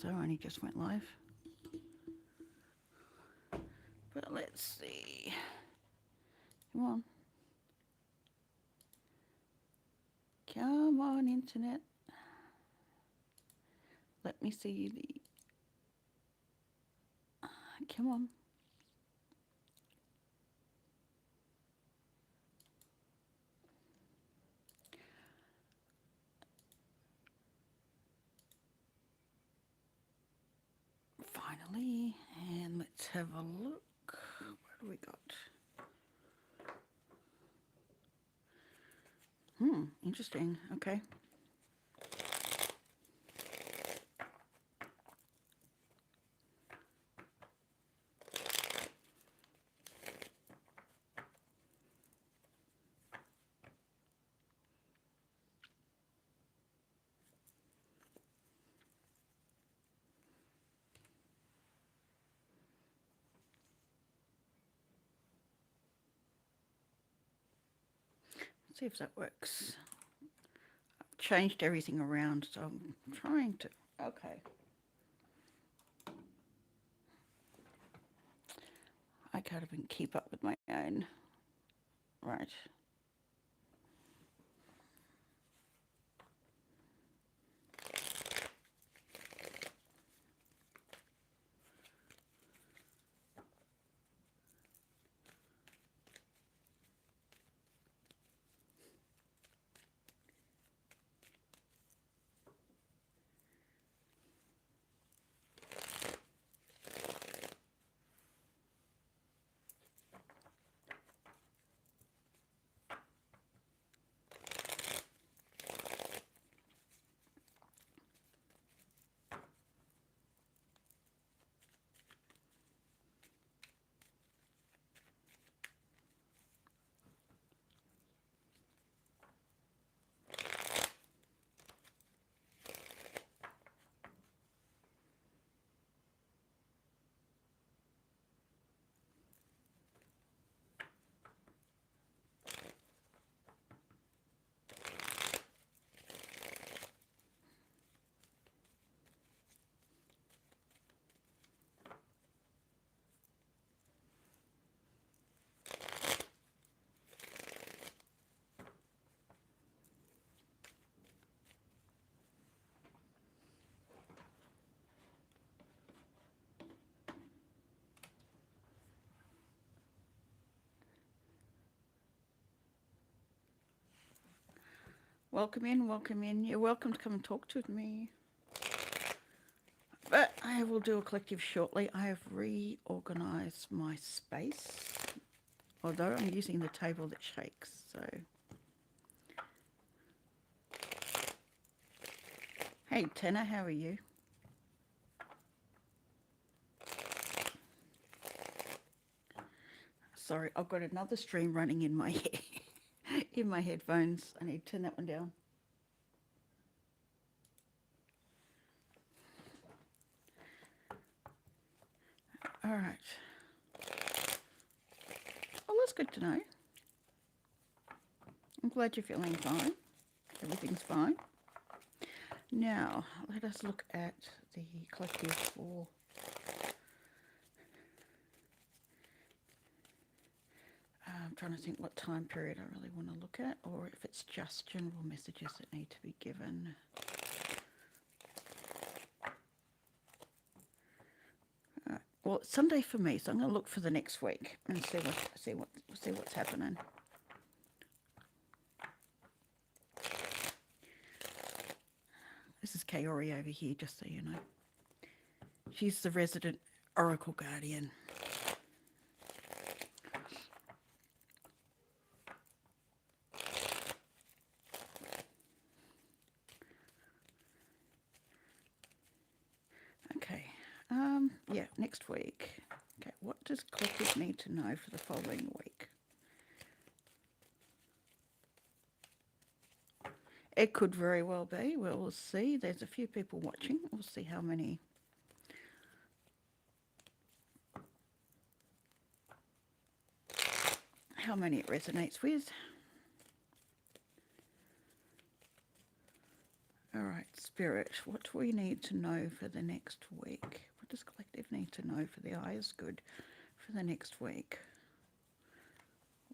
so, only just went live. But let's see. Come on. Come on, internet. Let me see the. Come on. Finally. And let's have a look. What do we got? Interesting. Okay. Let's see if that works. I've changed everything around, so I'm trying to. Okay. I can't even keep up with my own. Right. Welcome in, welcome in. You're welcome to come and talk to me. But I will do a collective shortly. I have reorganized my space, although I'm using the table that shakes. So, hey, Tenor, how are you? Sorry, I've got another stream running in my in my headphones. I need to turn that one down. All right. Well, that's good to know. I'm glad you're feeling fine. Everything's fine. Now, let us look at the collective for I'm trying to think what time period I really want to look at, or if it's just general messages that need to be given. Well, it's Sunday for me, so I'm going to look for the next week and see what's happening. This is Kaori over here, just so you know. She's the resident Oracle Guardian. Okay, yeah, next week. Okay, what does collective need to know for the following week? It could very well be. We'll see. There's a few people watching. We'll see how many. How many it resonates with. All right, Spirit, what do we need to know for the next week? What does Collective need to know for the highest good for the next week?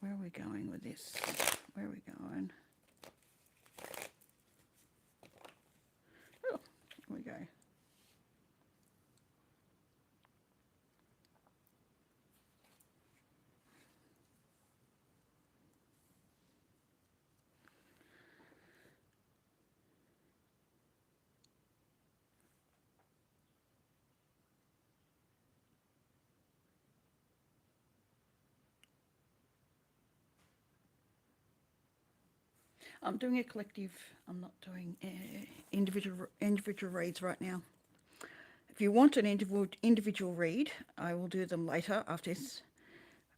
Where are we going with this? Where are we going? Oh, here we go. I'm doing a collective. I'm not doing individual reads right now. If you want an individual read, I will do them later after this.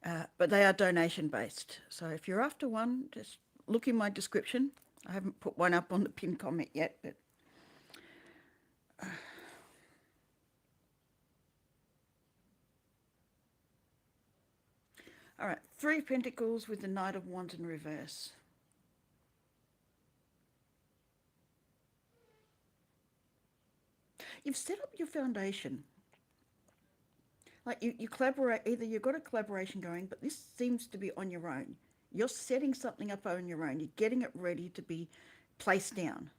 But they are donation based. So if you're after one, just look in my description. I haven't put one up on the pinned comment yet, but all right. 3 of Pentacles with the Knight of Wands in reverse. You've set up your foundation. Like you collaborate, either you've got a collaboration going, but this seems to be on your own. You're setting something up on your own. You're getting it ready to be placed down.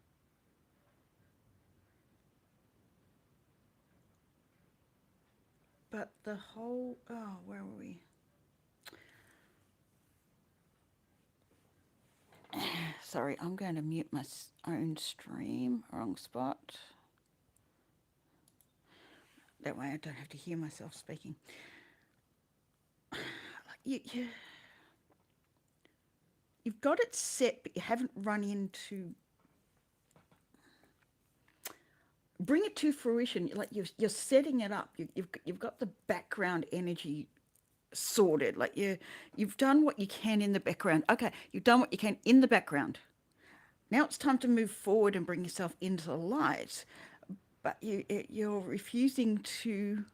But the whole, oh, where were we? Sorry, I'm going to mute my own stream. Wrong spot. That way I don't have to hear myself speaking. You've got it set, but you haven't run into bring it to fruition. Like you're setting it up. You've got the background energy sorted. Like you've done what you can in the background. Okay, you've done what you can in the background. Now it's time to move forward and bring yourself into the light. But you're refusing to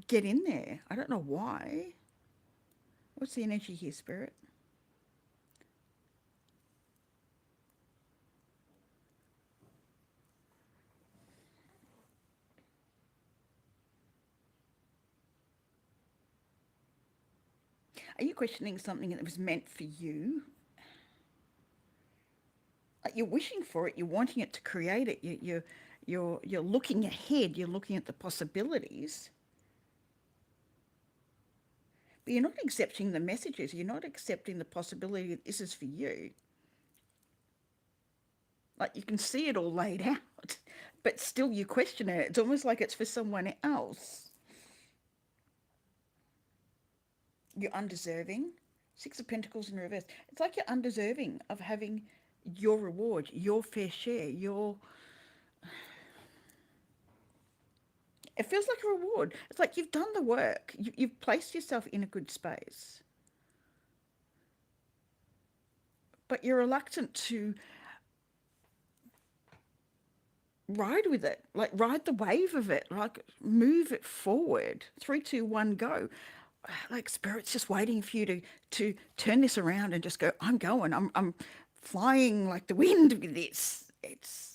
get in there. I don't know why. What's the energy here, Spirit? Are you questioning something that was meant for you? Like you're wishing for it, you're wanting it to create it. You're looking ahead. You're looking at the possibilities. But you're not accepting the messages. You're not accepting the possibility that this is for you. Like you can see it all laid out, but still you question it. It's almost like it's for someone else. You're undeserving. 6 of Pentacles in reverse. It's like you're undeserving of having your reward, your fair share, your... It feels like a reward. It's like you've done the work. You've placed yourself in a good space. But you're reluctant to ride with it, like ride the wave of it, like move it forward. 3, 2, 1, go. Like Spirit's just waiting for you to turn this around and just go, I'm going. I'm flying like the wind with this. It's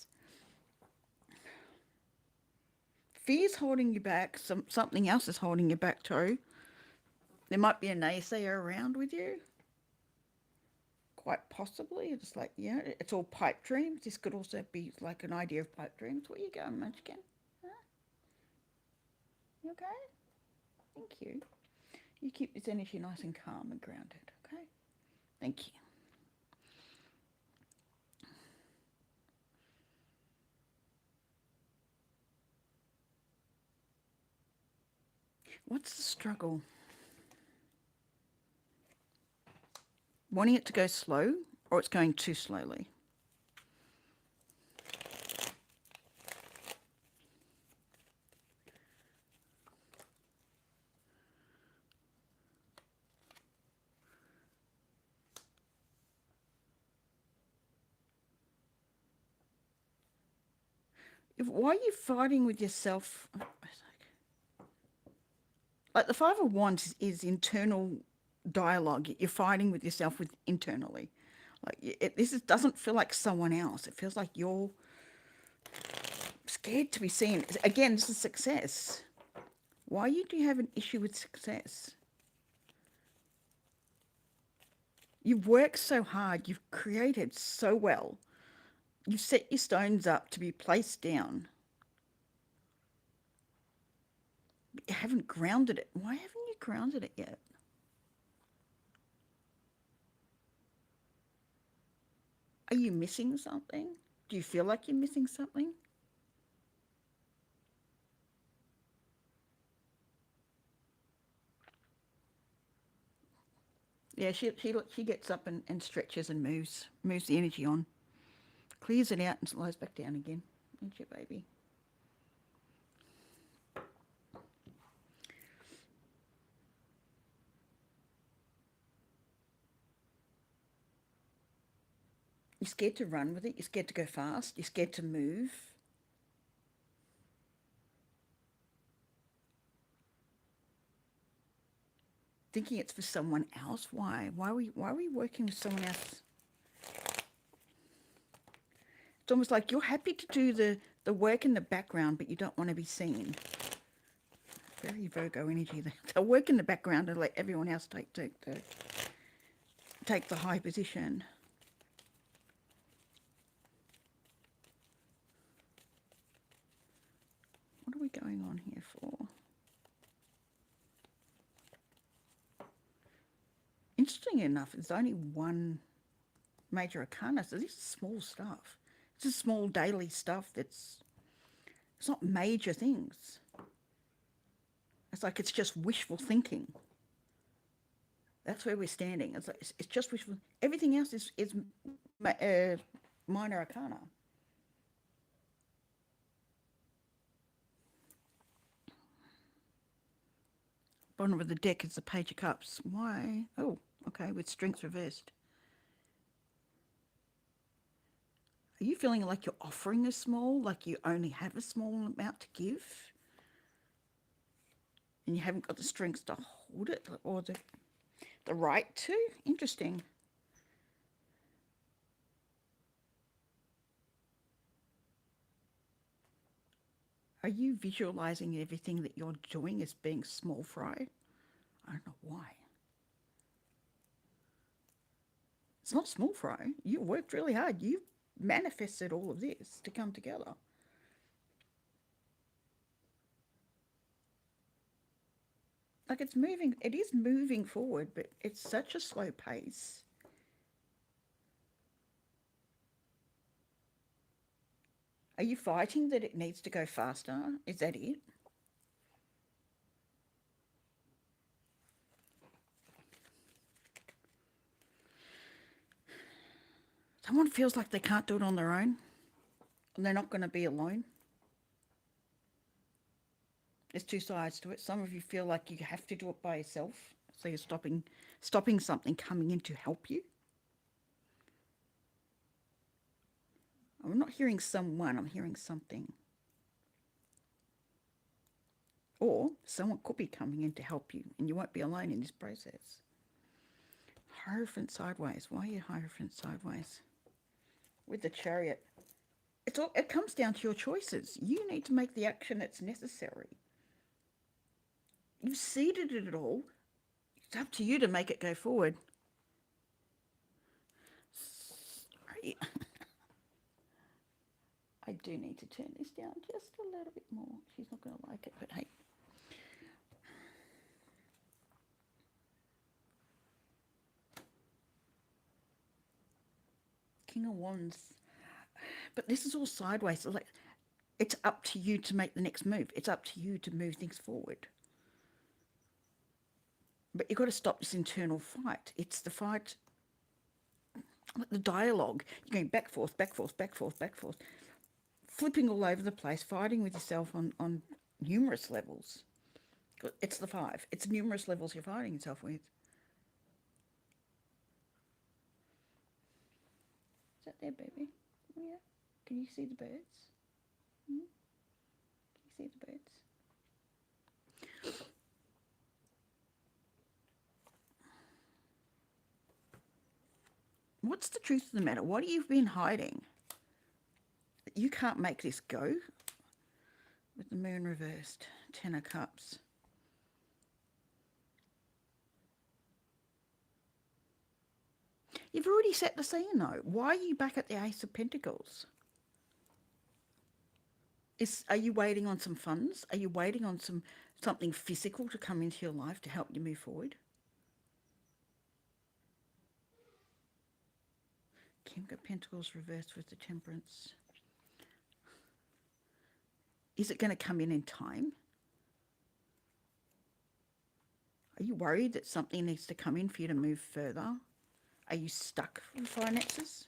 fear's holding you back. Something else is holding you back too. There might be a naysayer around with you. Quite possibly. It's like, yeah, it's all pipe dreams. This could also be like an idea of pipe dreams. Where you going, Munchkin? Huh? You okay? Thank you. You keep this energy nice and calm and grounded, okay? Thank you. What's the struggle? Wanting it to go slow, or it's going too slowly? Why are you fighting with yourself? Like the 5 of Wands is internal dialogue. You're fighting with yourself internally. doesn't feel like someone else. It feels like you're scared to be seen. Again, this is success. Why do you have an issue with success? You've worked so hard. You've created so well. You've set your stones up to be placed down. But you haven't grounded it. Why haven't you grounded it yet? Are you missing something? Do you feel like you're missing something? Yeah, she gets up and stretches and moves the energy on, clears it out and slows back down again. Ain't you, baby? You're scared to run with it. You're scared to go fast. You're scared to move. Thinking it's for someone else. Why? Why are we working with someone else? It's almost like you're happy to do the work in the background, but you don't want to be seen. Very Virgo energy there. They'll work in the background and let everyone else take the high position. What are we going on here for? Interesting enough, there's only one major arcana, so this is small stuff. This is small daily stuff it's not major things. It's like it's just wishful thinking. That's where we're standing. It's like it's just wishful. Everything else is minor arcana. Bottom of the deck is the Page of Cups. Why? Oh, okay, with strength reversed. Are you feeling like you're offering a small, like you only have a small amount to give? And you haven't got the strength to hold it or the right to? Interesting. Are you visualizing everything that you're doing as being small fry? I don't know why. It's not small fry. You worked really hard. You manifested all of this to come together. Like it is moving forward, but it's such a slow pace. Are you fighting that it needs to go faster? Is that it? Someone feels like they can't do it on their own and they're not going to be alone. There's two sides to it. Some of you feel like you have to do it by yourself, so you're stopping something coming in to help you. I'm not hearing someone, I'm hearing something. Or someone could be coming in to help you and you won't be alone in this process. Hierophant sideways. Why are you Hierophant sideways? With the Chariot. It comes down to your choices. You need to make the action that's necessary. You've seeded it all. It's up to you to make it go forward. Sorry. I do need to turn this down just a little bit more. She's not going to like it, but hey. King of Wands. But this is all sideways. So like, it's up to you to make the next move. It's up to you to move things forward. But you've got to stop this internal fight. It's the fight, like the dialogue. You're going back, forth, back, forth, back, forth, back, forth. Flipping all over the place, fighting with yourself on numerous levels. It's the 5. It's numerous levels you're fighting yourself with. Is that there, baby? Oh, yeah. Can you see the birds? Hmm? Can you see the birds? What's the truth of the matter? What have you been hiding? You can't make this go. With the moon reversed, 10 of cups. You've already set the scene though. Why are you back at the Ace of Pentacles? Are you waiting on some funds? Are you waiting on something physical to come into your life to help you move forward? King of Pentacles reversed with the Temperance. Is it going to come in time? Are you worried that something needs to come in for you to move further? Are you stuck with finances?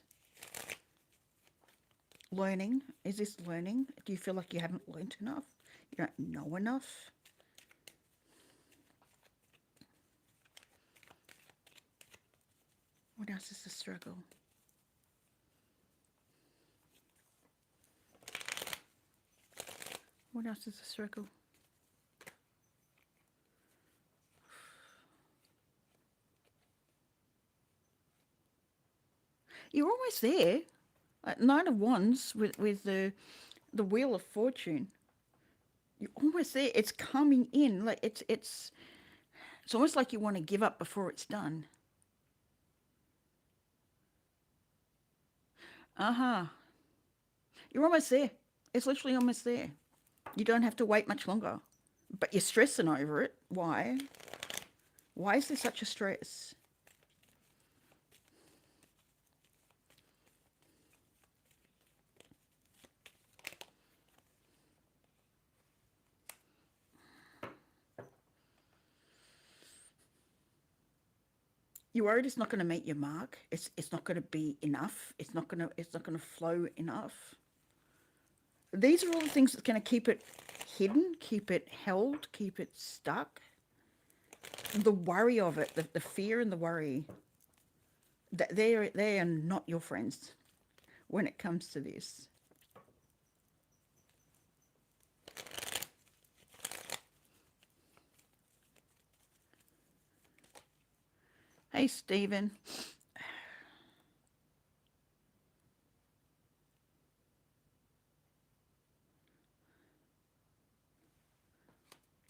Learning. Is this learning? Do you feel like you haven't learnt enough? You don't know enough? What else is the struggle? What else is the struggle? You're almost there. Nine of Wands with the Wheel of Fortune. You're almost there. It's coming in. Like it's almost like you want to give up before it's done. You're almost there. It's literally almost there. You don't have to wait much longer. But you're stressing over it. Why? Why is there such a stress? You're worried it's not going to meet your mark. It's not going to be enough. It's not going to flow enough. These are all the things that's going to keep it hidden, keep it held, keep it stuck. The worry of it, the fear and the worry, they are not your friends when it comes to this. Hey, Stephen.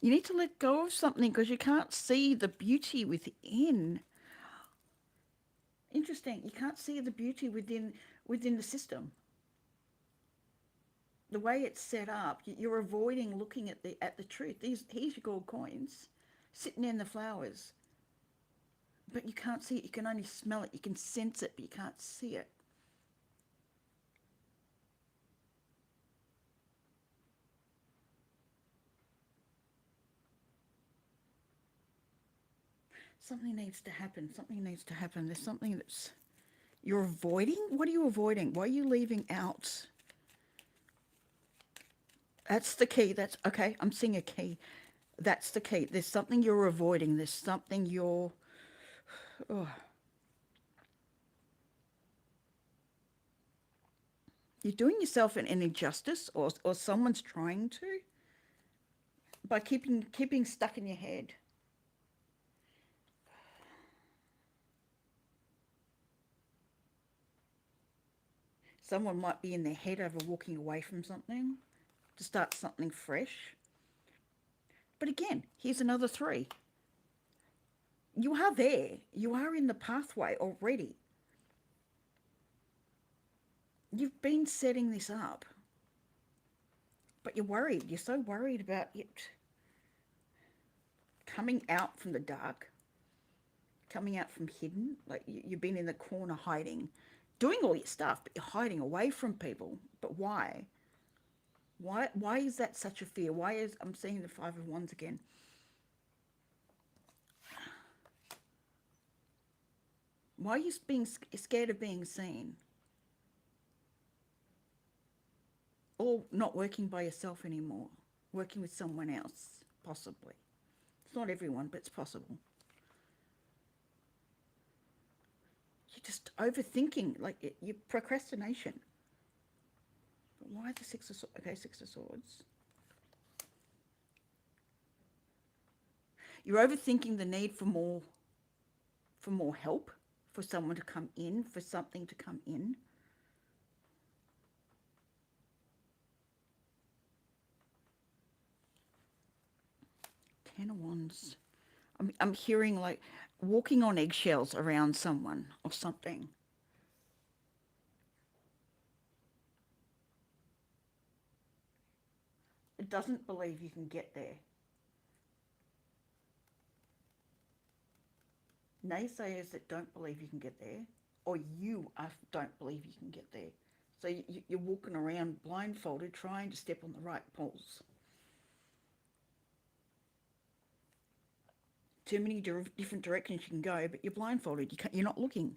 You need to let go of something because you can't see the beauty within. Interesting. You can't see the beauty within the system. The way it's set up, you're avoiding looking at the truth. Here's your gold coins sitting in the flowers. But you can't see it. You can only smell it. You can sense it, but you can't see it. Something needs to happen. Something needs to happen. There's something that's you're avoiding. What are you avoiding? Why are you leaving out? That's the key. That's okay. I'm seeing a key. That's the key. There's something you're avoiding. There's something you're. Oh. You're doing yourself an injustice, or someone's trying to, by keeping stuck in your head. Someone might be in their head over walking away from something to start something fresh. But again, here's another 3. You are there. You are in the pathway already. You've been setting this up. But you're worried. You're so worried about it coming out from the dark, coming out from hidden. Like you've been in the corner hiding, doing all your stuff, but you're hiding away from people. But why? Why is that such a fear? Why is I'm seeing the 5 of Wands again? Why are you being scared of being seen? Or not working by yourself anymore, working with someone else, possibly. It's not everyone, but it's possible. You're just overthinking, like your procrastination. But why the 6 of Swords? Okay, 6 of Swords. You're overthinking the need for more help, for someone to come in, for something to come in. Ten of Wands. I'm hearing like walking on eggshells around someone or something. It doesn't believe you can get there. Naysayers that don't believe you can get there, or don't believe you can get there. So you're walking around blindfolded trying to step on the right poles. Too many different directions you can go, but you're blindfolded. You're not looking.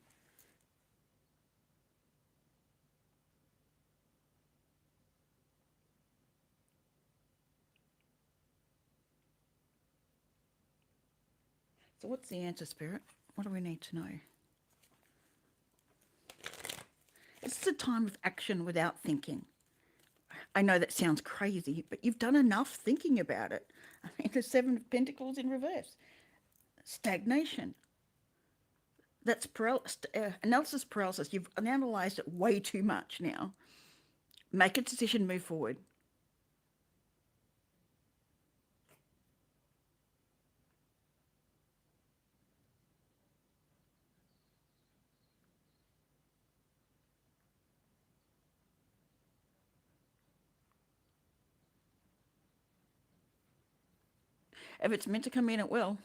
So what's the answer, Spirit? What do we need to know? It's a time of action without thinking. I know that sounds crazy, but you've done enough thinking about it. I mean, the Seven of Pentacles in reverse. Stagnation. That's analysis paralysis. You've analysed it way too much now. Make a decision, move forward. If it's meant to come in, it will.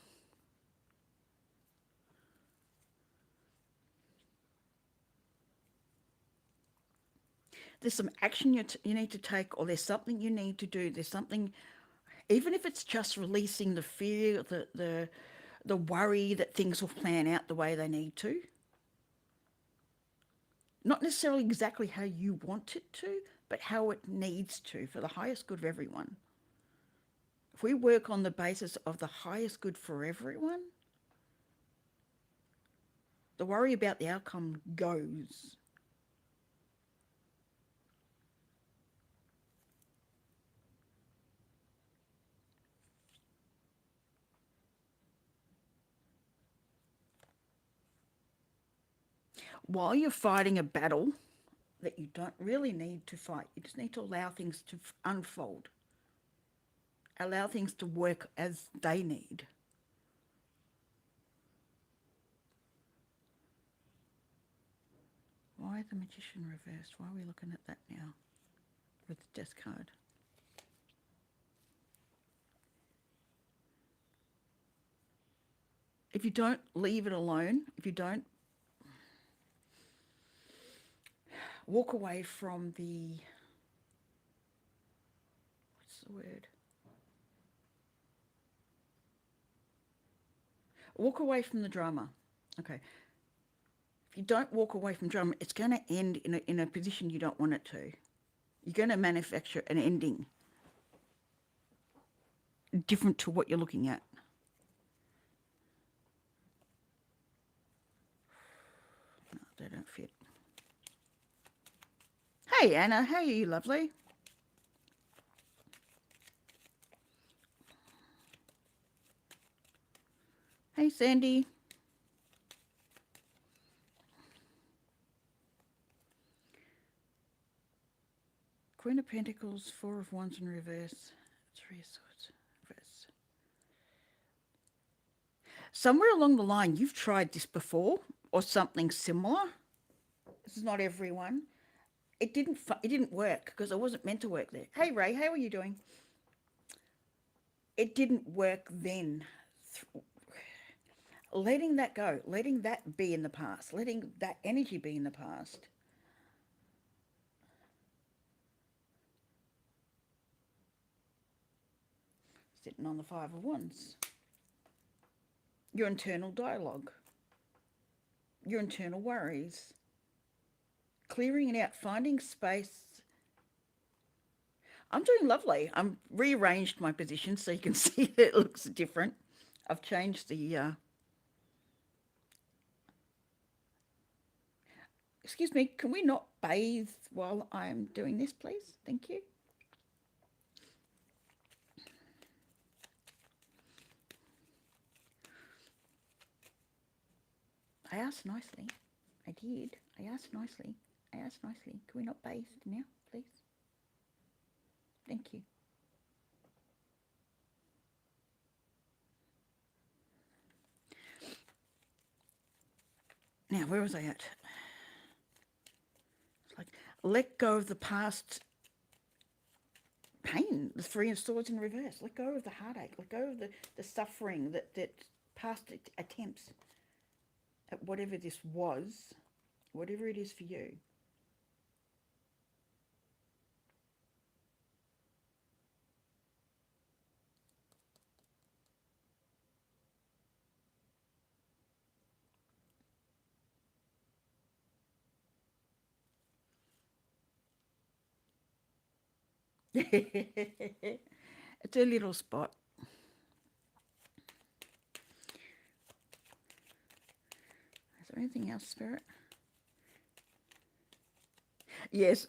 There's some action you need to take, or there's something you need to do. There's something, even if it's just releasing the fear, the worry that things will plan out the way they need to. Not necessarily exactly how you want it to, but how it needs to for the highest good of everyone. If we work on the basis of the highest good for everyone, the worry about the outcome goes. While you're fighting a battle that you don't really need to fight, you just need to allow things to unfold. Allow things to work as they need. Why the Magician reversed? Why are we looking at that now with the Death card? If you don't leave it alone, if you don't walk away from what's the word? Walk away from the drama. Okay. If you don't walk away from drama, it's going to end in a position you don't want it to. You're going to manufacture an ending different to what you're looking at. No, they don't fit. Hey, Anna. Hey, lovely. Hey, Sandy. Queen of Pentacles, Four of Wands in reverse, Three of Swords reverse. Somewhere along the line, you've tried this before or something similar. This is not everyone. It didn't work because it wasn't meant to work there. Hey, Ray, how are you doing? It didn't work then. Letting that go, letting that be in the past, letting that energy be in the past. Sitting on the Five of Wands. Your internal dialogue. Your internal worries. Clearing it out, finding space. I'm doing lovely. I'm rearranged my position so you can see that it looks different. I've changed the... Excuse me, can we not bathe while I'm doing this, please? Thank you. I asked nicely. I did. I asked nicely. I asked nicely. Can we not bathe now, please? Thank you. Now, where was I at? It's like, let go of the past pain, the three of swords in reverse. Let go of the heartache. Let go of the suffering that past attempts at whatever this was, whatever it is for you. It's a little spot. Is there anything else, Spirit? Yes,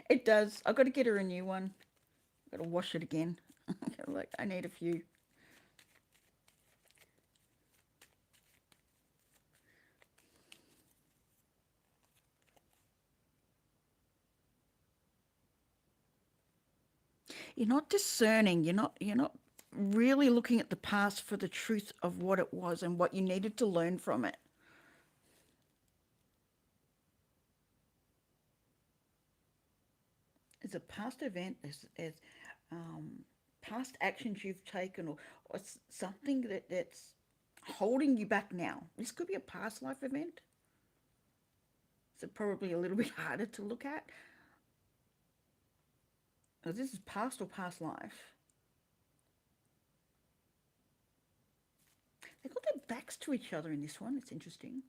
it does. I've got to get her a new one. I've got to wash it again. Like, I need a few. You're not discerning. You're not really looking at the past for the truth of what it was and what you needed to learn from it. It's a past event, as past actions you've taken, or something that's holding you back now. This could be a past life event. So probably a little bit harder to look at. Now, this is past or past life. They've got their backs to each other in this one. It's interesting.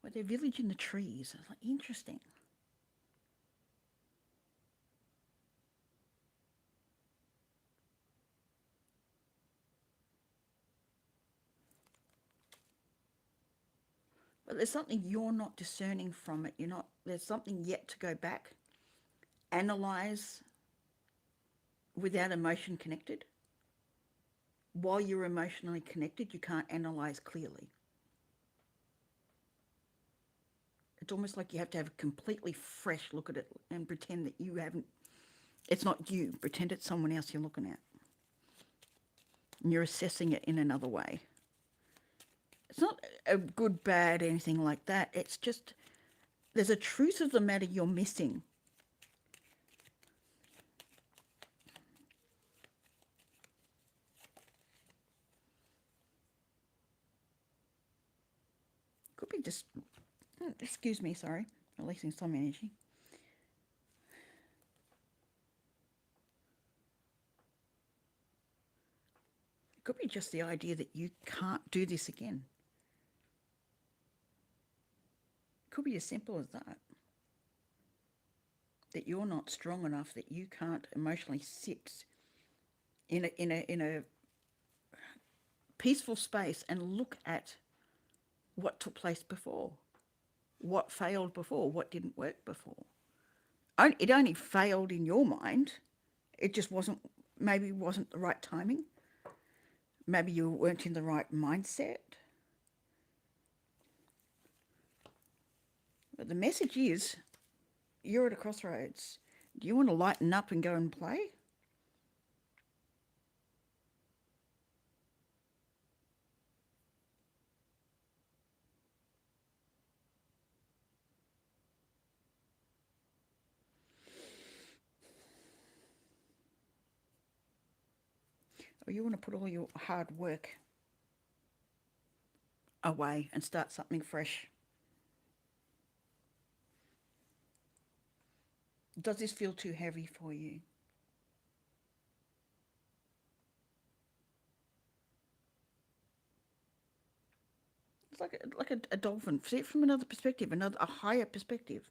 Well, they're village in the trees. It's like, interesting. But there's something you're not discerning from it. You're not. There's something yet to go back, analyze without emotion connected. While you're emotionally connected, you can't analyze clearly. It's almost like you have to have a completely fresh look at it and pretend that you haven't. It's not you. Pretend it's someone else you're looking at. And you're assessing it in another way. It's not a good, bad, anything like that. It's just there's a truth of the matter you're missing. Could be just, excuse me, sorry, releasing some energy. It could be just the idea that you can't do this again. It could be as simple as that. That you're not strong enough, that you can't emotionally sit in a peaceful space and look at what took place before, what failed before, what didn't work before. It only failed in your mind. It just wasn't, maybe wasn't the right timing. Maybe you weren't in the right mindset. But the message is, you're at a crossroads. Do you want to lighten up and go and play? Or you want to put all your hard work away and start something fresh? Does this feel too heavy for you? It's like a dolphin. See it from another perspective, a higher perspective.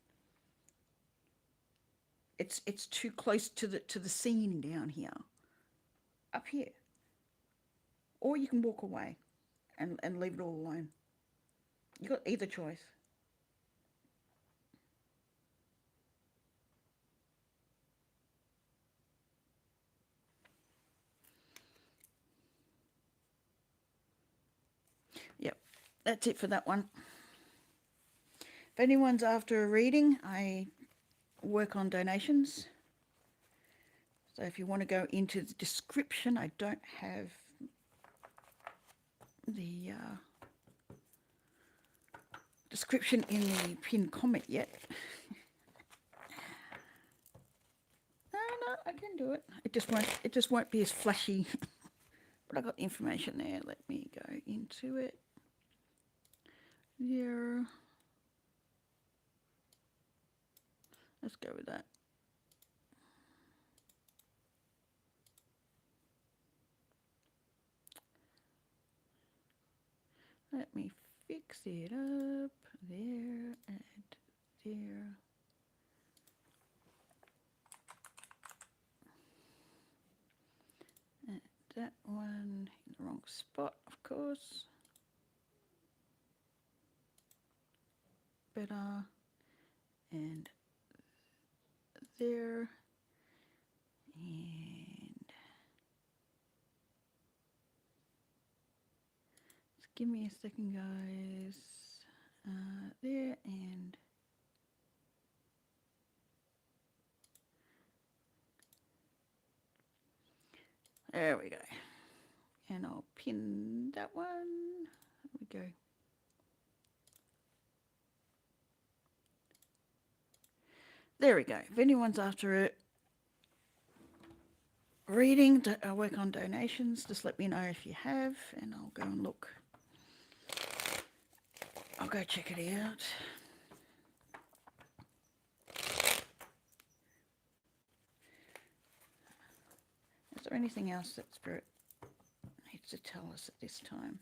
It's too close to the scene down here, up here. Or you can walk away and leave it all alone. You got either choice. Yep, that's it for that one. If anyone's after a reading, I work on donations. So if you want to go into the description, I don't have the description in the pinned comment yet. No, I can do it. It just won't be as flashy. But I got the information there. Let me go into it. There. Let's go with that. Let me fix it up. There and there. And that one in the wrong spot, of course. Better. And there. And just give me a second, guys. There and there we go. And I'll pin that one. There we go. There we go. If anyone's after a reading, I work on donations. Just let me know if you have, and I'll go and look. I'll go check it out. Is there anything else that Spirit needs to tell us at this time?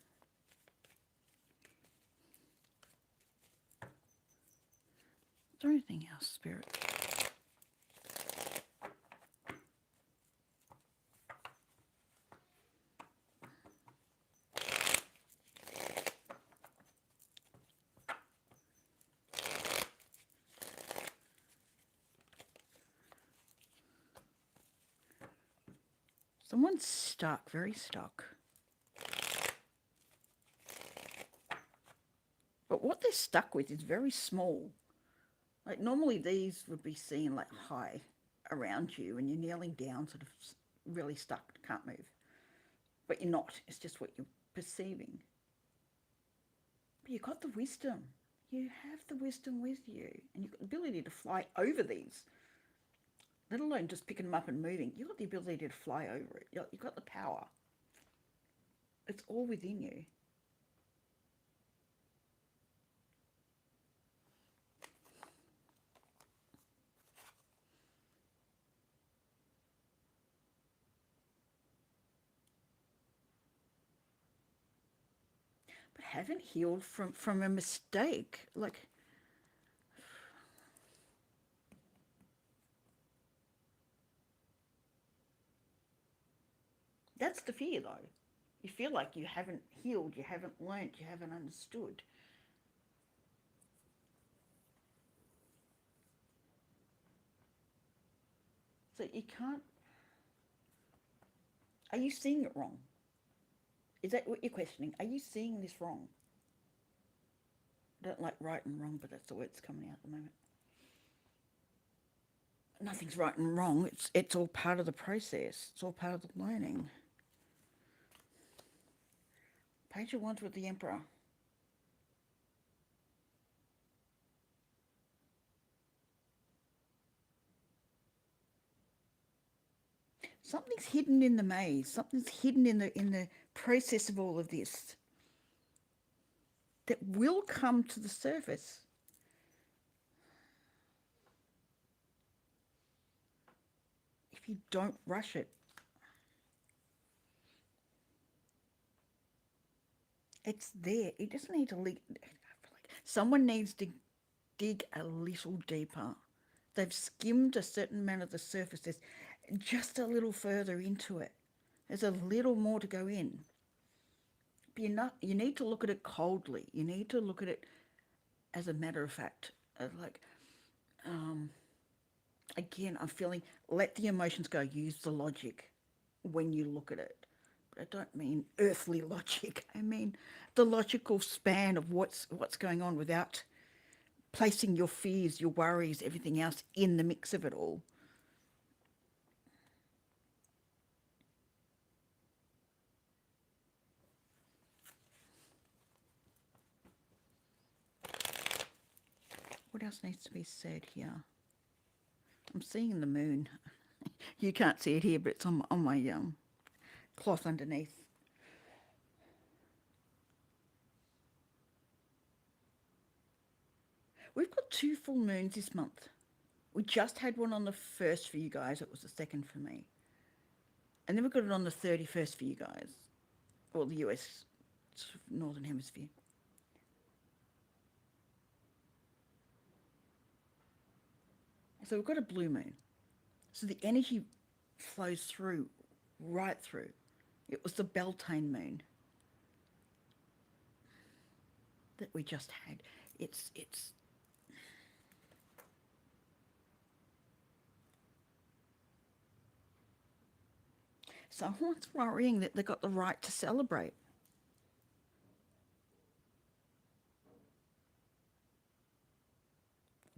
Is there anything else, Spirit? Someone's stuck, very stuck. But what they're stuck with is very small. Like normally these would be seen like high around you and you're kneeling down, sort of really stuck, can't move. But you're not. It's just what you're perceiving. But you've got the wisdom. You have the wisdom with you and you've got the ability to fly over these. Let alone just picking them up and moving. You've got the ability to fly over it. You've got the power. It's all within you. But haven't healed from a mistake. Like, that's the fear though. You feel like you haven't healed, you haven't learnt, you haven't understood. So you can't. Are you seeing it wrong? Is that what you're questioning? Are you seeing this wrong? I don't like right and wrong, but that's the word that's coming out at the moment. Nothing's right and wrong. It's all part of the process. It's all part of the learning. Page of Wands with the Emperor. Something's hidden in the maze. Something's hidden in the process of all of this that will come to the surface. If you don't rush it. It's there. It doesn't need to leak. Someone needs to dig a little deeper. They've skimmed a certain amount of the surface. There's just a little further into it. There's a little more to go in. you need to look at it coldly. You need to look at it as a matter of fact. Like, um, again, I'm feeling, let the emotions go. Use the logic when you look at it. But I don't mean earthly logic. I mean the logical span of what's going on without placing your fears, your worries, everything else in the mix of it all. What else needs to be said here? I'm seeing the moon. You can't see it here, but it's on my cloth underneath. We've got two full moons this month. We just had one on the 1st for you guys. It was the 2nd for me. And then we got it on the 31st for you guys. Well, the US, Northern Hemisphere. So we've got a blue moon. So the energy flows through, right through. It was the Beltane moon that we just had. It's someone's worrying that they've got the right to celebrate.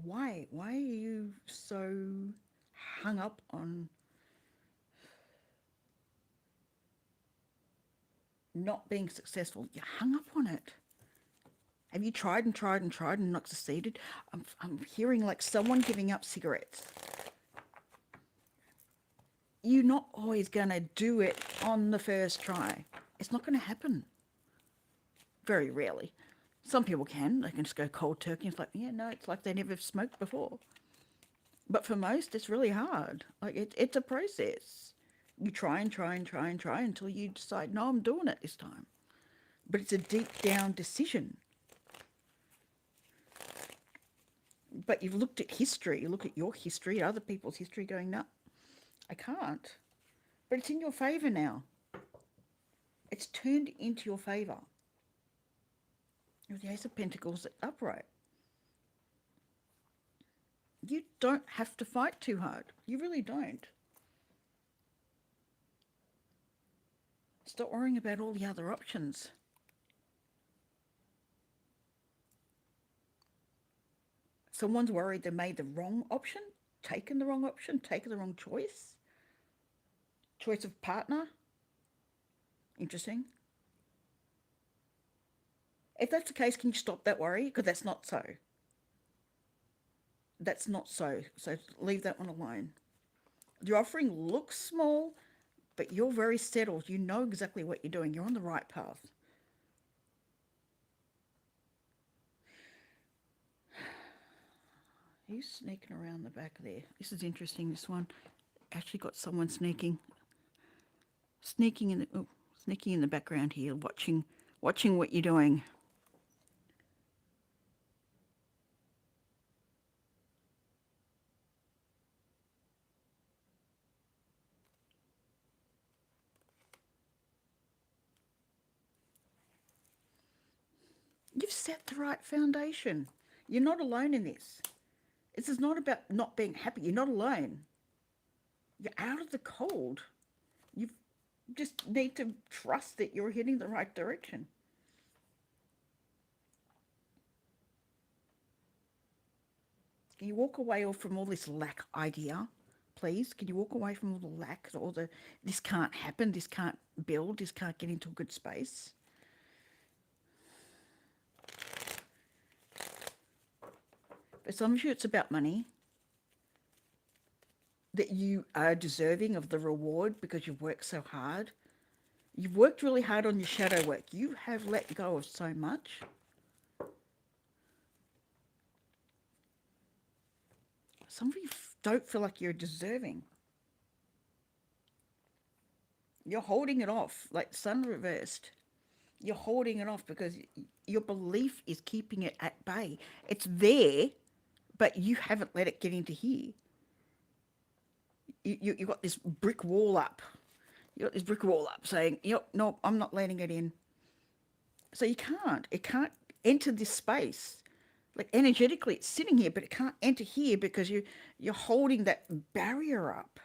Why? Why are you so hung up on not being successful? You're hung up on it. Have you tried and tried and tried and not succeeded? I'm hearing like someone giving up cigarettes. You're not always going to do it on the first try. It's not going to happen. Very rarely. Some people can. They can just go cold turkey. It's like, yeah, no, it's like they never smoked before. But for most, it's really hard. Like, it's a process. You try and try and try and try until you decide, no, I'm doing it this time. But it's a deep down decision. But you've looked at history. You look at your history, other people's history, going, no, I can't. But it's in your favour now. It's turned into your favour. With the Ace of Pentacles upright. You don't have to fight too hard. You really don't. Stop worrying about all the other options. Someone's worried they made the wrong option, taken the wrong option, taken the wrong choice. Choice of partner. Interesting. If that's the case, can you stop that worry? Because that's not so. That's not so. So leave that one alone. The offering looks small, but you're very settled. You know exactly what you're doing. You're on the right path. He's sneaking around the back there. This is interesting, this one. Actually got someone sneaking in the background here, watching what you're doing. You've set the right foundation. You're not alone in this. This is not about not being happy. You're not alone. You're out of the cold. You just need to trust that you're heading the right direction. Can you walk away from all this lack idea, please? Can you walk away from all the lack, all the this can't happen, this can't build, this can't get into a good space? For some of you, it's about money. That you are deserving of the reward because you've worked so hard. You've worked really hard on your shadow work. You have let go of so much. Some of you don't feel like you're deserving. You're holding it off, like sun reversed. You're holding it off because your belief is keeping it at bay. It's there, but you haven't let it get into here. You've got this brick wall up. You've got this brick wall up saying, yep, no, I'm not letting it in. So it can't enter this space. Like energetically, it's sitting here, but it can't enter here because you're holding that barrier up.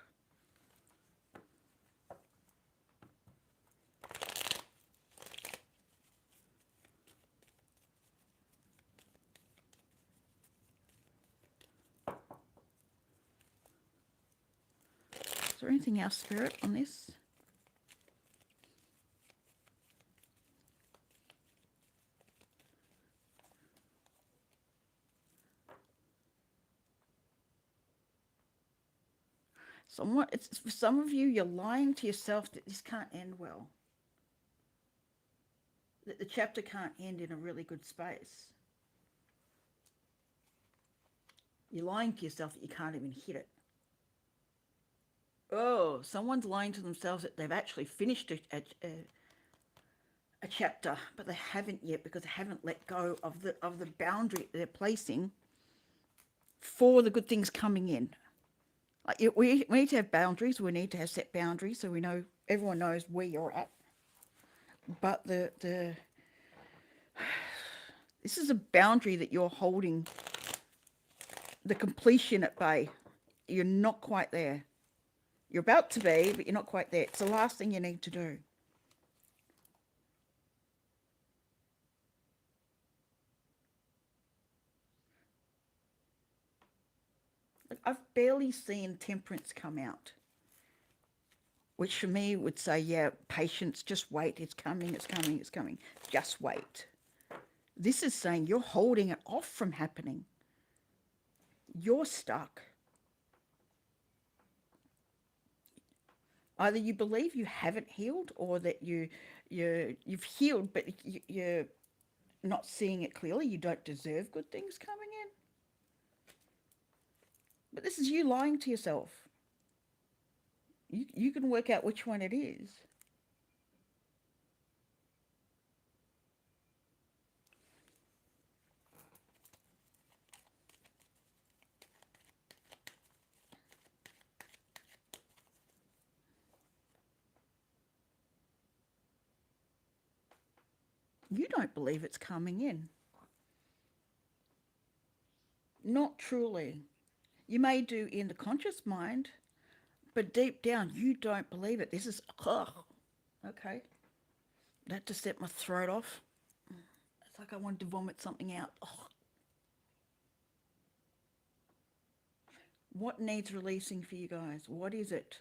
Is there anything else, Spirit, on this? Somewhat, it's for some of you, you're lying to yourself that this can't end well. That the chapter can't end in a really good space. You're lying to yourself that you can't even hit it. Oh, someone's lying to themselves that they've actually finished a chapter, but they haven't yet because they haven't let go of the boundary they're placing for the good things coming in. Like we need to have boundaries. We need to have set boundaries so we know everyone knows where you're at. But this is a boundary that you're holding the completion at bay. You're not quite there. You're about to be, but you're not quite there. It's the last thing you need to do. Like, I've barely seen temperance come out, which for me would say, yeah, patience, just wait. It's coming, it's coming, it's coming. Just wait. This is saying you're holding it off from happening. You're stuck. Either you believe you haven't healed, or that you've healed, but you're not seeing it clearly. You don't deserve good things coming in. But this is you lying to yourself. You can work out which one it is. You don't believe it's coming in. Not truly. You may do in the conscious mind, but deep down, you don't believe it. This is, okay. That just set my throat off. It's like I wanted to vomit something out. What needs releasing for you guys? What is it?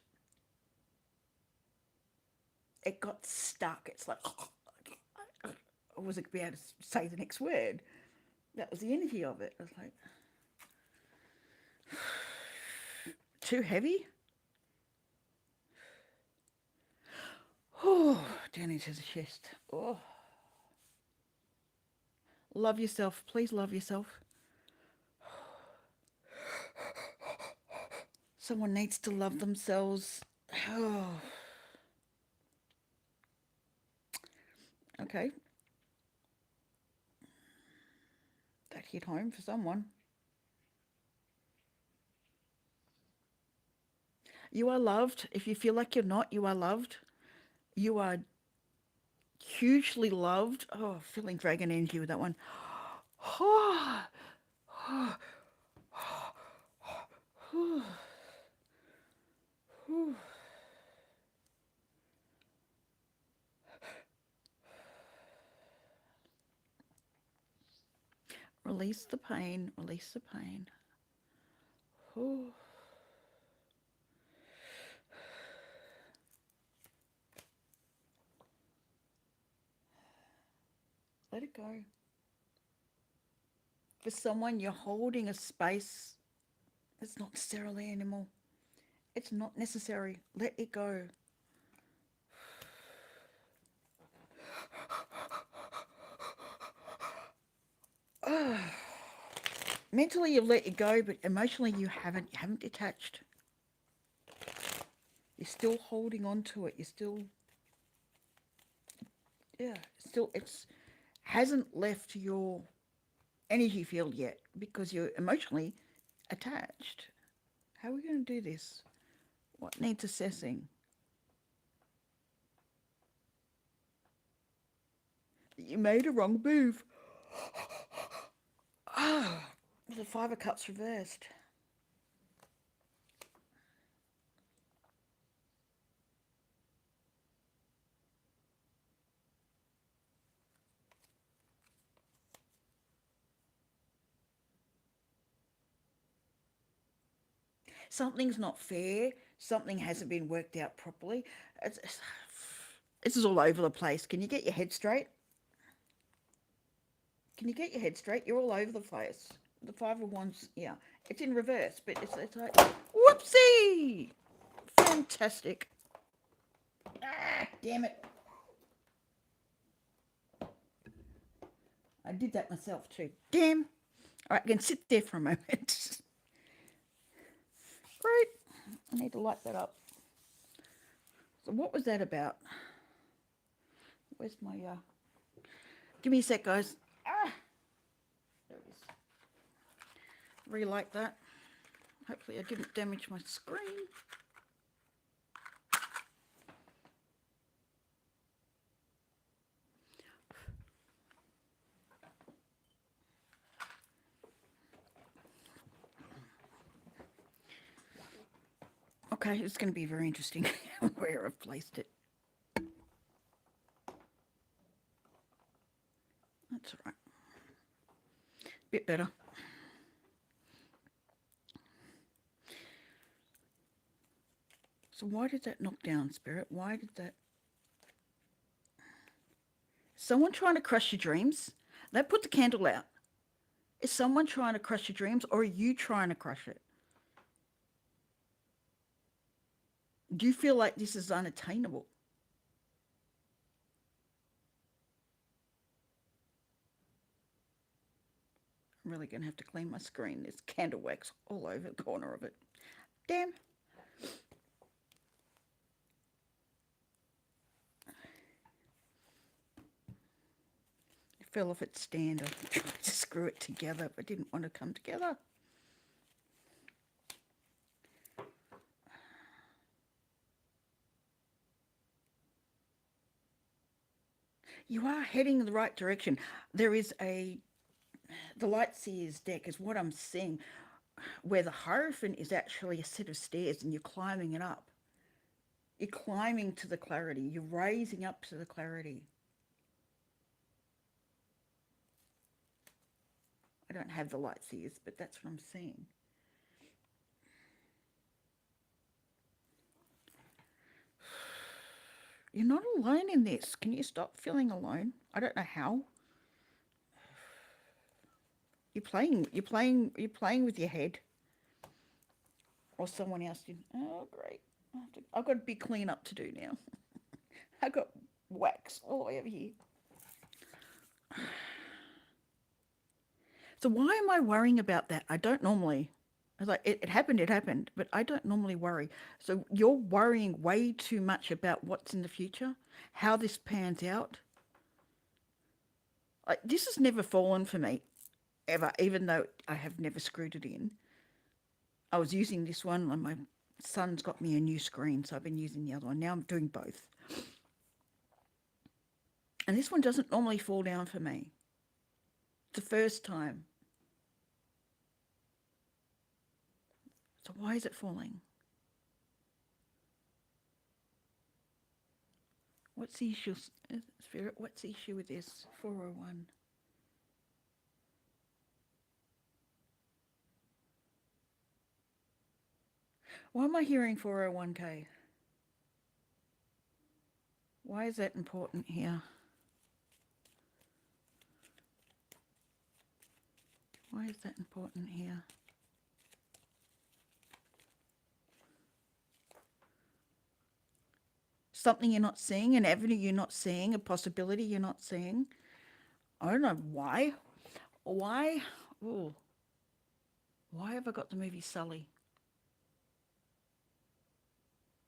It got stuck. It's like, I wasn't be able to say the next word. That was the energy of it. It was like, too heavy? Oh, down into the chest. Oh. Love yourself. Please love yourself. Someone needs to love themselves. Oh. Okay. That hit home for someone. You are loved. If you feel like you're not, you are loved. You are hugely loved. Oh, feeling dragon energy with that one. Release the pain. Release the pain. Let it go. For someone, you're holding a space that's not necessarily anymore. It's not necessary. Let it go. Mentally, you've let it go, but emotionally, you haven't. You haven't detached. You're still holding on to it. You're still, yeah, still. It's hasn't left your energy field yet because you're emotionally attached. How are we going to do this? What needs assessing? You made a wrong move. Ah, the Five of Cups reversed. Something's not fair. Something hasn't been worked out properly. This is all over the place. Can you get your head straight? Can you get your head straight? You're all over the place. The Five of Wands, yeah, it's in reverse, but it's like, whoopsie! Fantastic. Ah, damn it. I did that myself too. Damn. All right, I can sit there for a moment. Right. I need to light that up. So what was that about? Where's my give me a sec, guys. Ah, there it is. Relight that. Hopefully I didn't damage my screen. Okay, it's going to be very interesting where I've placed it. That's all right. Bit better. So why did that knock down, Spirit? Why did that? Someone trying to crush your dreams? They put the candle out. Is someone trying to crush your dreams, or are you trying to crush it? Do you feel like this is unattainable? I'm really going to have to clean my screen. There's candle wax all over the corner of it. Damn. It fell off its stand. I tried to screw it together, but didn't want to come together. You are heading in the right direction. There is the Light Seer's deck is what I'm seeing, where the Hierophant is actually a set of stairs and you're climbing it up. You're climbing to the clarity. You're raising up to the clarity. I don't have the Light Seers, but that's what I'm seeing. You're not alone in this. Can you stop feeling alone? I don't know how. You're playing with your head. Or someone else did. Oh, great. I've got a big clean up to do now. I've got wax all the way over here. So why am I worrying about that? I don't normally. I was like, it happened, but I don't normally worry. So you're worrying way too much about what's in the future, how this pans out. Like, this has never fallen for me, ever, even though I have never screwed it in. I was using this one and my son's got me a new screen, so I've been using the other one. Now I'm doing both. And this one doesn't normally fall down for me. It's the first time. So why is it falling? What's the issue, Spirit? What's the issue with this? 401. Why am I hearing 401k? Why is that important here? Why is that important here? Something you're not seeing, an avenue you're not seeing, a possibility you're not seeing. I don't know why. Why? Ooh. Why have I got the movie Sully?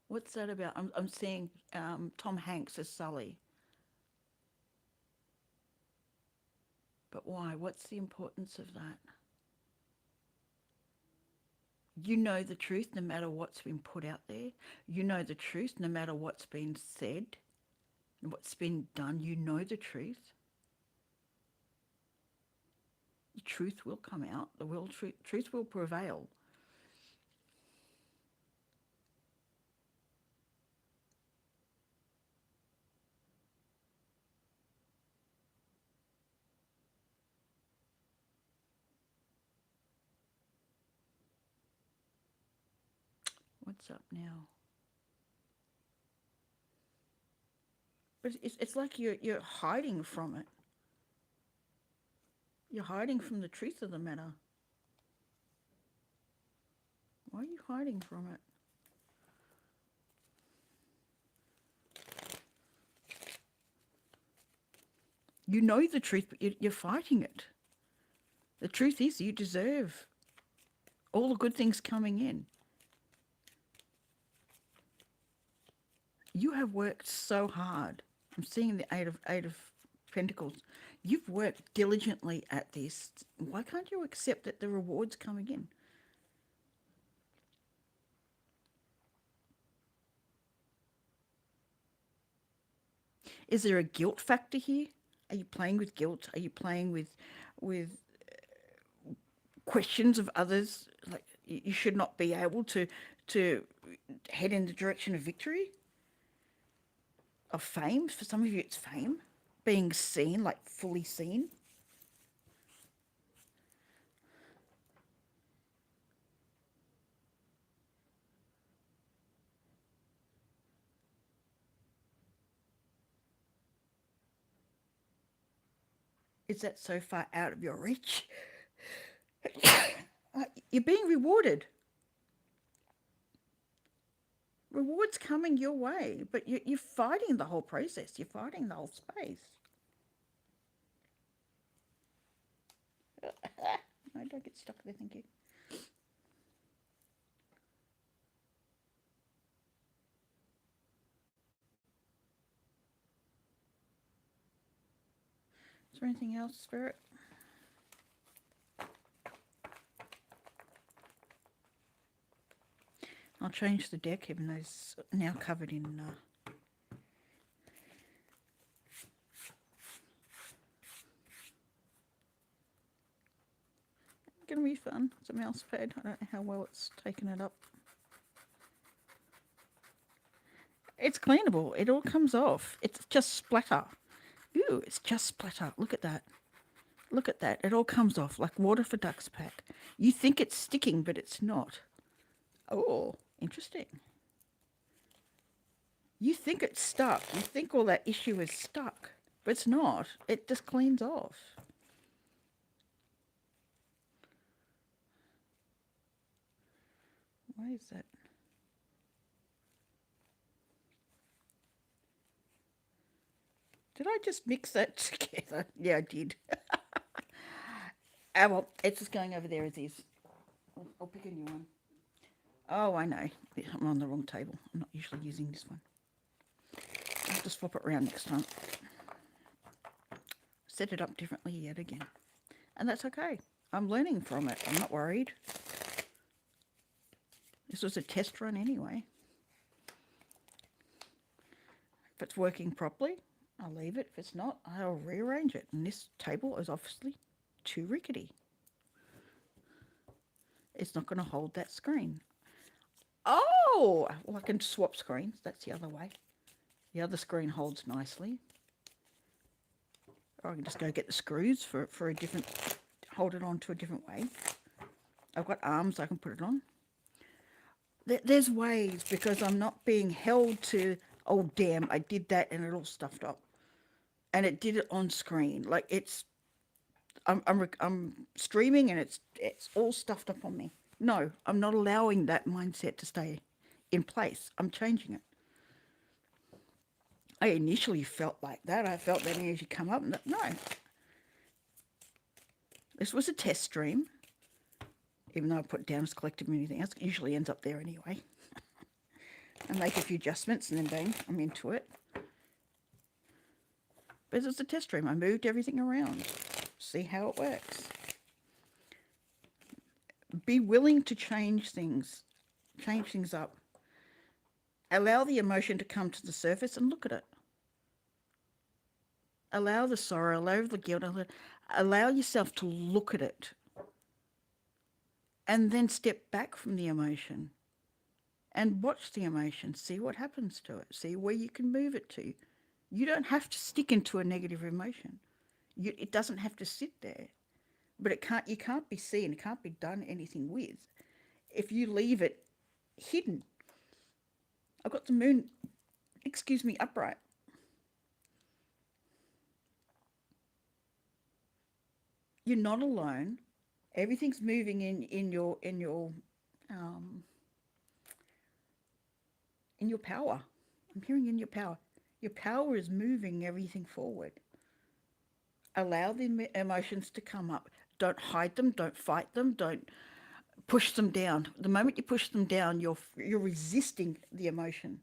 What's that about? I'm seeing Tom Hanks as Sully. But why? What's the importance of that? You know the truth no matter what's been put out there. You know the truth no matter what's been said, what's been done. You know the truth. The truth will come out. The truth will prevail. What's up now? But it's like you're hiding from it. You're hiding from the truth of the matter. Why are you hiding from it? You know the truth, but you're fighting it. The truth is, you deserve all the good things coming in. You have worked so hard. I'm seeing the eight of Pentacles. You've worked diligently at this. Why can't you accept that the reward's coming in? Is there a guilt factor here? Are you playing with guilt? Are you playing with questions of others? Like you should not be able to head in the direction of victory, of fame. For some of you, it's fame, being seen, like fully seen. Is that so far out of your reach? You're being rewarded. Rewards coming your way, but you're fighting the whole process. You're fighting the whole space. No, don't get stuck there. Thank you. Is there anything else, Spirit? I'll change the deck, even though it's now covered in. Gonna be fun. It's a mouse pad. I don't know how well it's taken it up. It's cleanable. It all comes off. It's just splatter. Ooh, it's just splatter. Look at that. Look at that. It all comes off like water for ducks pack. You think it's sticking, but it's not. Oh, interesting. You think it's stuck. You think all that issue is stuck, but it's not. It just cleans off. Why is that? Did I just mix that together? Yeah, I did. Ah, well, it's just going over there as is. I'll pick a new one. Oh, I know. I'm on the wrong table. I'm not usually using this one. I'll just swap it around next time. Set it up differently yet again. And that's okay. I'm learning from it. I'm not worried. This was a test run anyway. If it's working properly, I'll leave it. If it's not, I'll rearrange it. And this table is obviously too rickety. It's not going to hold that screen. Oh, well, I can swap screens. That's the other way. The other screen holds nicely. Or I can just go get the screws for a different, hold it on to a different way. I've got arms I can put it on. There's ways, because I'm not being held to, oh, damn, I did that and it all stuffed up. And it did it on screen. Like I'm streaming and it's all stuffed up on me. No, I'm not allowing that mindset to stay in place. I'm changing it. I initially felt like that. I felt that energy come up. And no, this was a test stream. Even though I put it down as collective and anything else, it usually ends up there anyway. I make a few adjustments and then bang, I'm into it. But it was a test stream. I moved everything around. See how it works. Be willing to change things up. Allow the emotion to come to the surface and look at it. Allow the sorrow, allow the guilt, Allow yourself to look at it and then step back from the emotion and watch the emotion. See what happens to it. See where you can move it to. You don't have to stick into a negative emotion. It doesn't have to sit there. But you can't be seen. It can't be done anything with if you leave it hidden. I've got the moon, excuse me, upright. You're not alone. Everything's moving um, in your power. I'm hearing in your power. Your power is moving everything forward. Allow the emotions to come up. Don't hide them. Don't fight them. Don't push them down. The moment you push them down, you're resisting the emotion.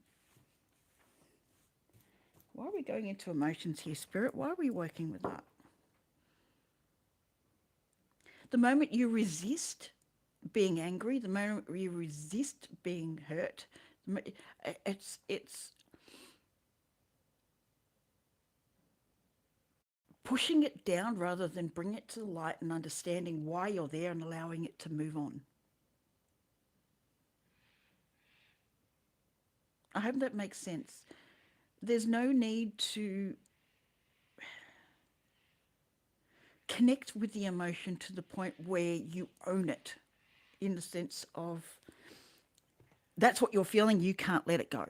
Why are we going into emotions here, Spirit? Why are we working with that? The moment you resist being angry, the moment you resist being hurt, it's pushing it down rather than bring it to the light and understanding why you're there and allowing it to move on. I hope that makes sense. There's no need to connect with the emotion to the point where you own it, in the sense of that's what you're feeling, you can't let it go.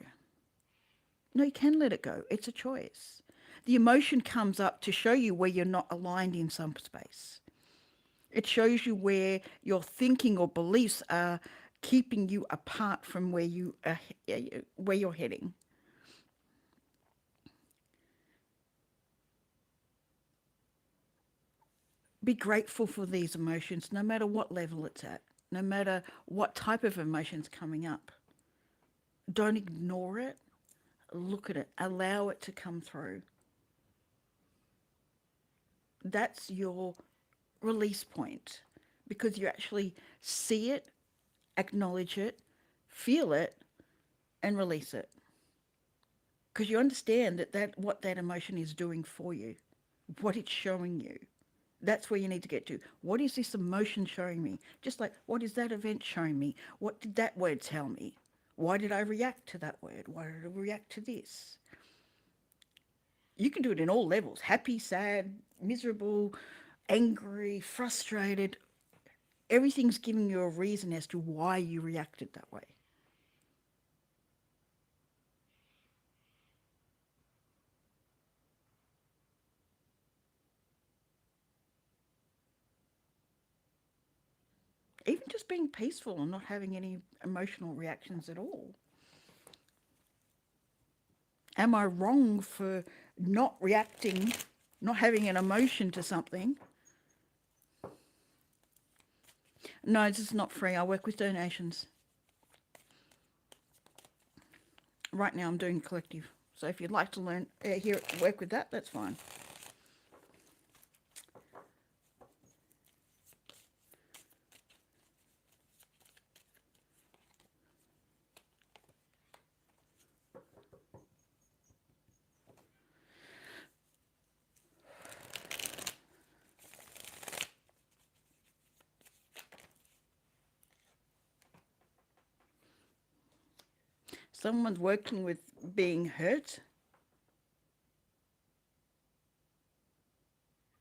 No, you can let it go. It's a choice. The emotion comes up to show you where you're not aligned in some space. It shows you where your thinking or beliefs are keeping you apart from where you're heading. Be grateful for these emotions, no matter what level it's at, no matter what type of emotion's coming up. Don't ignore it. Look at it. Allow it to come through. That's your release point, because you actually see it, acknowledge it, feel it, and release it. Because you understand that what that emotion is doing for you, what it's showing you. That's where you need to get to. What is this emotion showing me? Just like, what is that event showing me? What did that word tell me? Why did I react to that word? Why did I react to this? You can do it in all levels: happy, sad, miserable, angry, frustrated. Everything's giving you a reason as to why you reacted that way. Even just being peaceful and not having any emotional reactions at all. Am I wrong for not reacting, not having an emotion to something? No, this is not free. I work with donations. Right now I'm doing collective. So if you'd like to learn, work with that, that's fine. Someone's working with being hurt,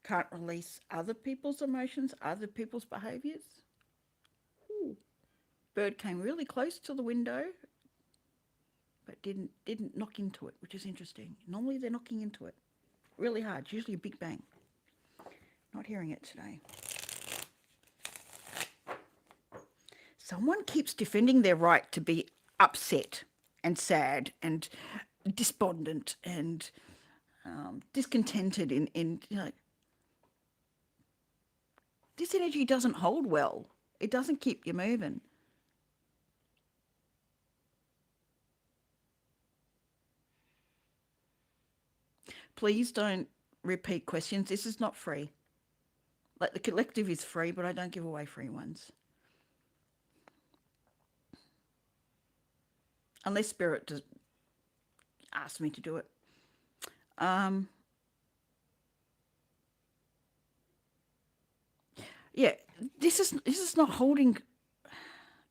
can't release other people's emotions, other people's behaviours. Ooh. Bird came really close to the window, but didn't knock into it, which is interesting. Normally they're knocking into it really hard. It's usually a big bang. Not hearing it today. Someone keeps defending their right to be upset and sad and despondent and discontented in this energy doesn't hold well. It doesn't keep you moving. Please don't repeat questions. This is not free. Like, the collective is free, but I don't give away free ones. Unless Spirit does ask me to do it. Um, Yeah, this is not holding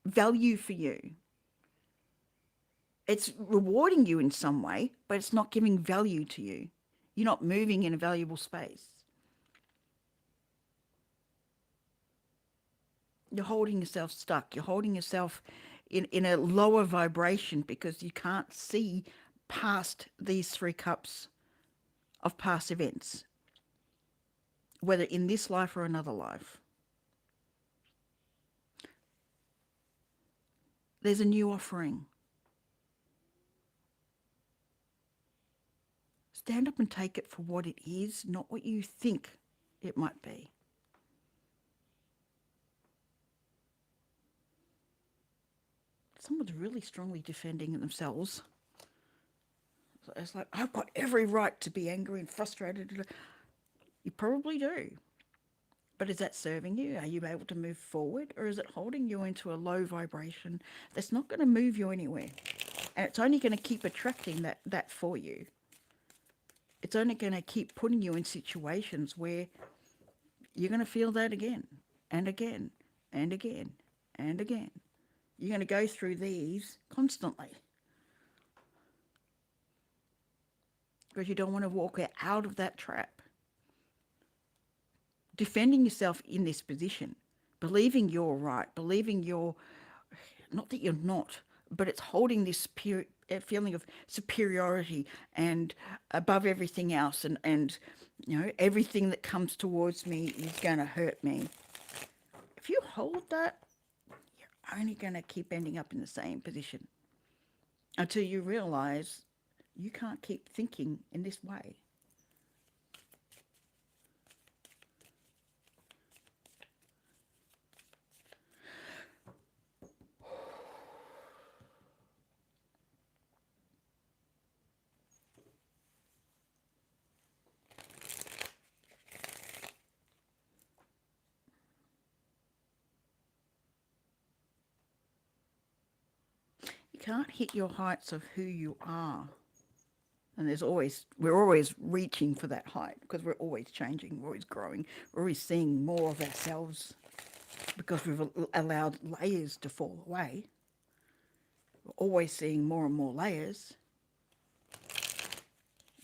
value for you. It's rewarding you in some way, but it's not giving value to you. You're not moving in a valuable space. You're holding yourself stuck. You're holding yourself in a lower vibration because you can't see past these 3 cups of past events, whether in this life or another life. There's a new offering. Stand up and take it for what it is, not what you think it might be. Someone's really strongly defending themselves. It's like, I've got every right to be angry and frustrated. You probably do. But is that serving you? Are you able to move forward? Or is it holding you into a low vibration that's not going to move you anywhere? And it's only going to keep attracting that for you. It's only going to keep putting you in situations where you're going to feel that again and again and again and again. You're going to go through these constantly because you don't want to walk out of that trap. Defending yourself in this position, believing you're right, believing you're, not that you're not, but it's holding this feeling of superiority and above everything else, and everything that comes towards me is going to hurt me. If you hold that, you're only going to keep ending up in the same position until you realize you can't keep thinking in this way. You can't hit your heights of who you are. And we're always reaching for that height because we're always changing, we're always growing, we're always seeing more of ourselves because we've allowed layers to fall away. We're always seeing more and more layers.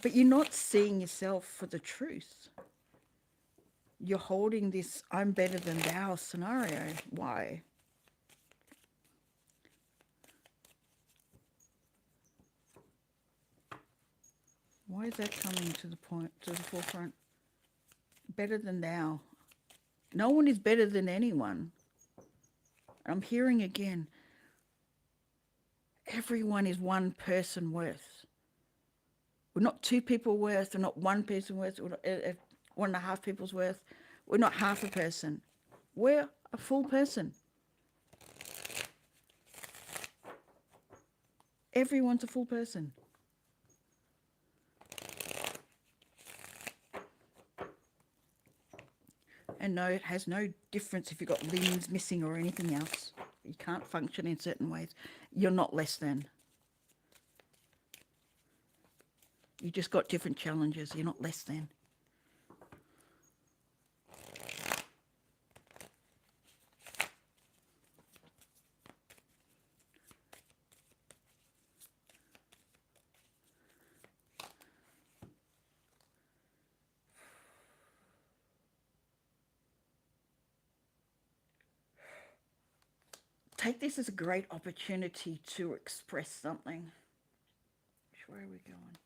But you're not seeing yourself for the truth. You're holding this I'm better than thou scenario. Why? Why is that coming to the forefront? Better than thou. No one is better than anyone. I'm hearing again, everyone is one person worth. We're not 2 people worth. We're not 1 person worth. We're not 1.5 people's worth. We're not half a person. We're a full person. Everyone's a full person. And no, it has no difference if you've got limbs missing or anything else. You can't function in certain ways. You're not less than. You just got different challenges. You're not less than. Take this as a great opportunity to express something. Where are we going?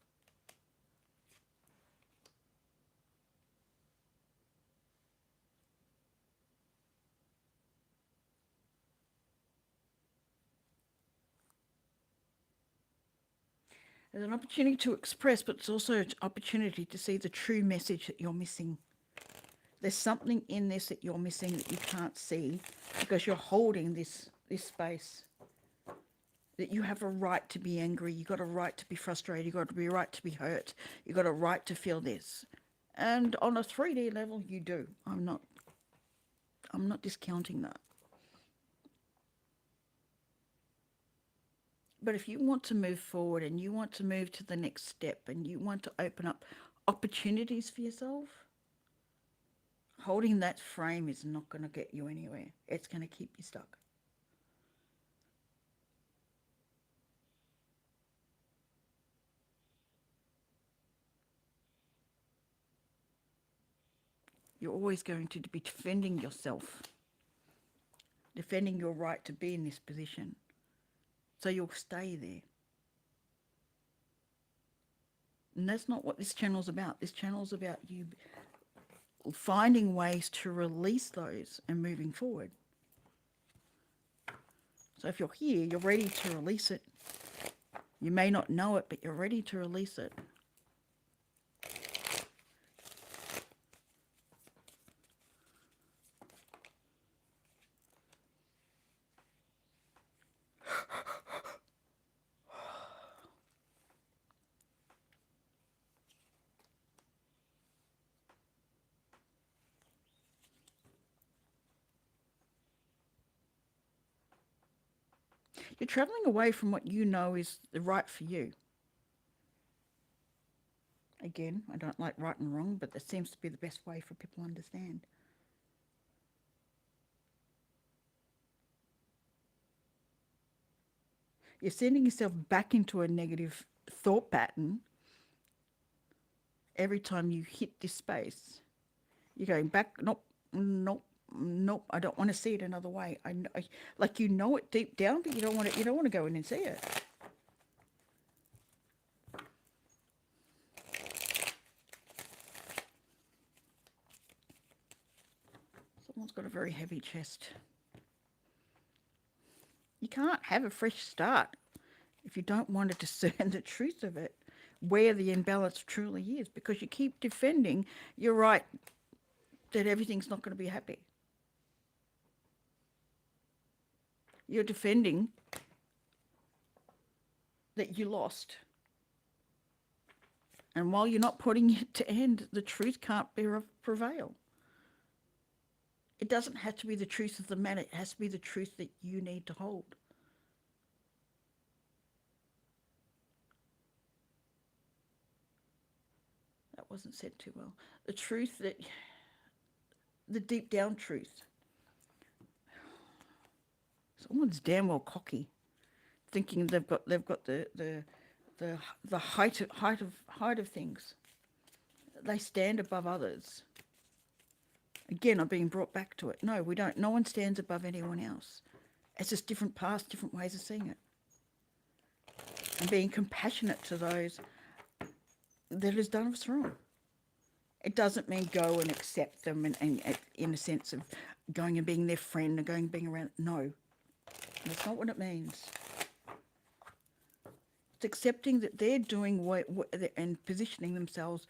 There's an opportunity to express, but it's also an opportunity to see the true message that you're missing. There's something in this that you're missing that you can't see because you're holding this space. That you have a right to be angry, you got a right to be frustrated, you got a right to be hurt, you got a right to feel this. And on a 3D level, you do. I'm not discounting that. But if you want to move forward and you want to move to the next step and you want to open up opportunities for yourself, Holding that frame is not going to get you anywhere. It's going to keep you stuck. You're always going to be defending yourself, defending your right to be in this position. So you'll stay there. And that's not what this channel's about. This channel's about you finding ways to release those and moving forward. So if you're here, you're ready to release it. You may not know it, but you're ready to release it. You're traveling away from what you know is the right for you. Again, I don't like right and wrong, but that seems to be the best way for people to understand. You're sending yourself back into a negative thought pattern every time you hit this space. You're going back, nope, nope, nope. I don't want to see it another way. Like you know it deep down, but you don't want it. You don't want to go in and see it. Someone's got a very heavy chest. You can't have a fresh start if you don't want to discern the truth of it, where the imbalance truly is, because you keep defending your right that everything's not going to be happy. You're defending that you lost. And while you're not putting it to end, the truth can't prevail. It doesn't have to be the truth of the matter. It has to be the truth that you need to hold. That wasn't said too well. The truth that, the deep down truth. Someone's damn well cocky, thinking they've got the height of things. They stand above others. Again, I'm being brought back to it. No, we don't. No one stands above anyone else. It's just different paths, different ways of seeing it. And being compassionate to those that has done us wrong. It doesn't mean go and accept them and in a sense of going and being their friend and going and being around. No, that's not what it means. It's accepting that they're doing what and positioning themselves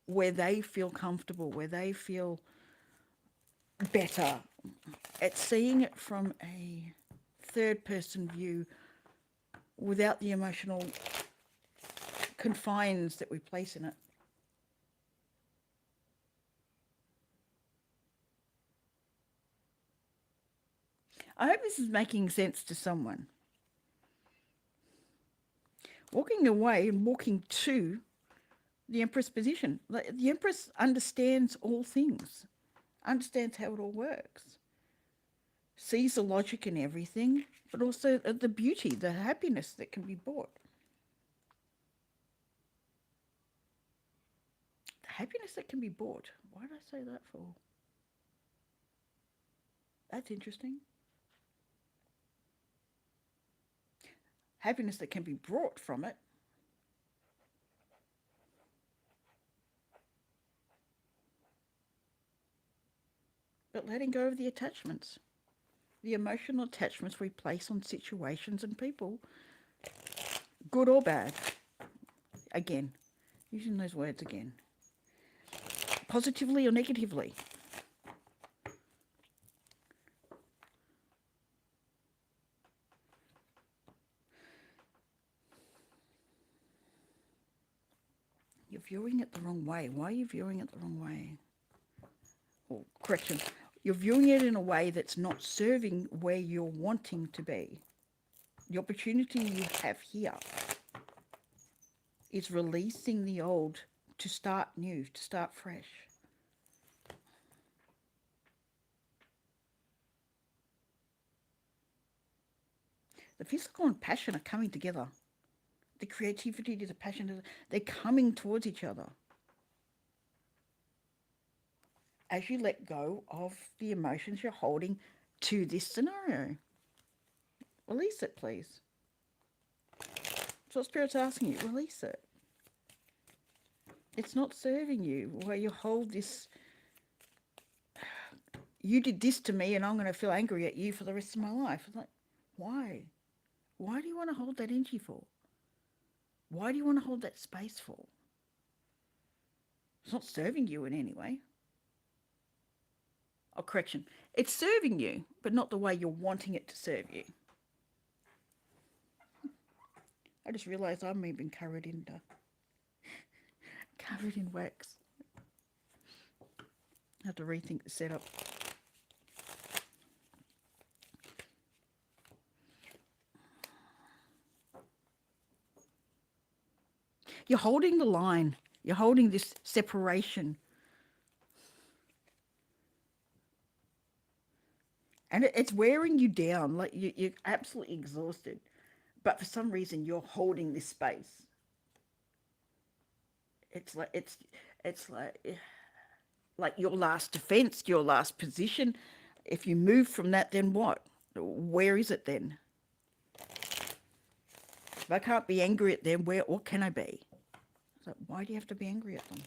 where they feel comfortable, where they feel better. It's seeing it from a third person view without the emotional confines that we place in it. I hope this is making sense to someone. Walking away and walking to the Empress position. The Empress understands all things, understands how it all works, sees the logic in everything, but also the beauty, the happiness that can be bought. The happiness that can be bought. Why did I say that for? That's interesting. Happiness that can be brought from it. But letting go of the attachments, the emotional attachments we place on situations and people, good or bad. Again, using those words again. Positively or negatively. You're viewing it the wrong way. Why are you viewing it the wrong way? Or correction, you're viewing it in a way that's not serving where you're wanting to be. The opportunity you have here is releasing the old to start new, to start fresh. The physical and passion are coming together. The creativity, the passion, they're coming towards each other. As you let go of the emotions you're holding to this scenario. Release it, please. That's what Spirit's asking you. Release it. It's not serving you where you hold this, you did this to me and I'm going to feel angry at you for the rest of my life. It's like, why? Why do you want to hold that energy for? Why do you want to hold that space for? It's not serving you in any way. Oh, correction. It's serving you, but not the way you're wanting it to serve you. I just realised I'm even covered in wax. I have to rethink the setup. You're holding the line. You're holding this separation. And it's wearing you down. Like you're absolutely exhausted. But for some reason, you're holding this space. It's like your last defense, your last position. If you move from that, then what? Where is it then? If I can't be angry at them, what can I be? So why do you have to be angry at them?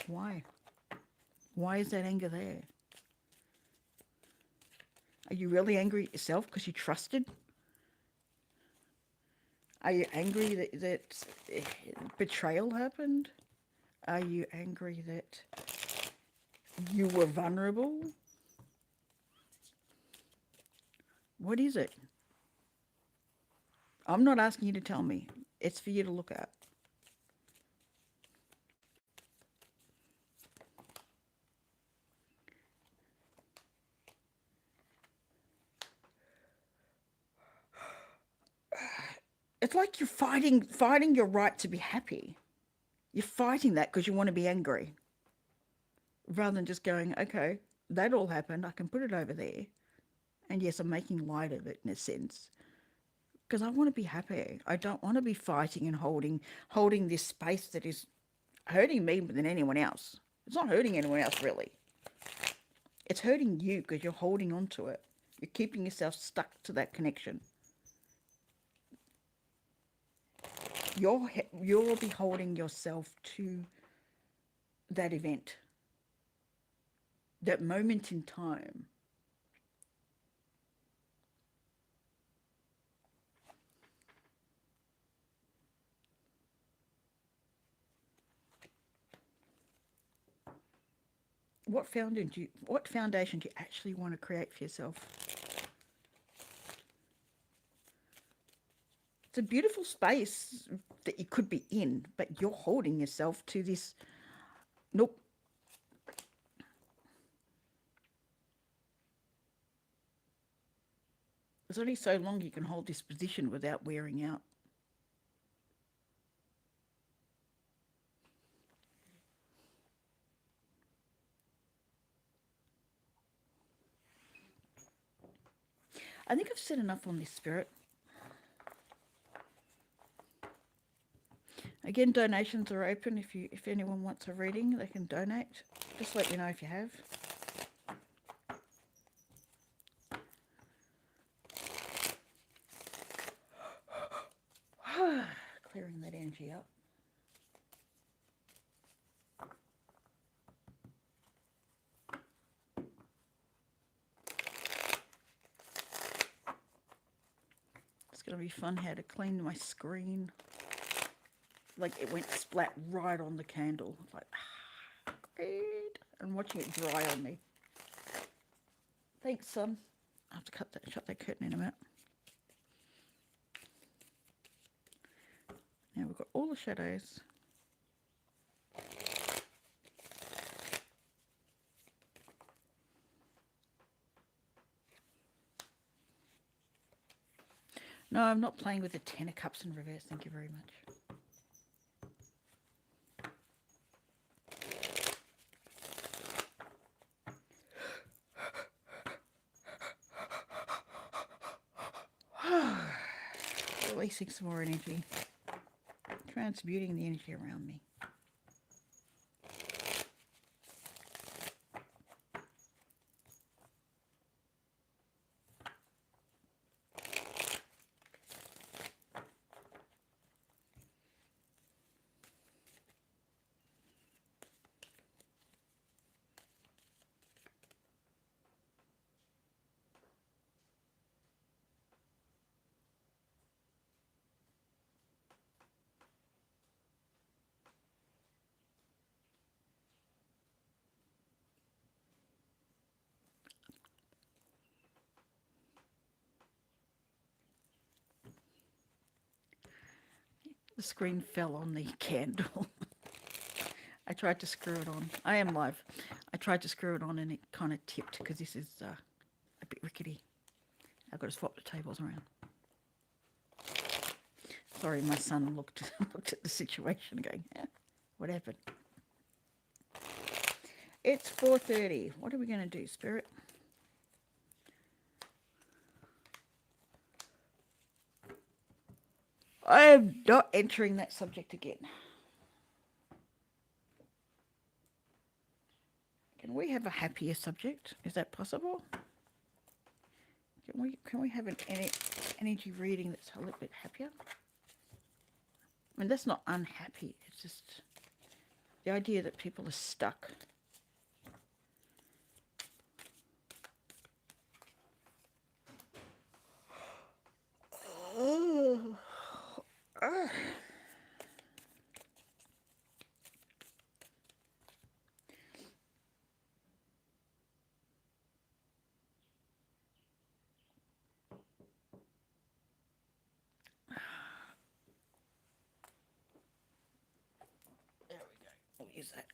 Why? Why is that anger there? Are you really angry at yourself because you trusted? Are you angry that betrayal happened? Are you angry that you were vulnerable? What is it? I'm not asking you to tell me. It's for you to look at. It's like you're fighting your right to be happy. You're fighting that because you want to be angry. Rather than just going, okay, that all happened. I can put it over there. And yes, I'm making light of it in a sense. Because I want to be happy. I don't want to be fighting and holding this space that is hurting me more than anyone else. It's not hurting anyone else, really. It's hurting you because you're holding on to it. You're keeping yourself stuck to that connection. You're beholding yourself to that event, that moment in time. What foundation do you actually want to create for yourself? It's a beautiful space that you could be in, but you're holding yourself to this. Nope. There's only so long you can hold this position without wearing out. I think I've said enough on this, Spirit. Again, donations are open. If anyone wants a reading, they can donate. Just let me know if you have. Clearing that energy up. It's going to be fun how to clean my screen. Like it went splat right on the candle. Like, great. I'm watching it dry on me. Thanks, son. I have to shut that curtain in a minute. Now we've got all the shadows. No, I'm not playing with the Ten of Cups in reverse. Thank you very much. releasing some more energy, transmuting the energy around me. The screen fell on the candle. I tried to screw it on. I am live. I tried to screw it on and it kind of tipped because this is a bit rickety. I've got to swap the tables around. Sorry, my son looked at the situation going, what happened? It's 4:30. What are we going to do, Spirit? I am not entering that subject again. Can we have a happier subject? Is that possible? Can we have an energy reading that's a little bit happier? I mean, that's not unhappy. It's just the idea that people are stuck. Oh. There we go. We'll use that.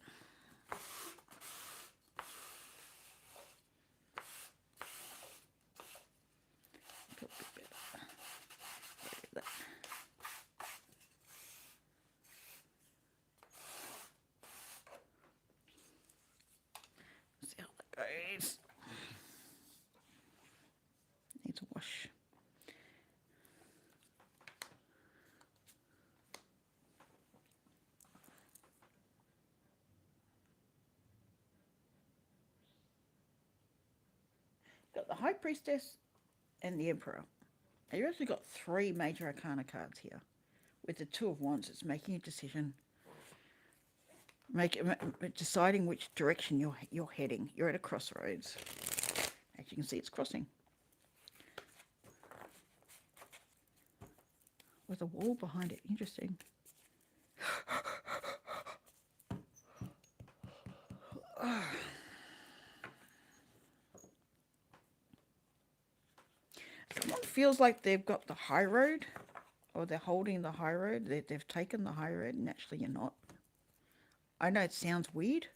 Feel a bit better. There. See how that goes. Needs a wash. Got the High Priestess and the Emperor. Now you've actually got three major arcana cards here. With the Two of Wands, it's making a decision, deciding which direction you're heading. You're at a crossroads. As you can see, it's crossing. With a wall behind it. Interesting. Someone feels like they've got the high road, or they're holding the high road. They've taken the high road, and actually you're not. I know it sounds weird.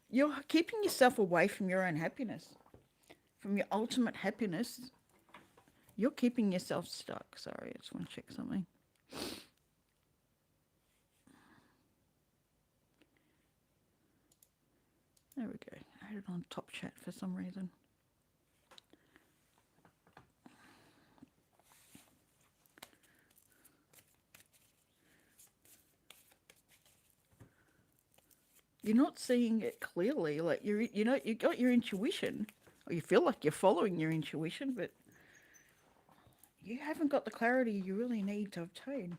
You're keeping yourself away from your own happiness, from your ultimate happiness. You're keeping yourself stuck. Sorry, I just want to check something. There we go. I had it on top chat for some reason. You're not seeing it clearly. Like you got your intuition, or you feel like you're following your intuition, but you haven't got the clarity you really need to obtain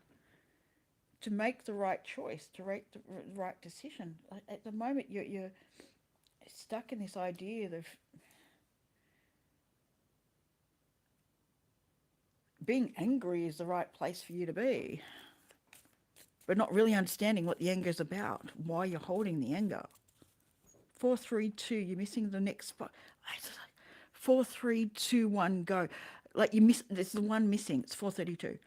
to make the right choice, to make the right decision. At the moment, you're stuck in this idea of being angry is the right place for you to be, but not really understanding what the anger is about, why you're holding the anger. 4, 3, 2, you're missing the next spot. 4, 3, 2, 1, go. Like you miss, there's the one missing. It's 4:32.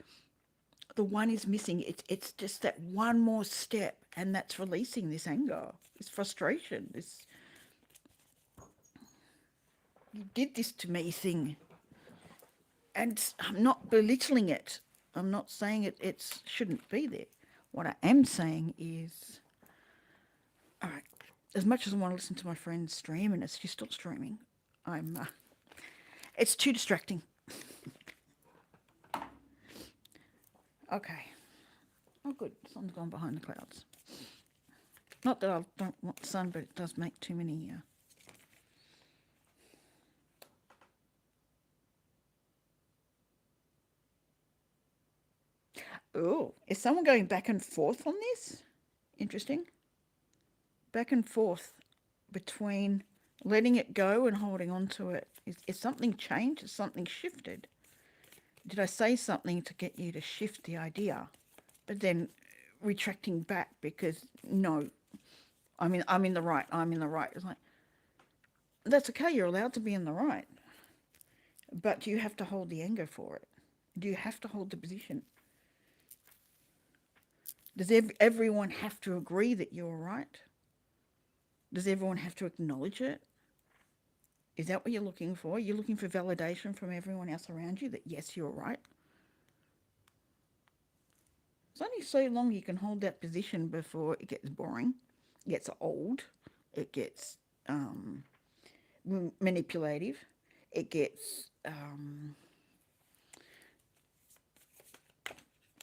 The one is missing. It's just that one more step, and that's releasing this anger, this frustration, this. you did this to me thing. And I'm not belittling it. I'm not saying it shouldn't be there. What I am saying is, all right, as much as I want to listen to my friends stream, and she's still streaming, it's too distracting. Okay. Oh, good. The sun's gone behind the clouds. Not that I don't want the sun, but it does make too many. Oh, is someone going back and forth on this? Interesting. Back and forth between letting it go and holding on to it. Is something changed? Is something shifted? Did I say something to get you to shift the idea? But then retracting back because no, I'm in the right. I'm in the right. It's like, that's okay. You're allowed to be in the right, but do you have to hold the anger for it? Do you have to hold the position? Does everyone have to agree that you're right? Does everyone have to acknowledge it? Is that what you're looking for? You're looking for validation from everyone else around you that yes, you're right. It's only so long you can hold that position before it gets boring, it gets old, it gets manipulative, it gets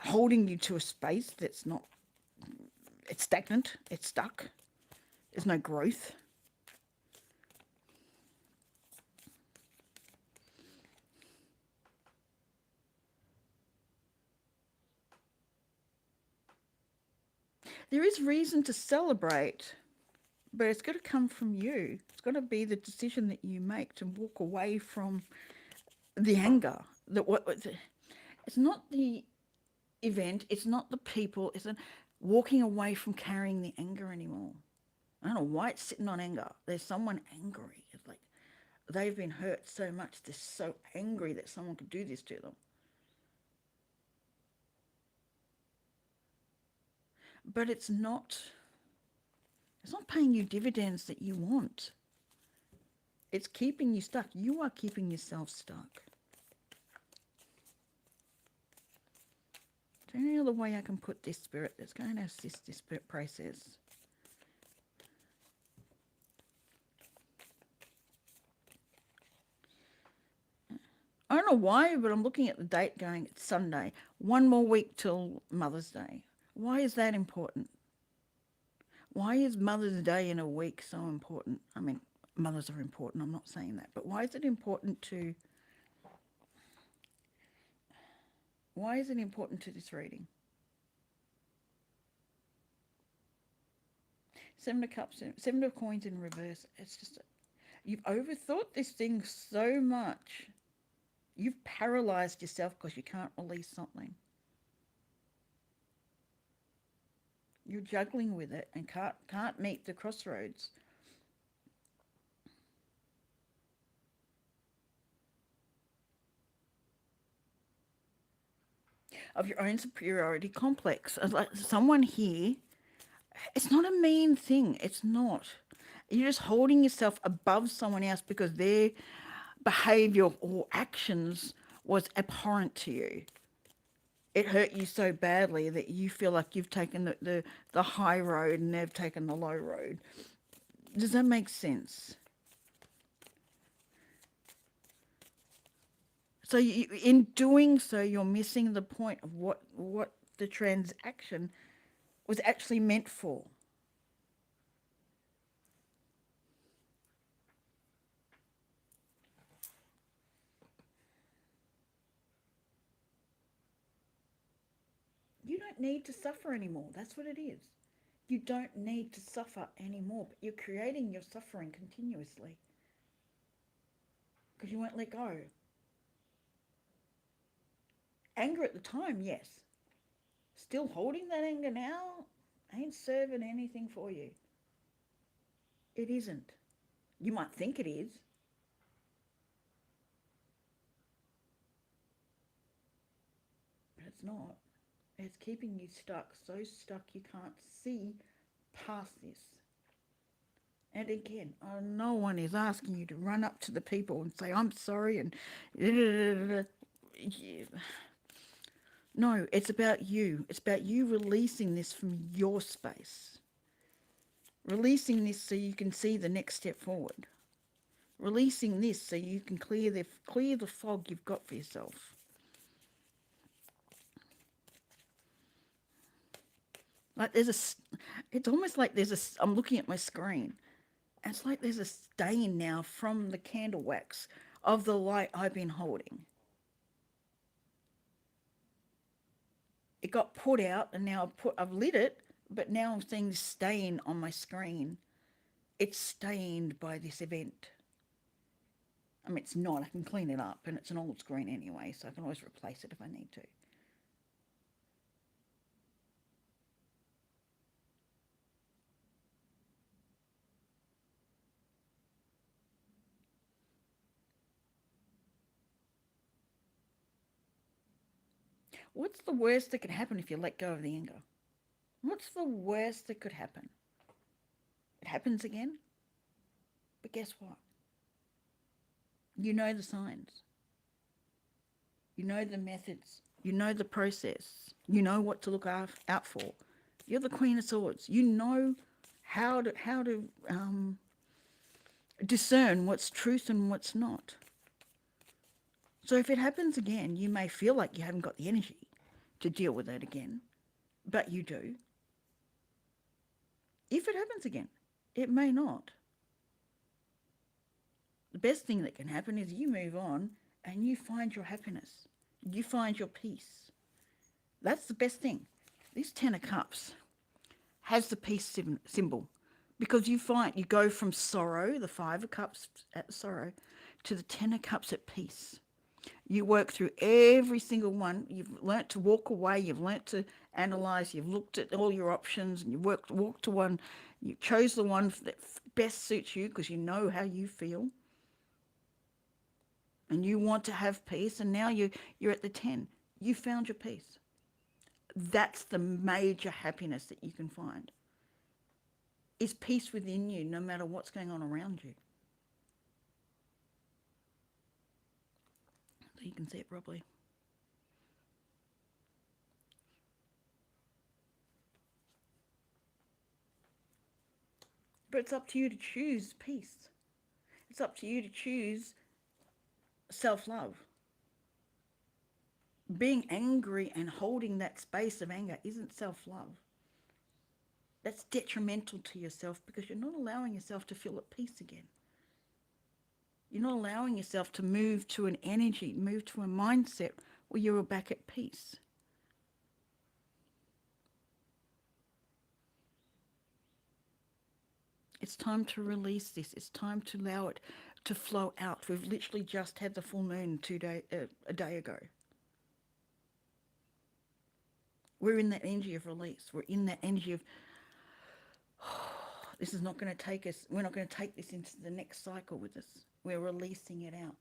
holding you to a space that's not, it's stagnant, it's stuck, there's no growth. There is reason to celebrate, but it's got to come from you. It's got to be the decision that you make to walk away from the anger. It's not the event, it's not the people, it's walking away from carrying the anger anymore. I don't know why it's sitting on anger. There's someone angry. It's like they've been hurt so much, they're so angry that someone could do this to them. But it's not paying you dividends that you want. It's keeping you stuck. You are keeping yourself stuck. Is there any other way I can put this, Spirit, that's going to assist this process? I don't know why, but I'm looking at the date going, it's Sunday. One more week till Mother's Day. Why is that important? Why is Mother's Day in a week so important? I mean, mothers are important, I'm not saying that. But why is it important to this reading? Seven of Cups, Seven of Coins in reverse. It's just, you've overthought this thing so much. You've paralyzed yourself because you can't release something. You're juggling with it and can't meet the crossroads. Of your own superiority complex. Like someone here, it's not a mean thing. It's not. You're just holding yourself above someone else because their behavior or actions was abhorrent to you. It hurt you so badly that you feel like you've taken the high road and they've taken the low road. Does that make sense? So in doing so, you're missing the point of what the transaction was actually meant for. You don't need to suffer anymore. That's what it is. You don't need to suffer anymore, but you're creating your suffering continuously because you won't let go. Anger at the time, yes. Still holding that anger now ain't serving anything for you. It isn't. You might think it is, but it's not. It's keeping you stuck, so stuck you can't see past this. And again, no one is asking you to run up to the people and say, I'm sorry, and no, it's about you. It's about you releasing this from your space. Releasing this so you can see the next step forward. Releasing this so you can clear the fog you've got for yourself. Like it's almost like I'm looking at my screen. And it's like there's a stain now from the candle wax of the light I've been holding. It got put out, and now I've lit it, but now I'm seeing this stain on my screen. It's stained by this event. I mean, it's not. I can clean it up, and it's an old screen anyway, so I can always replace it if I need to. What's the worst that could happen if you let go of the anger? What's the worst that could happen? It happens again, but guess what? You know the signs. You know the methods. You know the process. You know what to look out for. You're the Queen of Swords. You know how to discern what's truth and what's not. So if it happens again, you may feel like you haven't got the energy to deal with it again, but you do. If it happens again, it may not. The best thing that can happen is you move on and you find your happiness. You find your peace. That's the best thing. This Ten of Cups has the peace symbol, because you go from sorrow, the Five of Cups at sorrow, to the Ten of Cups at peace. You work through every single one. You've learnt to walk away. You've learnt to analyze. You've looked at all your options, and you walked to one. You chose the one that best suits you because you know how you feel, and you want to have peace. And now you're at the 10. You found your peace. That's the major happiness that you can find. Is peace within you, no matter what's going on around you. So you can see it properly. But it's up to you to choose peace. It's up to you to choose self-love. Being angry and holding that space of anger isn't self-love. That's detrimental to yourself because you're not allowing yourself to feel at peace again. You're not allowing yourself to move to an energy, move to a mindset where you're back at peace. It's time to release this. It's time to allow it to flow out. We've literally just had the full moon a day ago. We're in that energy of release. We're in that energy of, this is not going to take us, we're not going to take this into the next cycle with us. We're releasing it out.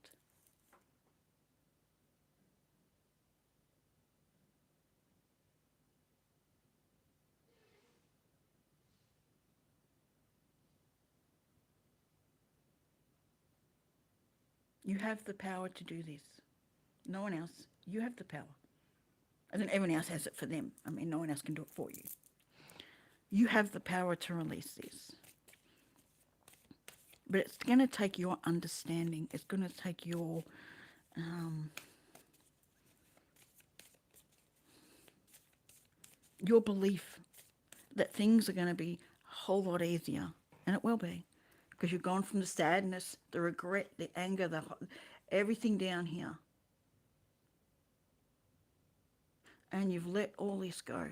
You have the power to do this. No one else. You have the power. And then everyone else has it for them. I mean, no one else can do it for you. You have the power to release this. But it's going to take your understanding. It's going to take your belief that things are going to be a whole lot easier. And it will be. Because you've gone from the sadness, the regret, the anger, everything down here. And you've let all this go.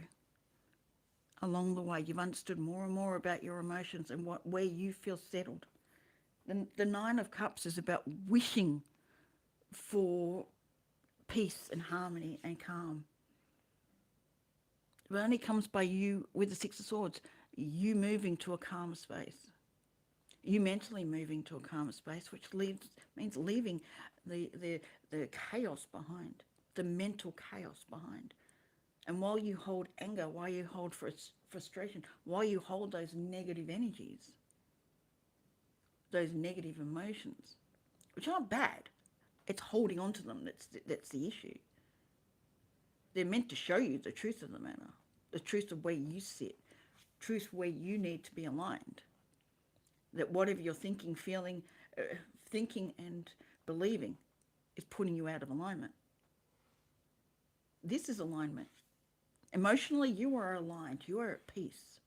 Along the way, you've understood more and more about your emotions and where you feel settled. The Nine of Cups is about wishing for peace and harmony and calm. It only comes by you, with the Six of Swords, you moving to a calmer space. You mentally moving to a calmer space, which means leaving the chaos behind, the mental chaos behind. And while you hold anger, while you hold frustration, while you hold those negative energies, those negative emotions, which aren't bad. It's holding on to them that's the issue. They're meant to show you the truth of the matter, the truth of where you sit, truth where you need to be aligned. That whatever you're thinking and believing is putting you out of alignment. This is alignment. Emotionally, you are aligned. You are at peace.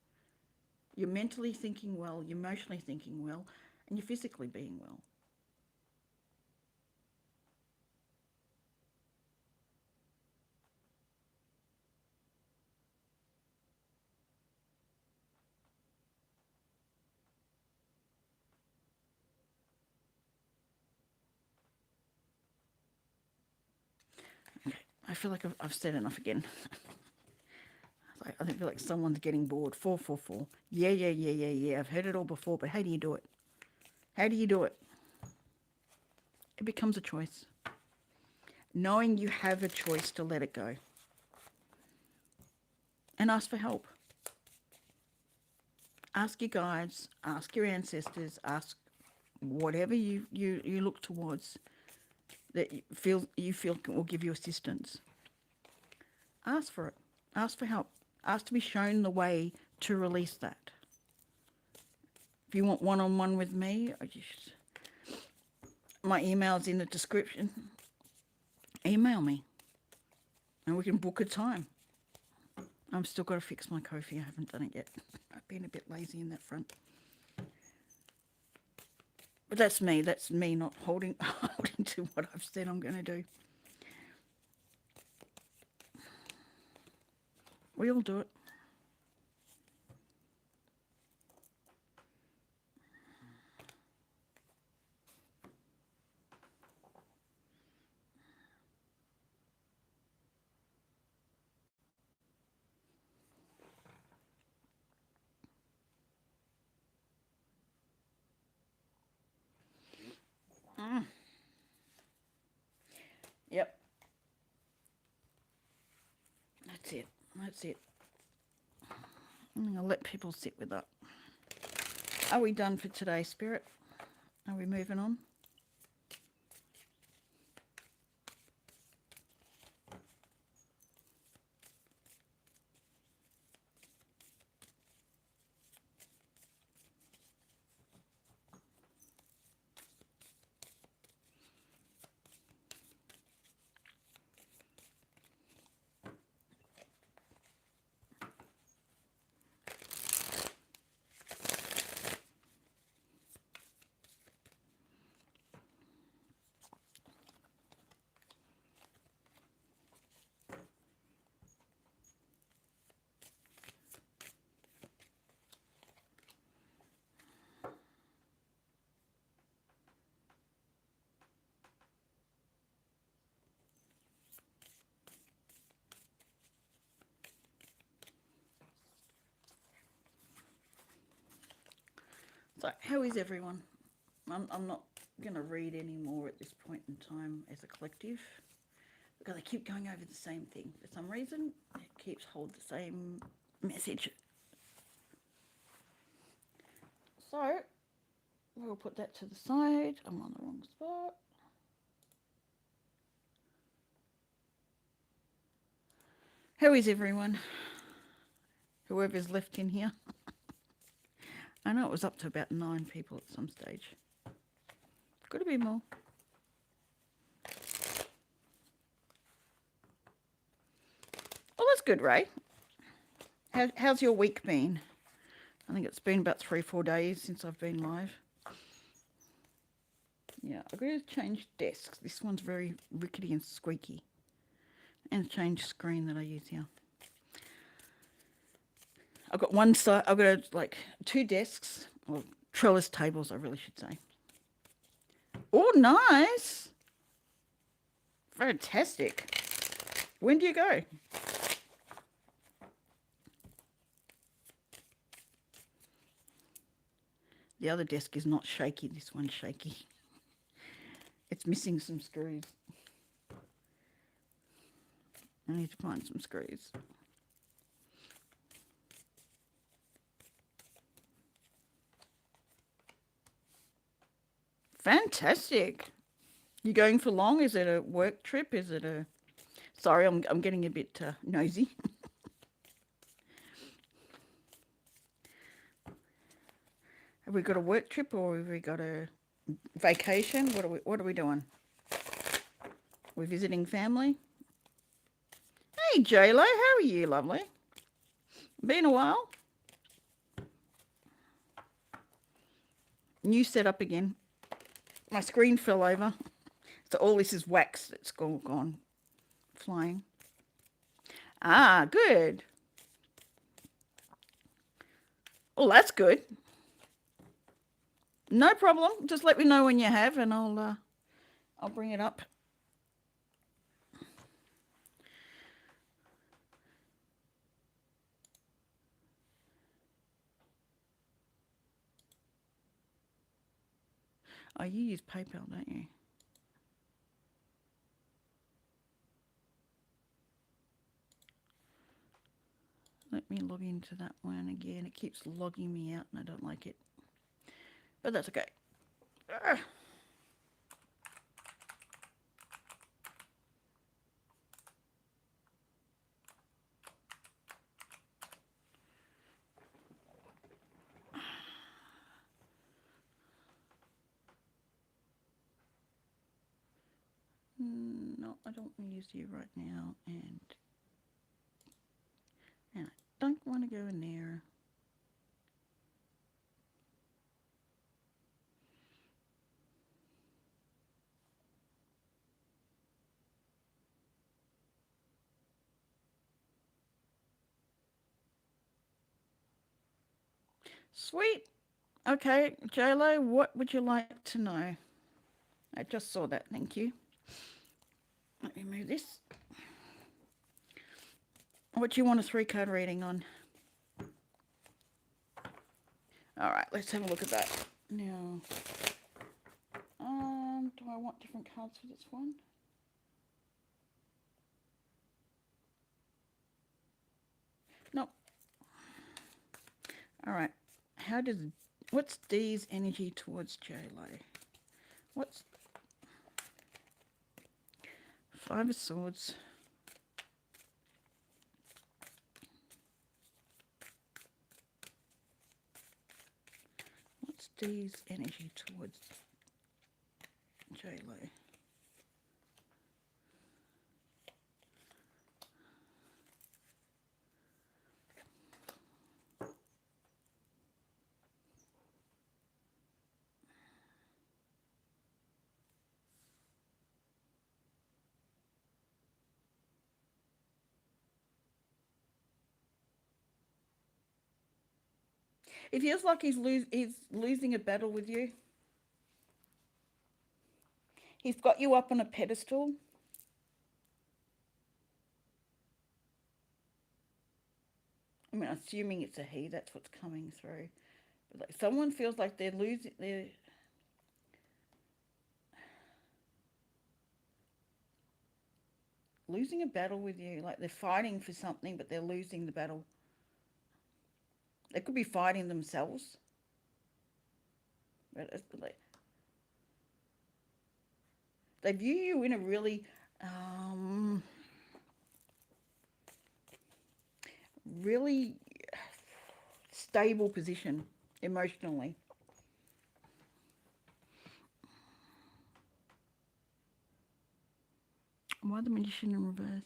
You're mentally thinking well, you're emotionally thinking well, and you're physically being well. Okay, I feel like I've said enough again. I feel like someone's getting bored. 444. Yeah, yeah, yeah, yeah, yeah. I've heard it all before, but how do you do it? How do you do it? It becomes a choice. Knowing you have a choice to let it go. And ask for help. Ask your guides, ask your ancestors, ask whatever you look towards that you feel will give you assistance. Ask for it. Ask for help. Ask to be shown the way to release that. If you want one-on-one with me, my email's in the description. Email me and we can book a time. I'm still got to fix my Ko-fi. I haven't done it yet. I've been a bit lazy in that front. But that's me. That's me not holding to what I've said I'm going to do. We all do it. Yep. That's it. That's it. I'm going to let people sit with that. Are we done for today, Spirit? Are we moving on? So, how is everyone? I'm not going to read any more at this point in time as a collective because I keep going over the same thing. For some reason, it keeps holding the same message. So, we'll put that to the side. I'm on the wrong spot. How is everyone? Whoever's left in here. I know it was up to about 9 people at some stage. Could have been more. Well, that's good, Ray. How's your week been? I think it's been about 3-4 days since I've been live. Yeah, I've got to change desks. This one's very rickety and squeaky. And change screen that I use here. I've got one side, I've got like 2 desks, or trellis tables, I really should say. Oh, nice. Fantastic. When do you go? The other desk is not shaky. This one's shaky. It's missing some screws. I need to find some screws. Fantastic. You going for long? Is it a work trip? Is it a... Sorry, I'm getting a bit nosy. Have we got a work trip or have we got a vacation? What are we doing? We're visiting family. Hey JLo, how are you, lovely? Been a while. New setup again. My screen fell over. So all this is wax that's all gone flying. Ah, good. Well, that's good. No problem. Just let me know when you have, and I'll bring it up. Oh, you use PayPal, don't you? Let me log into that one again. It keeps logging me out, and I don't like it. But that's okay. No, I don't want to use you right now, and I don't want to go in there. Sweet. Okay, JLo, what would you like to know? I just saw that. Thank you. Let me move this. What do you want a 3-card reading on? All right, let's have a look at that. Now, do I want different cards for this one? Nope. All right. What's Dee's energy towards JLo? What's 5 of Swords? What's Dee's energy towards JLo? It feels like he's losing a battle with you. He's got you up on a pedestal. I mean, assuming it's a he, that's what's coming through. But like someone feels like they're losing a battle with you. Like they're fighting for something, but they're losing the battle. They could be fighting themselves. But it's like they view you in a really really stable position emotionally. Why the Magician in reverse?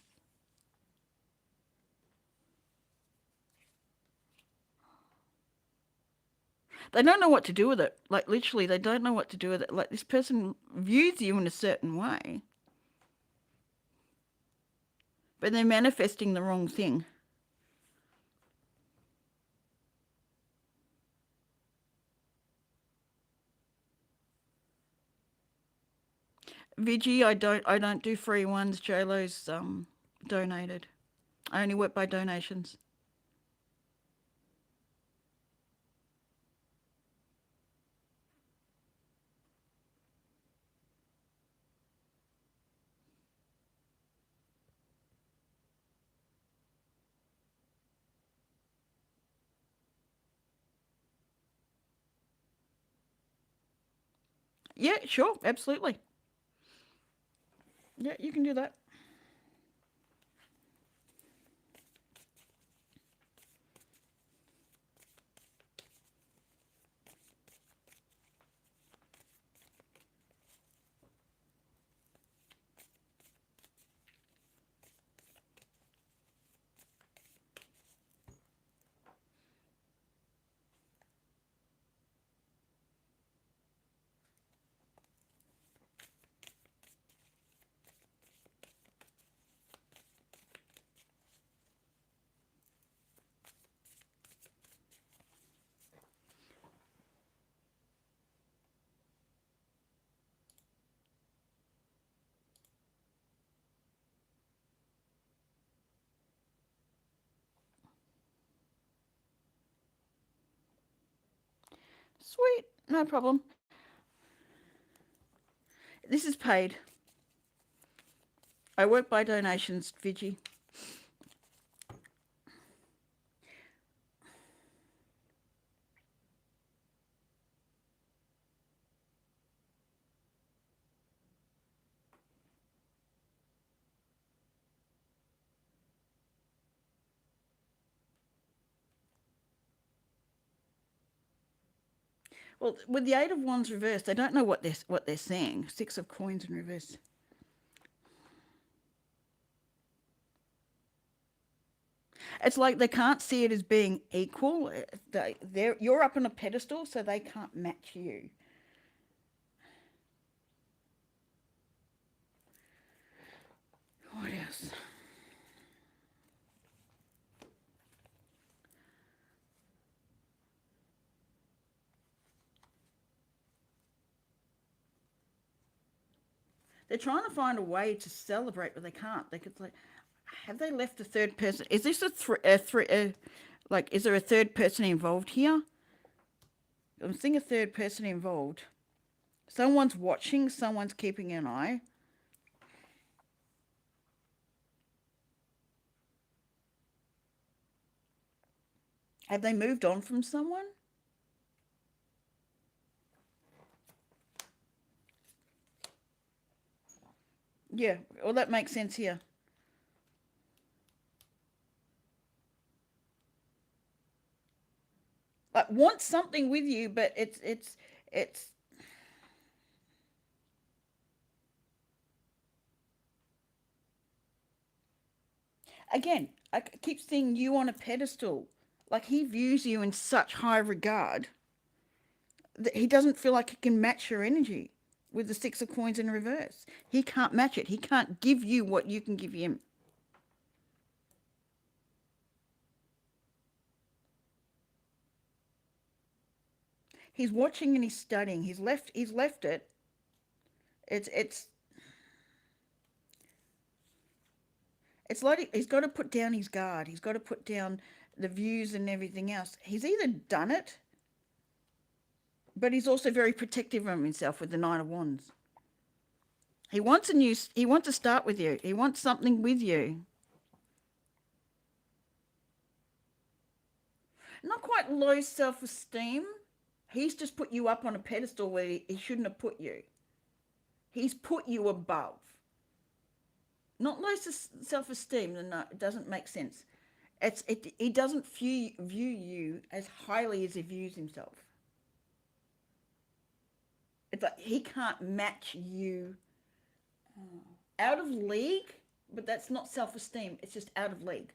They don't know what to do with it. Like literally, they don't know what to do with it. Like this person views you in a certain way, but they're manifesting the wrong thing. Vigi, I don't do free ones. JLo's donated. I only work by donations. Yeah, sure, absolutely. Yeah, you can do that. Sweet, no problem. This is paid. I work by donations, Vigi. Well, with the Eight of Wands reversed, they don't know what they're saying. Six of Coins in reverse. It's like they can't see it as being equal. You're up on a pedestal, so they can't match you. What else? They're trying to find a way to celebrate, but they can't. They could like, have they left a third person? Is this like, is there a third person involved here? I'm seeing a third person involved. Someone's watching. Someone's keeping an eye. Have they moved on from someone? Yeah, well, that makes sense here. Like, want something with you, but it's again. I keep seeing you on a pedestal. Like he views you in such high regard that he doesn't feel like he can match your energy with the Six of Coins in reverse. He can't match it. He can't give you what you can give him. He's watching and he's studying. He's left it. It's it's like he's got to put down his guard. He's got to put down the views and everything else. He's either done it, but he's also very protective of himself with the Nine of Wands. He wants to start with you. He wants something with you. Not quite low self-esteem. He's just put you up on a pedestal where he shouldn't have put you. He's put you above. Not low self-esteem. No, it doesn't make sense. He doesn't view you as highly as he views himself. It's like he can't match you out of league, but that's not self-esteem. It's just out of league.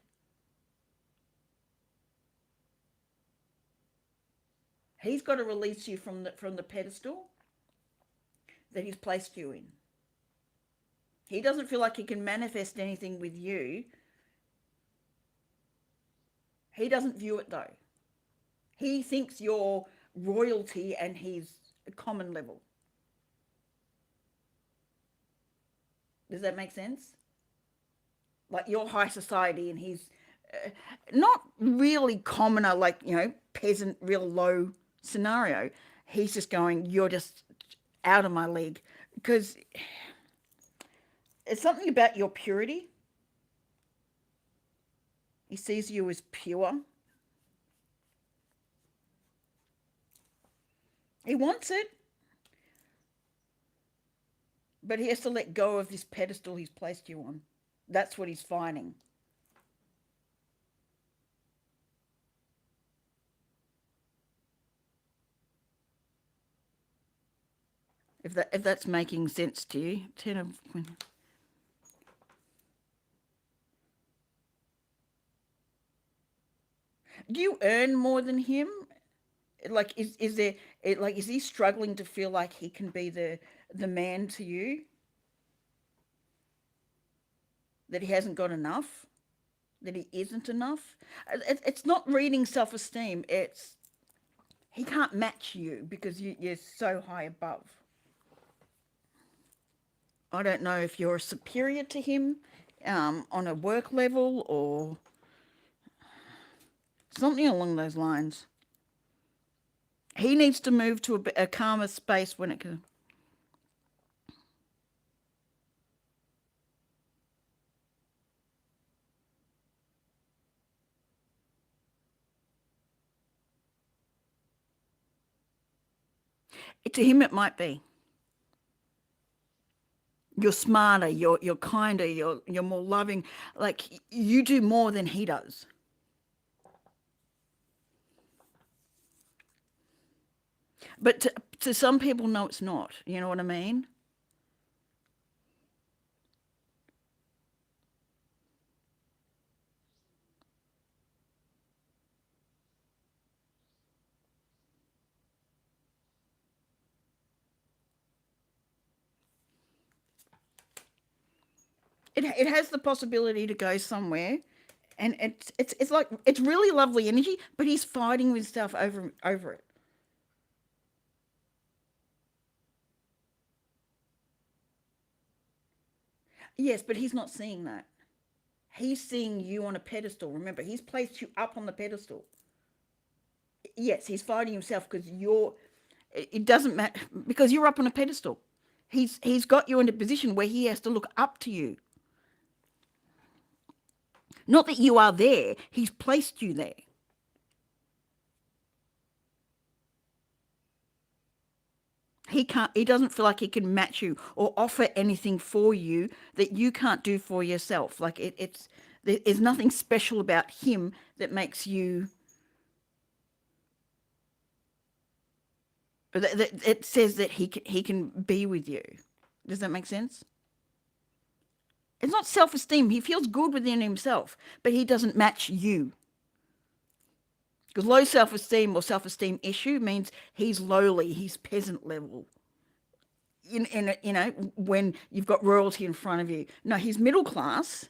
He's got to release you from the pedestal that he's placed you in. He doesn't feel like he can manifest anything with you. He doesn't view it though. He thinks you're royalty and he's a common level. Does that make sense? Like you're high society and he's not really commoner, like, peasant, real low scenario. He's just going, you're just out of my league. Because it's something about your purity. He sees you as pure. He wants it. But he has to let go of this pedestal he's placed you on. That's what he's fighting. If that's making sense to you, ten of. Do you earn more than him? Like, is there like is he struggling to feel like he can be the man to you? That he hasn't got enough? That he isn't enough? It's not reading self-esteem. It's he can't match you because you're so high above. I don't know if you're superior to him on a work level or something along those lines. He needs to move to a calmer space when it can. To him, it might be. You're smarter. You're kinder. You're more loving. Like you do more than he does. But to some people, no, it's not. You know what I mean? It has the possibility to go somewhere, and it's like it's really lovely energy, but he's fighting with stuff over it. Yes, but he's not seeing that. He's seeing you on a pedestal. Remember, he's placed you up on the pedestal. Yes, he's fighting himself because you're. It doesn't matter because you're up on a pedestal. He's got you in a position where he has to look up to you. Not that you are there. He's placed you there. He doesn't feel like he can match you or offer anything for you that you can't do for yourself. Like there's nothing special about him that makes you that it says that he can be with you. Does that make sense? It's not self-esteem. He feels good within himself, but he doesn't match you. Because low self-esteem or self-esteem issue means he's lowly, he's peasant level. When you've got royalty in front of you. No, he's middle class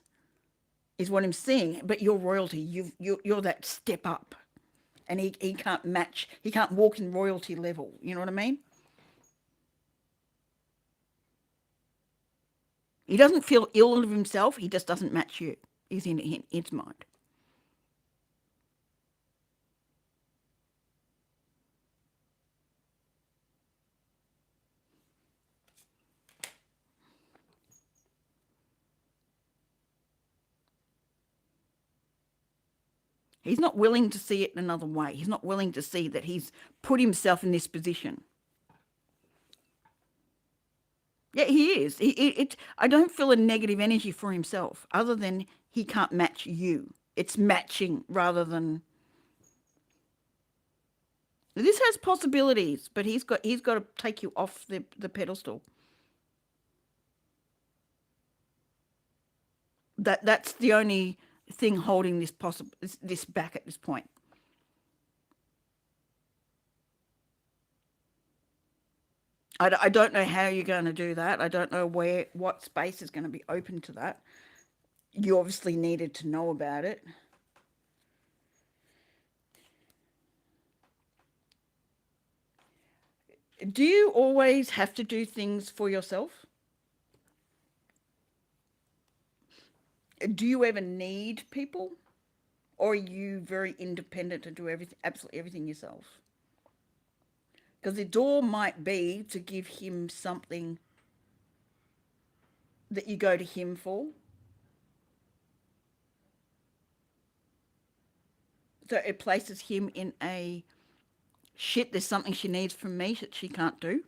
is what I'm seeing, but you're royalty. You're that step up, and he can't match. He can't walk in royalty level. You know what I mean? He doesn't feel ill of himself. He just doesn't match you. Is in his mind. He's not willing to see it another way. He's not willing to see that he's put himself in this position. Yeah, he is. I don't feel a negative energy for himself, other than he can't match you. It's matching rather than this has possibilities, but he's got to take you off the pedestal. That's the only thing holding this back at this point. I don't know how you're going to do that. I don't know what space is going to be open to that. You obviously needed to know about it. Do you always have to do things for yourself? Do you ever need people? Or are you very independent to do everything, absolutely everything yourself? Because the door might be to give him something that you go to him for. So it places him in a shit, there's something she needs from me that she can't do.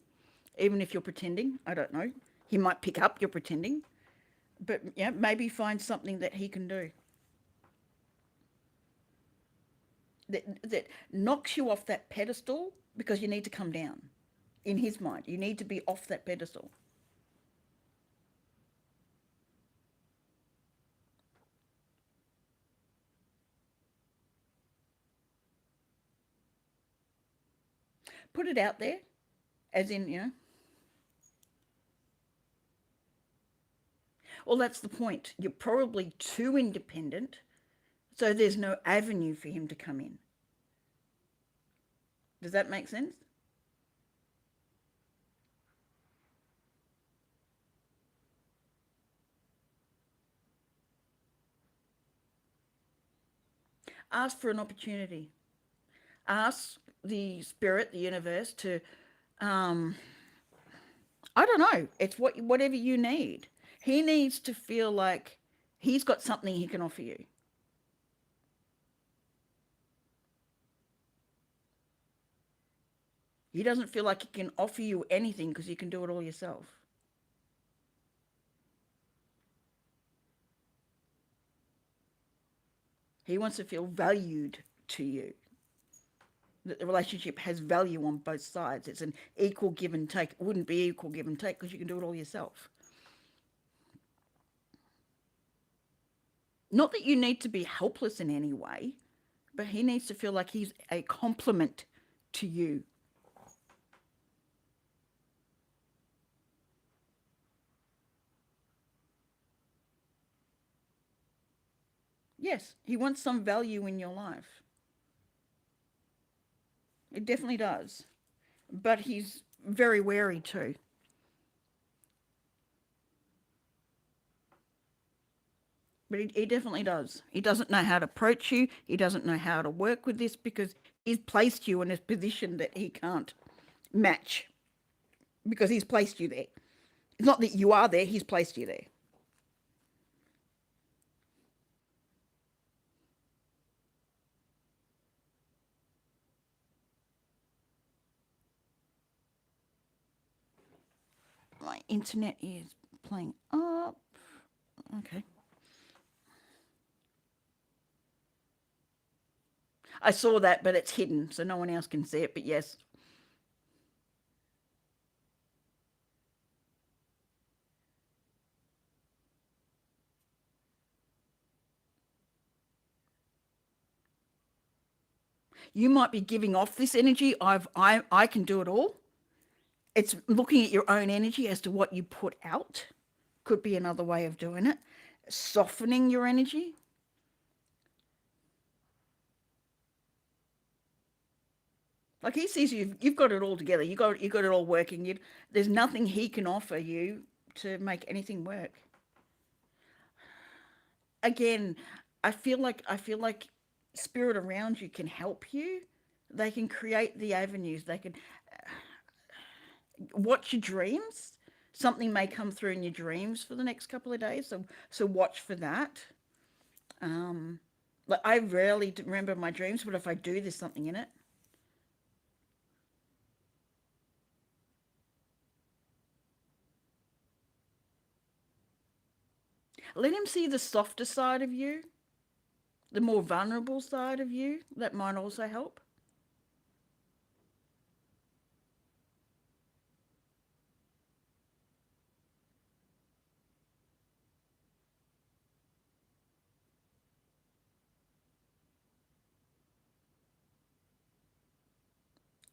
Even if you're pretending, I don't know. He might pick up your pretending, but yeah, maybe find something that he can do that knocks you off that pedestal because you need to come down. In his mind, you need to be off that pedestal. Put it out there, as in, well, that's the point. You're probably too independent, so there's no avenue for him to come in. Does that make sense? Ask for an opportunity. Ask the spirit, the universe, to, um, I don't know. It's whatever you need. He needs to feel like he's got something he can offer you. He doesn't feel like he can offer you anything because you can do it all yourself. He wants to feel valued to you. That the relationship has value on both sides. It's an equal give and take. It wouldn't be equal give and take because you can do it all yourself. Not that you need to be helpless in any way, but he needs to feel like he's a complement to you. Yes, he wants some value in your life. It definitely does. But he's very wary too. But he definitely does. He doesn't know how to approach you. He doesn't know how to work with this because he's placed you in a position that he can't match because he's placed you there. It's not that you are there, he's placed you there. My internet is playing up. Okay. I saw that, but it's hidden, so no one else can see it. But yes, you might be giving off this energy. I can do it all. It's looking at your own energy as to what you put out. Could be another way of doing it. Softening your energy. Like he sees you've got it all together. You got it all working. There's nothing he can offer you to make anything work. Again, I feel like spirit around you can help you. They can create the avenues. They can watch your dreams. Something may come through in your dreams for the next couple of days, so watch for that. Um, like I rarely remember my dreams, but if I do, there's something in it. Let him see the softer side of you, the more vulnerable side of you. That might also help.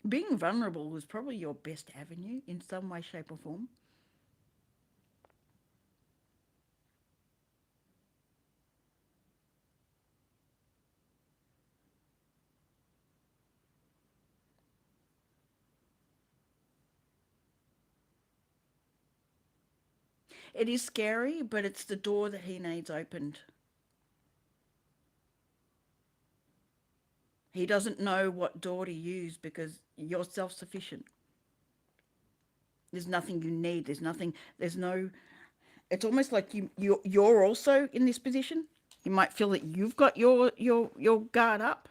Being vulnerable is probably your best avenue in some way, shape, or form. It is scary, but it's the door that he needs opened. He doesn't know what door to use because you're self sufficient. There's nothing you need. There's nothing. There's no. It's almost like you're also in this position. You might feel that you've got your guard up,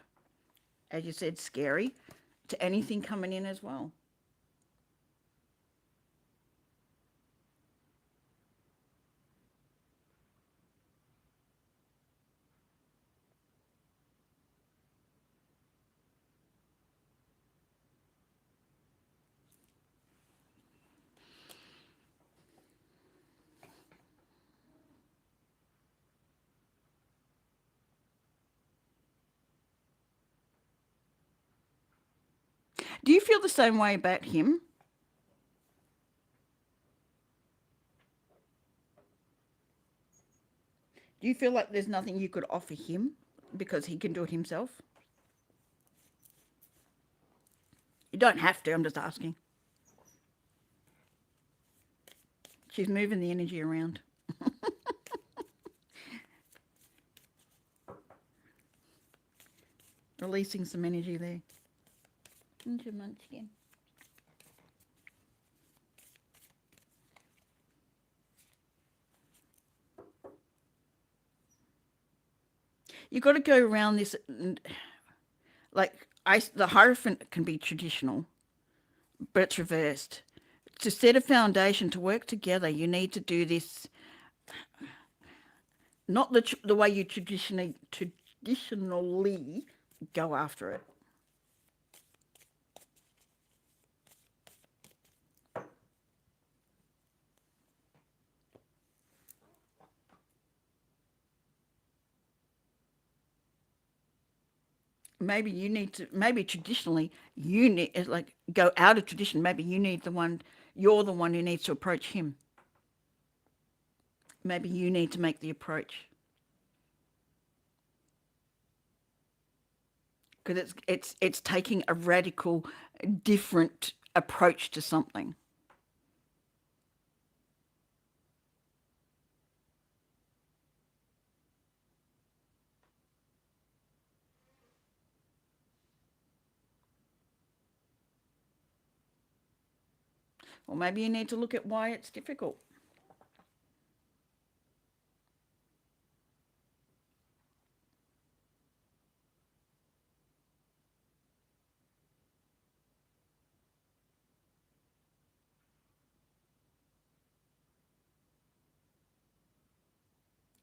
as you said, scary to anything coming in as well. Do you feel the same way about him? Do you feel like there's nothing you could offer him because he can do it himself? You don't have to, I'm just asking. She's moving the energy around. Releasing some energy there. Into munchkin. You've got to go around this, like the Hierophant can be traditional, but it's reversed. To set a foundation, to work together, you need to do this, not the way you traditionally go after it. Maybe you need to, maybe traditionally you need, like, go out of tradition. Maybe you're the one who needs to approach him. Maybe you need to make the approach. Because it's taking a radical different approach to something. Or maybe you need to look at why it's difficult.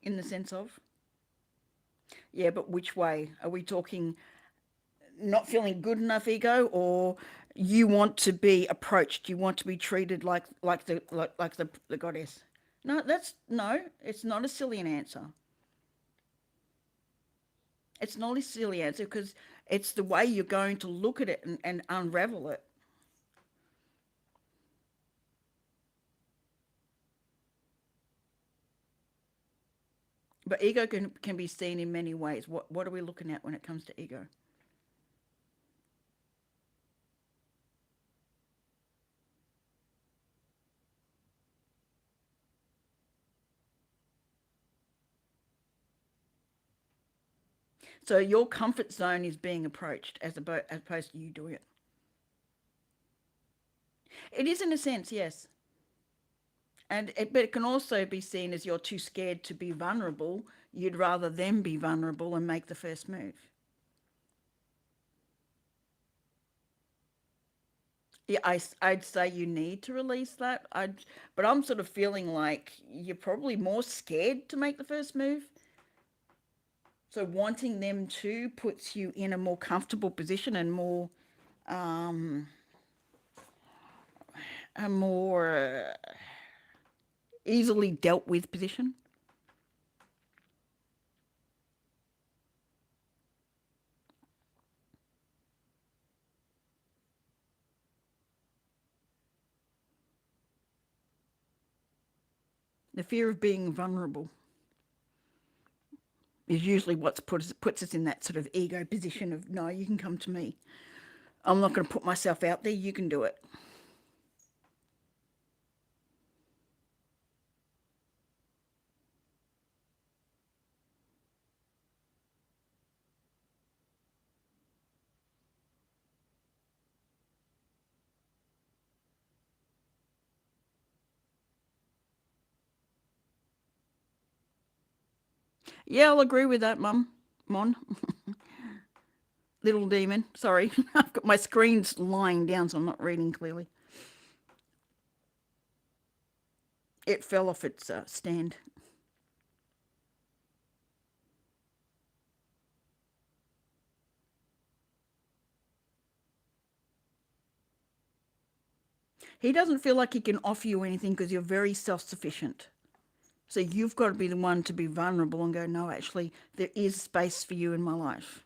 In the sense of, yeah, but which way? Are we talking not feeling good enough ego, or you want to be approached, you want to be treated like the goddess? No, it's not a silly answer. It's not a silly answer because it's the way you're going to look at it and unravel it. But ego can be seen in many ways. What are we looking at when it comes to ego? So your comfort zone is being approached as opposed to you doing it. It is in a sense, yes. But it can also be seen as you're too scared to be vulnerable. You'd rather them be vulnerable and make the first move. Yeah, I'd say you need to release that. But I'm sort of feeling like you're probably more scared to make the first move. So wanting them to puts you in a more comfortable position and um, a more easily dealt with position. The fear of being vulnerable is usually what's puts us in that sort of ego position of, no, you can come to me. I'm not going to put myself out there. You can do it. Yeah, I'll agree with that, Mum. Mon. Little demon. Sorry. I've got my screen's lying down, so I'm not reading clearly. It fell off its stand. He doesn't feel like he can offer you anything because you're very self sufficient. So you've got to be the one to be vulnerable and go, no, actually, there is space for you in my life.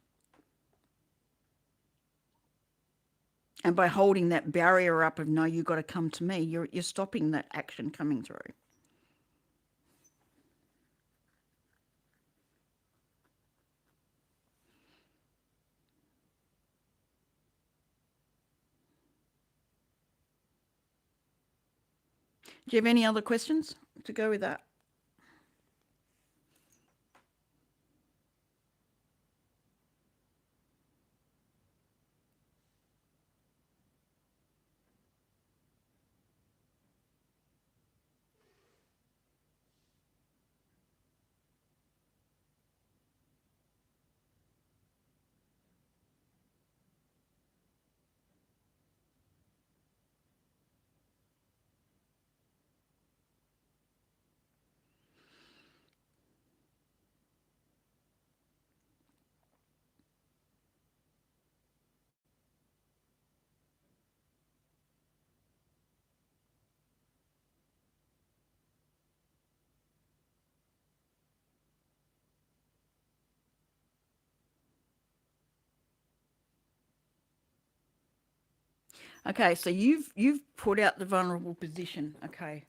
And by holding that barrier up of no, you got to come to me, you're stopping that action coming through. Do you have any other questions to go with that? Okay, so you've put out the vulnerable position. Okay.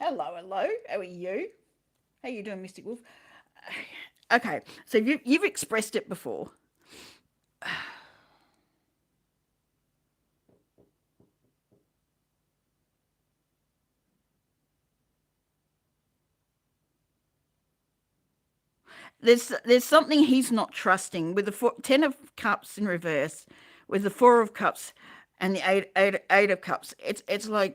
Hello, hello. How are you? How you doing, Mystic Wolf? Okay, so you've expressed it before. There's something he's not trusting with the ten of cups in reverse, with the 4 of cups, and the eight of cups. It's like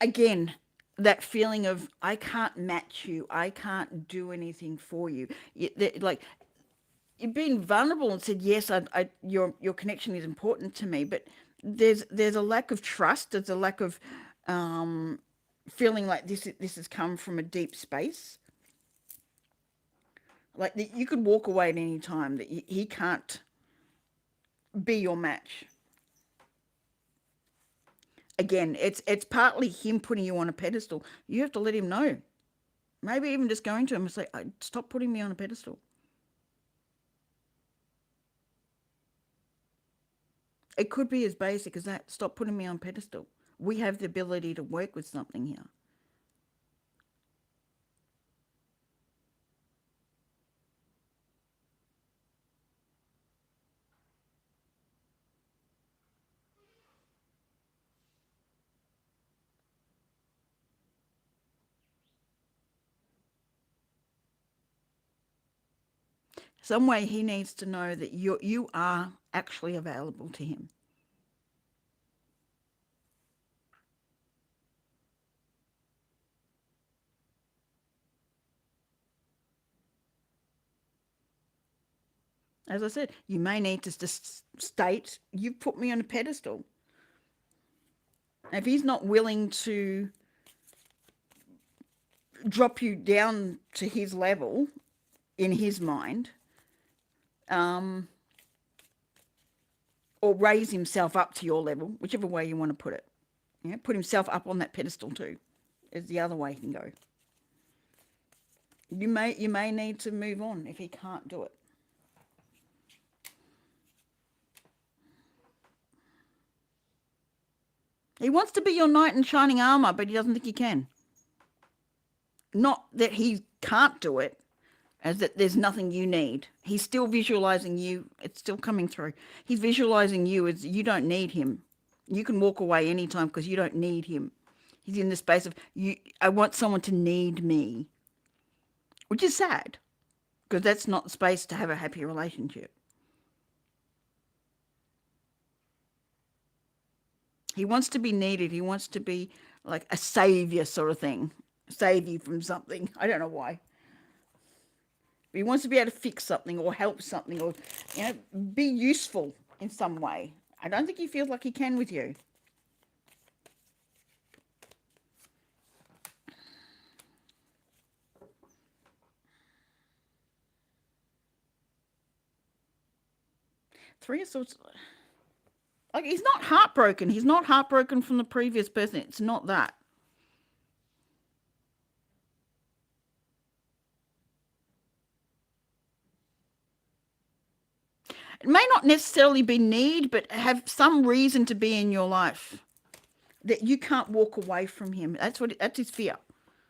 again that feeling of I can't match you, I can't do anything for you. Like you've been vulnerable and said yes, your connection is important to me, but there's a lack of trust. There's a lack of um, feeling like this has come from a deep space. Like you could walk away at any time. That he can't be your match. Again, it's partly him putting you on a pedestal. You have to let him know. Maybe even just going to him and say, "Stop putting me on a pedestal." It could be as basic as that. Stop putting me on a pedestal. We have the ability to work with something here. Some way he needs to know that you are actually available to him. As I said, you may need to just state, "You put me on a pedestal." If he's not willing to drop you down to his level in his mind, um, or raise himself up to your level, whichever way you want to put it. Yeah, put himself up on that pedestal too, is the other way he can go. You may need to move on if he can't do it. He wants to be your knight in shining armor, but he doesn't think he can. Not that he can't do it, as that there's nothing you need. He's still visualizing you. It's still coming through. He's visualizing you as you don't need him. You can walk away anytime because you don't need him. He's in the space of you. I want someone to need me, which is sad because that's not the space to have a happy relationship. He wants to be needed. He wants to be like a savior sort of thing, save you from something. I don't know why. But he wants to be able to fix something or help something or be useful in some way. I don't think he feels like he can with you. Three of Swords. Like, he's not heartbroken. He's not heartbroken from the previous person. It's not that. It may not necessarily be need, but have some reason to be in your life that you can't walk away from him. That's his fear.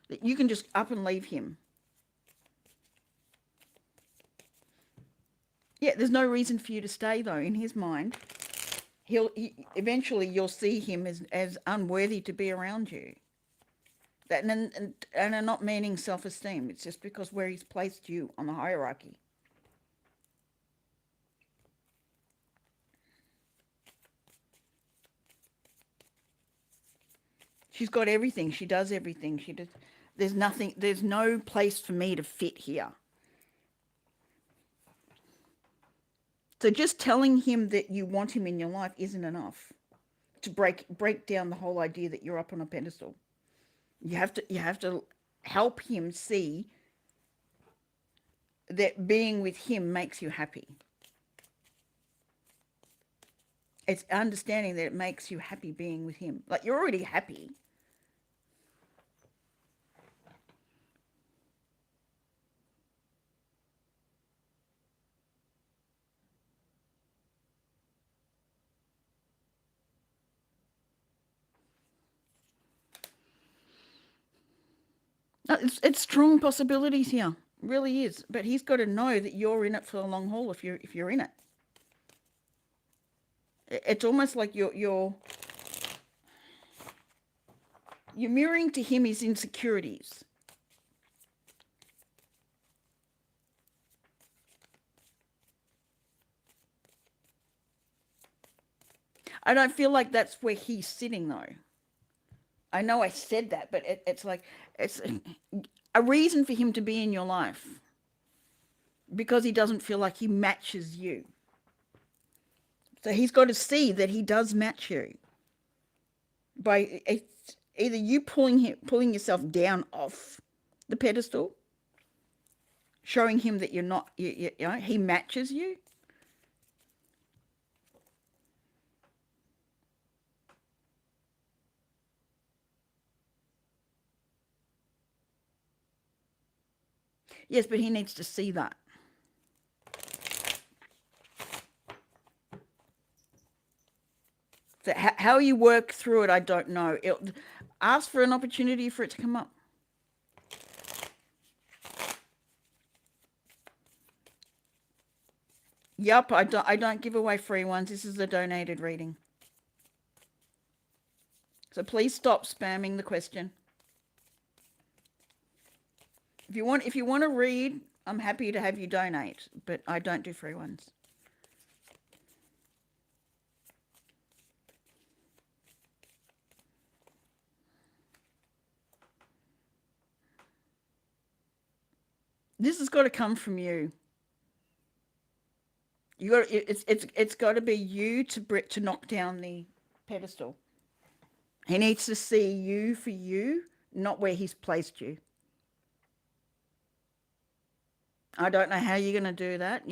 That you can just up and leave him. Yeah, there's no reason for you to stay though in his mind. Eventually you'll see him as unworthy to be around you. That and I'm not meaning self-esteem. It's just because where he's placed you on the hierarchy. She's got everything. She does everything. She does. There's nothing. There's no place for me to fit here. So just telling him that you want him in your life isn't enough to break down the whole idea that you're up on a pedestal. You have to help him see that being with him makes you happy. It's understanding that it makes you happy being with him. Like, you're already happy. It's strong possibilities here. It really is. But he's got to know that you're in it for the long haul if you're in it. It's almost like you're mirroring to him his insecurities. I don't feel like that's where he's sitting though. I know I said that, but it's like it's a reason for him to be in your life because he doesn't feel like he matches you. So he's got to see that he does match you by either you pulling yourself down off the pedestal, showing him that you're not, you know, he matches you. Yes, but he needs to see that. So how you work through it, I don't know. Ask for an opportunity for it to come up. Yup, I don't give away free ones. This is a donated reading. So please stop spamming the question. If you want to read, I'm happy to have you donate, but I don't do free ones. This has got to come from you. It's got to be you to knock down the pedestal. He needs to see you for you, not where he's placed you. I don't know how you're going to do that.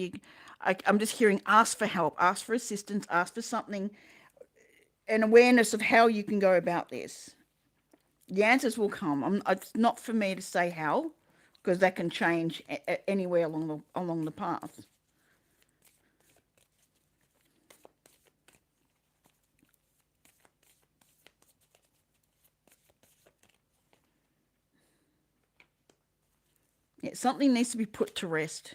I'm just hearing ask for help, ask for assistance, ask for something, an awareness of how you can go about this. The answers will come. It's not for me to say how, because that can change anywhere along the path. Yeah, something needs to be put to rest.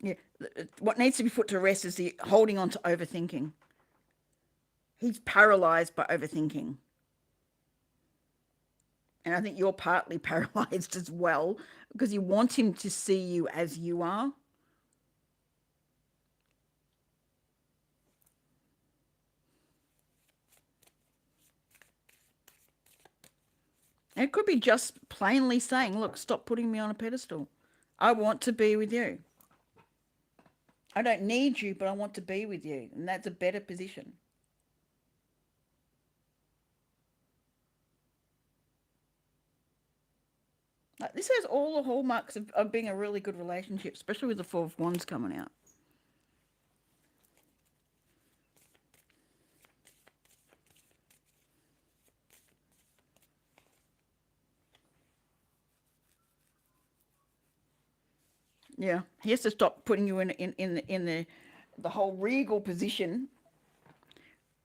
Yeah, what needs to be put to rest is the holding on to overthinking. He's paralyzed by overthinking. And I think you're partly paralyzed as well because you want him to see you as you are. It could be just plainly saying, look, stop putting me on a pedestal. I want to be with you. I don't need you, but I want to be with you. And that's a better position. Like, this has all the hallmarks of being a really good relationship, especially with the Four of Wands coming out. Yeah, he has to stop putting you in the whole regal position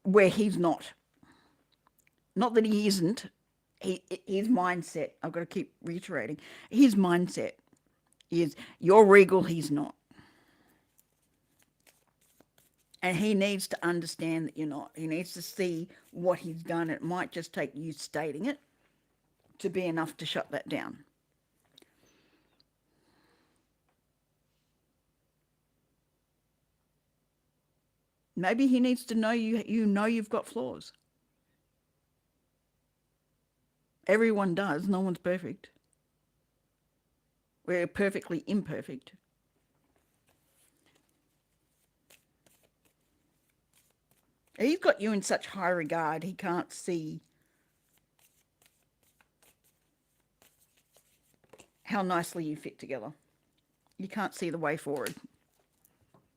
where he's not. Not that he isn't. His mindset. I've got to keep reiterating. His mindset is you're regal. He's not, and he needs to understand that you're not. He needs to see what he's done. It might just take you stating it to be enough to shut that down. Maybe he needs to know you know you've got flaws. Everyone does. No one's perfect. We're perfectly imperfect. He's got you in such high regard, he can't see how nicely you fit together. You can't see the way forward.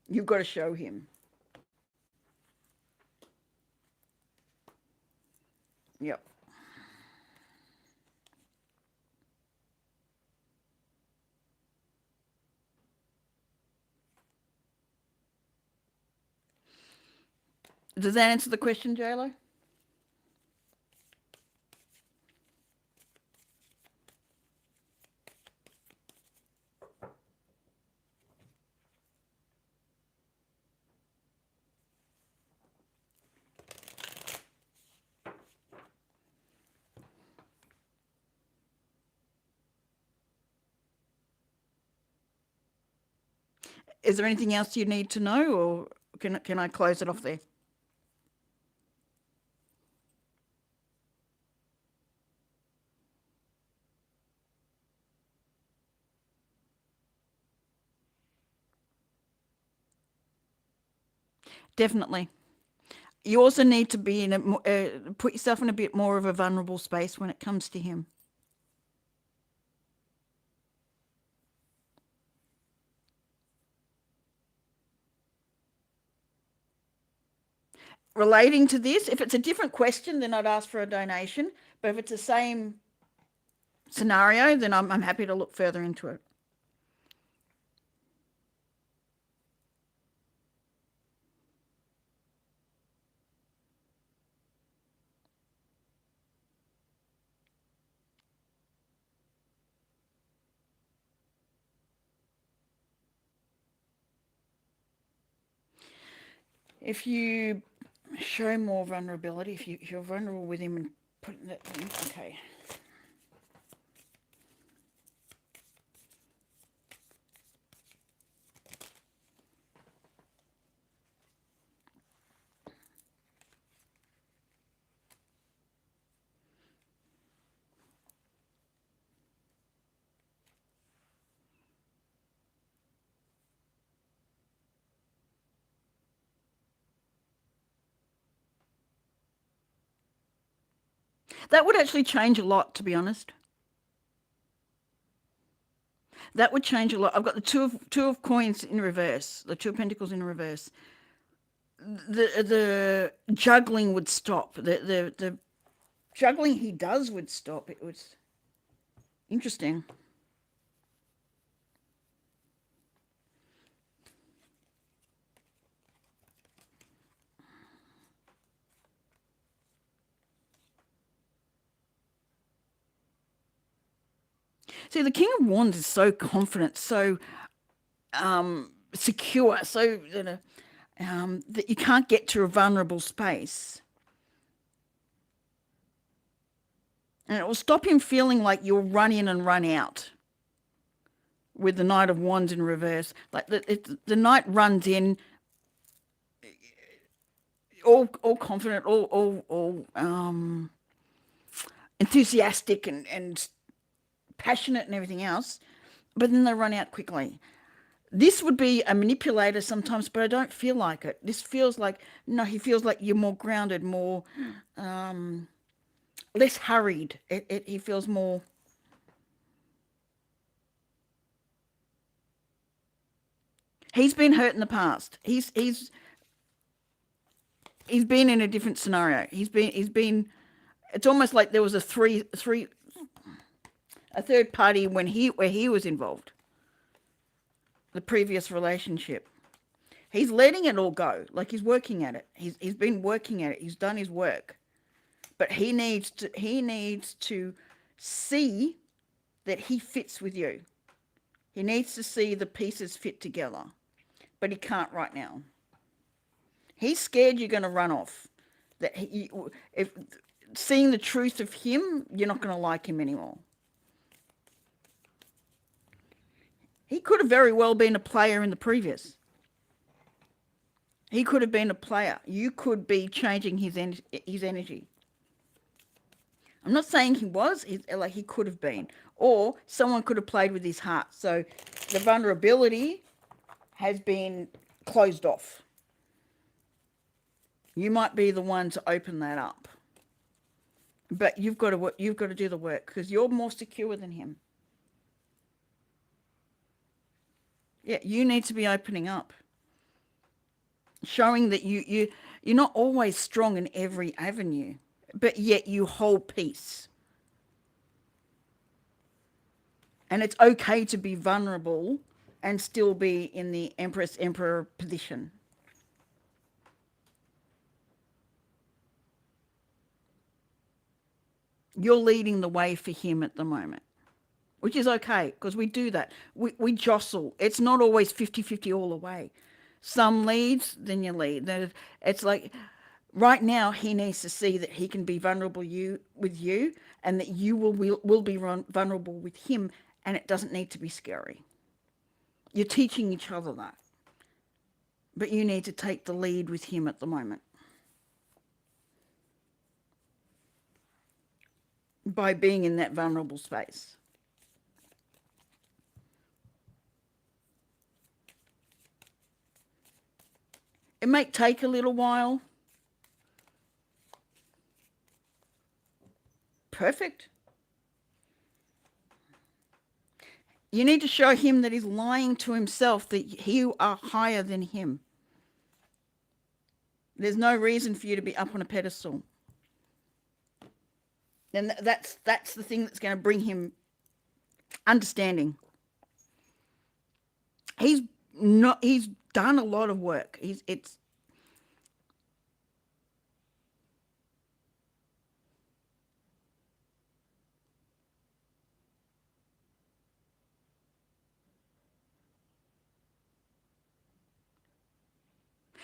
You've got to show him. Yep. Does that answer the question, JLo? Is there anything else you need to know, or can I close it off there? Definitely. You also need to be in put yourself in a bit more of a vulnerable space when it comes to him. Relating to this, if it's a different question, then I'd ask for a donation. But if it's the same scenario, then I'm happy to look further into it. If you show more vulnerability, if you're vulnerable with him and putting that in, okay. That would actually change a lot, to be honest. That would change a lot. I've got the two of coins in reverse, the two of pentacles in reverse. The juggling would stop. The juggling he does would stop. It was interesting. See, the King of Wands is so confident, so secure, so that you can't get to a vulnerable space. And it will stop him feeling like you'll run in and run out with the Knight of Wands in reverse. Like the Knight runs in all confident, all enthusiastic and passionate and everything else, but then they run out quickly. This would be a manipulator sometimes, but I don't feel like it. This feels like, no, he feels like you're more grounded, more, um, less hurried. He feels more, he's been hurt in the past. He's been in a different scenario. He's been, it's almost like there was a third party where he was involved, the previous relationship. He's letting it all go. Like he's working at it. He's been working at it. He's done his work. But he needs to see that he fits with you. He needs to see the pieces fit together. But he can't right now. He's scared you're going to run off. That if seeing the truth of him, you're not going to like him anymore. He could have very well been a player in the previous. He could have been a player. You could be changing his energy. I'm not saying he was, like he could have been. Or someone could have played with his heart. So the vulnerability has been closed off. You might be the one to open that up. But you've got to do the work because you're more secure than him. Yeah, you need to be opening up. Showing that you're not always strong in every avenue, but yet you hold peace. And it's okay to be vulnerable and still be in the Empress Emperor position. You're leading the way for him at the moment, which is okay because we do that. We jostle. It's not always 50-50 all the way. Some leads, then you lead. It's like right now he needs to see that he can be vulnerable with you and that you will be vulnerable with him, and it doesn't need to be scary. You're teaching each other that. But you need to take the lead with him at the moment. By being in that vulnerable space. It may take a little while. Perfect. You need to show him that he's lying to himself, that you are higher than him. There's no reason for you to be up on a pedestal. And that's the thing that's going to bring him understanding. He's done a lot of work.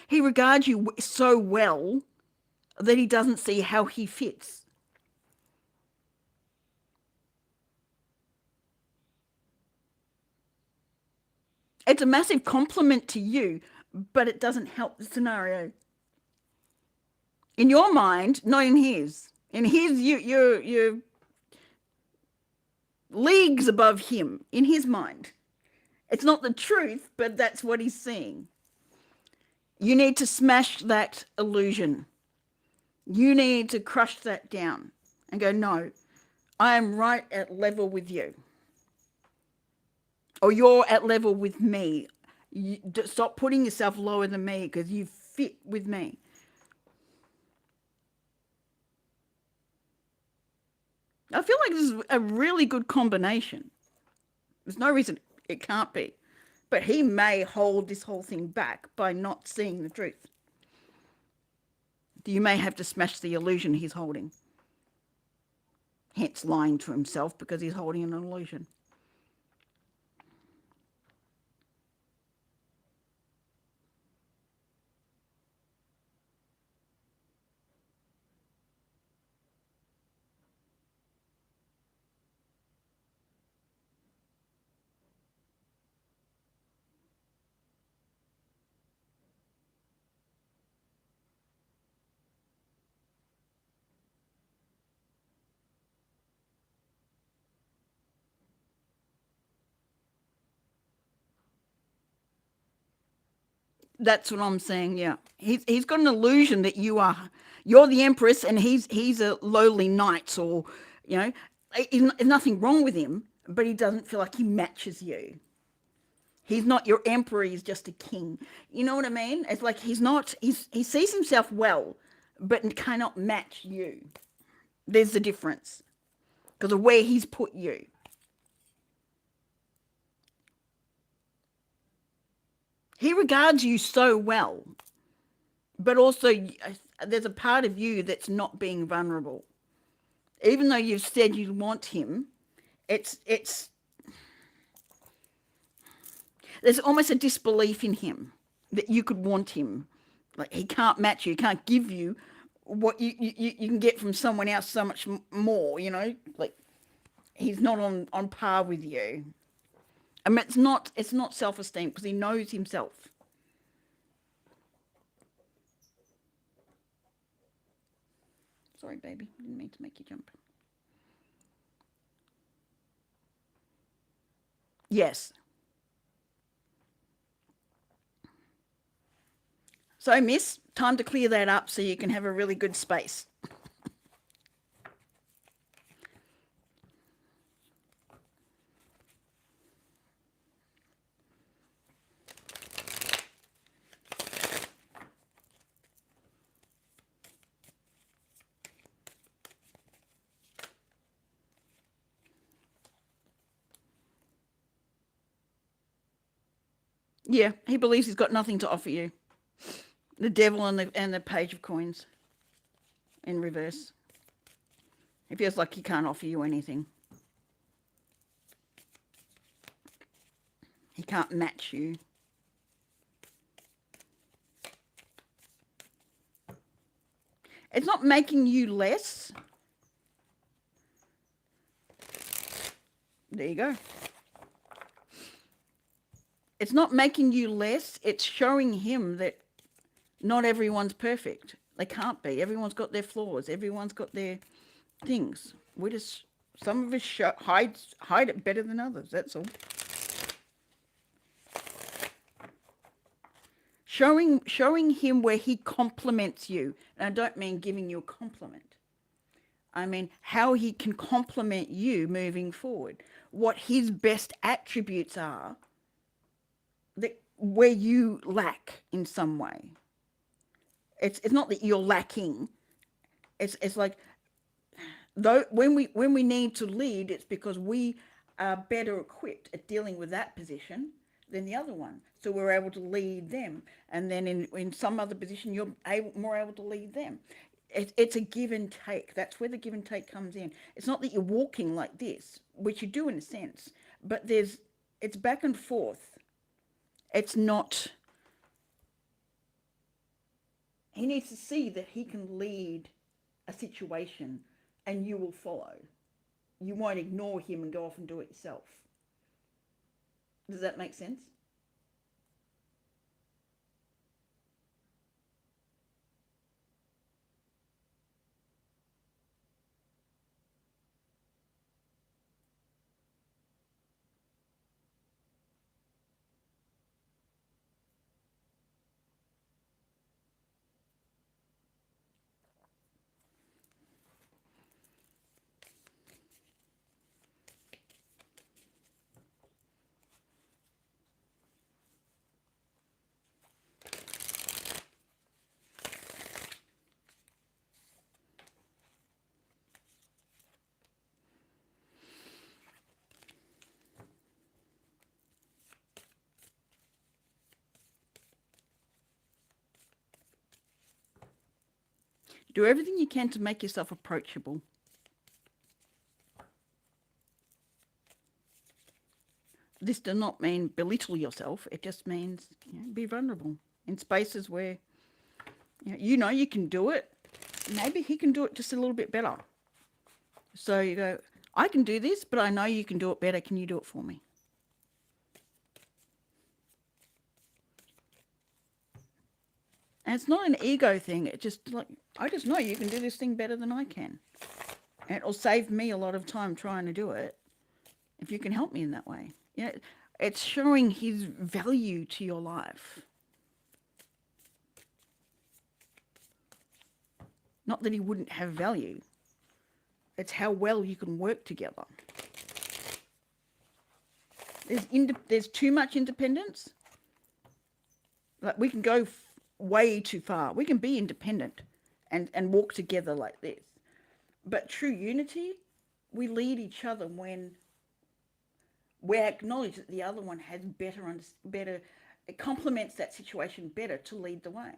He regards you so well that he doesn't see how he fits. It's a massive compliment to you, but it doesn't help the scenario. In your mind, not in his. In his, you're leagues above him in his mind. It's not the truth, but that's what he's seeing. You need to smash that illusion. You need to crush that down and go, no, I am right at level with you. Or you're at level with me. Stop putting yourself lower than me because you fit with me. I feel like this is a really good combination. There's no reason it can't be. But he may hold this whole thing back by not seeing the truth. You may have to smash the illusion he's holding. Hence lying to himself because he's holding an illusion. That's what I'm saying. Yeah, he's got an illusion that you're the empress and he's a lowly knight, or you know, there's nothing wrong with him, but he doesn't feel like he matches you. He's not your emperor. He's just a king. You know what I mean? It's like he's not. He sees himself well, but cannot match you. There's the difference because of where he's put you. He regards you so well, but also there's a part of you that's not being vulnerable. Even though you've said you want him, it's there's almost a disbelief in him that you could want him. Like he can't match you, he can't give you what you can get from someone else so much more. Like he's not on par with you. I mean, it's not self-esteem because he knows himself. Sorry, baby, didn't mean to make you jump. Yes. So, miss, time to clear that up so you can have a really good space. Yeah, he believes he's got nothing to offer you. The devil and the page of coins in reverse. He feels like he can't offer you anything. He can't match you. It's not making you less. There you go. It's not making you less. It's showing him that not everyone's perfect. They can't be. Everyone's got their flaws. Everyone's got their things. We just some of us hide it better than others. That's all. Showing him where he compliments you. And I don't mean giving you a compliment. I mean how he can complement you moving forward. What his best attributes are that where you lack in some way. It's not that you're lacking. It's like though when we need to lead, it's because we are better equipped at dealing with that position than the other one. So we're able to lead them, and then in some other position, you're more able to lead them. It's a give and take. That's where the give and take comes in. It's not that you're walking like this, which you do in a sense, but it's back and forth. It's not. He needs to see that he can lead a situation, and you will follow. You won't ignore him and go off and do it yourself. Does that make sense? Do everything you can to make yourself approachable. This does not mean belittle yourself. It just means be vulnerable in spaces where you can do it. Maybe he can do it just a little bit better. So you go, I can do this, but I know you can do it better. Can you do it for me? And it's not an ego thing. It's just like, I just know you can do this thing better than I can. And it'll save me a lot of time trying to do it if you can help me in that way. It's showing his value to your life. Not that he wouldn't have value. It's how well you can work together. There's too much independence. Like we can go way too far. We can be independent and walk together like this. But true unity, we lead each other when we acknowledge that the other one has better, it complements that situation better to lead the way.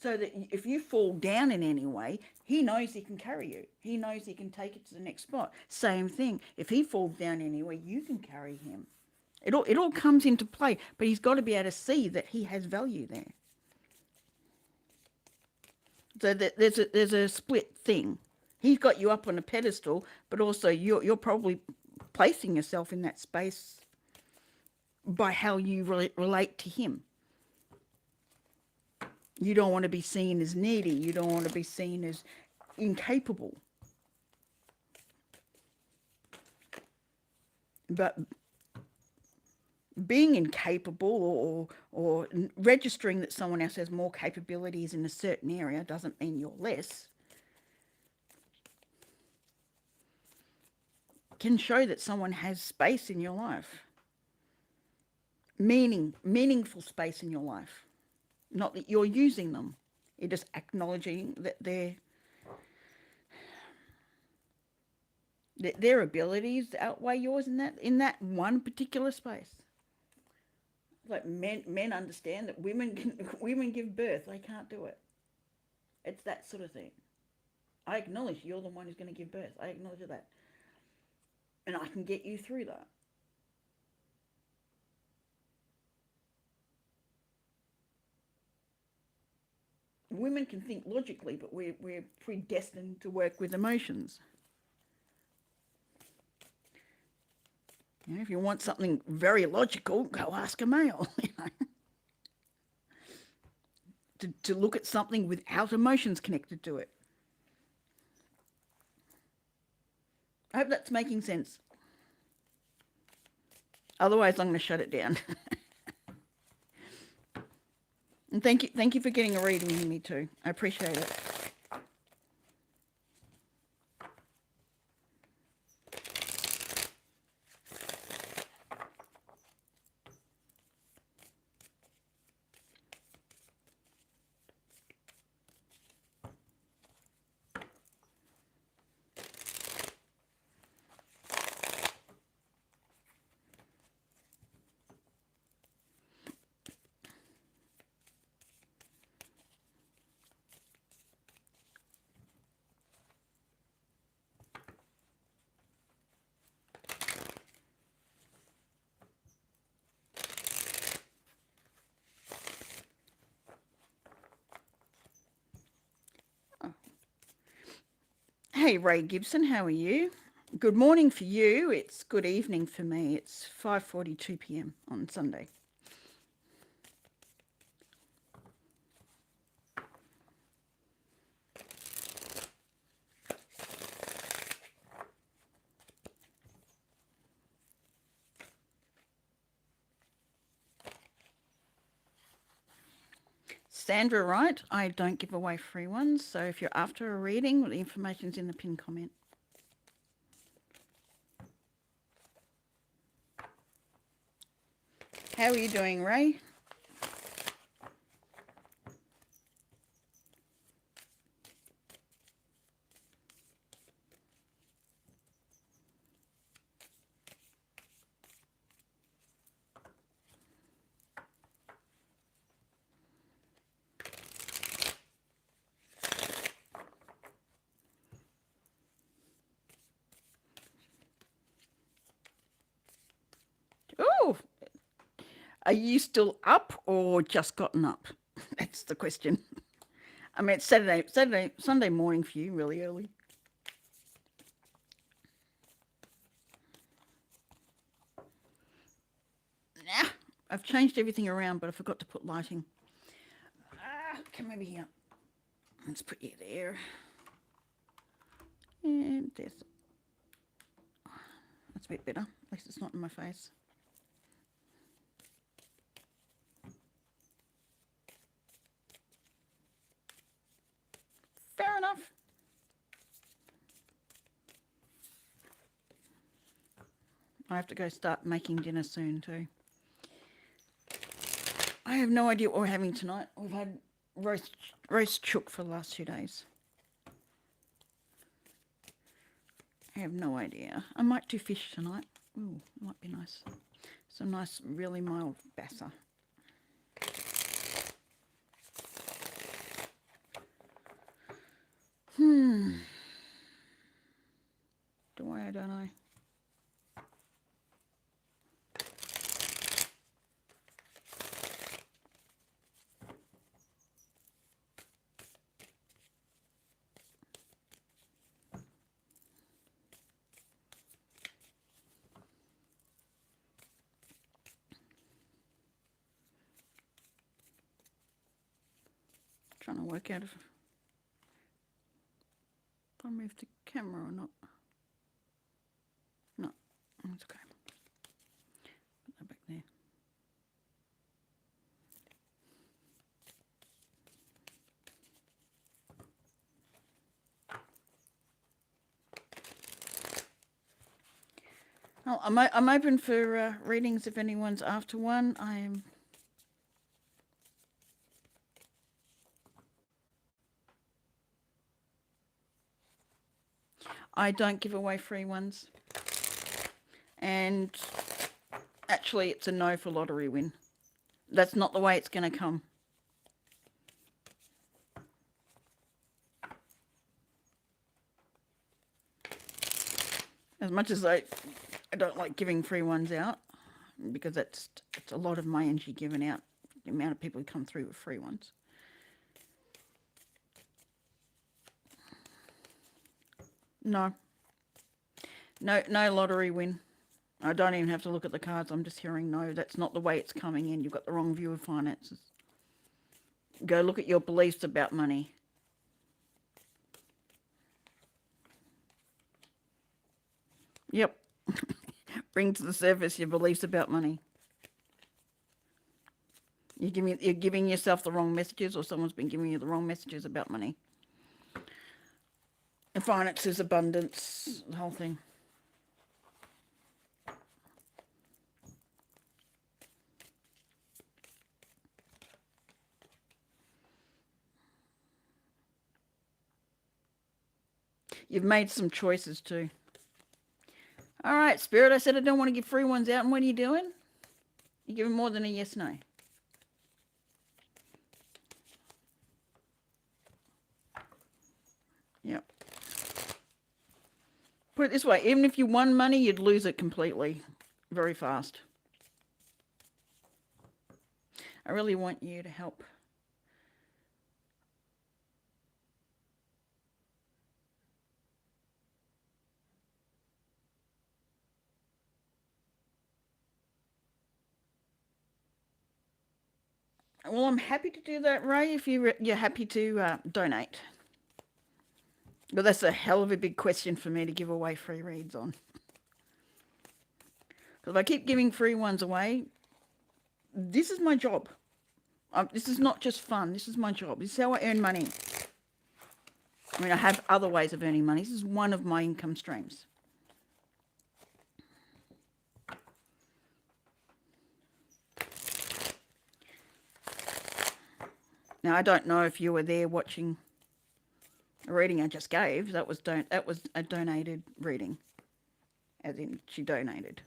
So that if you fall down in any way, he knows he can carry you. He knows he can take it to the next spot. Same thing. If he falls down anyway, you can carry him. It all comes into play, but he's got to be able to see that he has value there. So that there's a split thing. He's got you up on a pedestal, but also you're probably placing yourself in that space by how you relate to him. You don't want to be seen as needy. You don't want to be seen as incapable. But being incapable or registering that someone else has more capabilities in a certain area doesn't mean you're less. Can show that someone has space in your life. Meaningful space in your life. Not that you're using them. You're just acknowledging that their abilities outweigh yours in that one particular space. Like men understand that women give birth. They can't do it. It's that sort of thing. I acknowledge you're the one who's going to give birth. I acknowledge that. And I can get you through that. Women can think logically, but we're predestined to work with emotions. You know, if you want something very logical, go ask a male. You know? To look at something without emotions connected to it. I hope that's making sense. Otherwise, I'm going to shut it down. And thank you for getting a reading with me too. I appreciate it. Hey, Ray Gibson, how are you? Good morning for you. It's good evening for me. It's 5:42 p.m. on Sunday. Sandra Wright, I don't give away free ones, so if you're after a reading, the information's in the pinned comment. How are you doing, Ray? Oh, are you still up or just gotten up? That's the question. I mean, it's Sunday morning for you, really early. Nah, I've changed everything around, but I forgot to put lighting. Come over here. Let's put you there. And there's. That's a bit better. At least it's not in my face. I have to go start making dinner soon too. I have no idea what we're having tonight. We've had roast chook for the last 2 days. I have no idea. I might do fish tonight. Ooh, might be nice. Some nice, really mild bassa. Do I don't know. Trying to work out if I move the camera or not. No, it's okay. Put that back there. Oh, I'm open for readings if anyone's after one. I don't give away free ones. And actually, it's a no for lottery win. That's not the way it's going to come. As much as I don't like giving free ones out, because it's a lot of my energy given out, the amount of people who come through with free ones. No. No lottery win. I don't even have to look at the cards. I'm just hearing no. That's not the way it's coming in. You've got the wrong view of finances. Go look at your beliefs about money. Yep. Bring to the surface your beliefs about money. You're giving yourself the wrong messages, or someone's been giving you the wrong messages about money. And finances, abundance, the whole thing. You've made some choices too. All right, Spirit, I said I don't want to give free ones out. And what are you doing? You're giving more than a yes, no. Yep. Put it this way, even if you won money, you'd lose it completely very fast. I really want you to help. Well, I'm happy to do that, Ray, if you're happy to donate. But that's a hell of a big question for me to give away free reads on. Because if I keep giving free ones away, this is my job. This is not just fun. This is my job. This is how I earn money. I mean, I have other ways of earning money. This is one of my income streams. Now, I don't know if you were there watching a reading I just gave. That was a donated reading, as in she donated.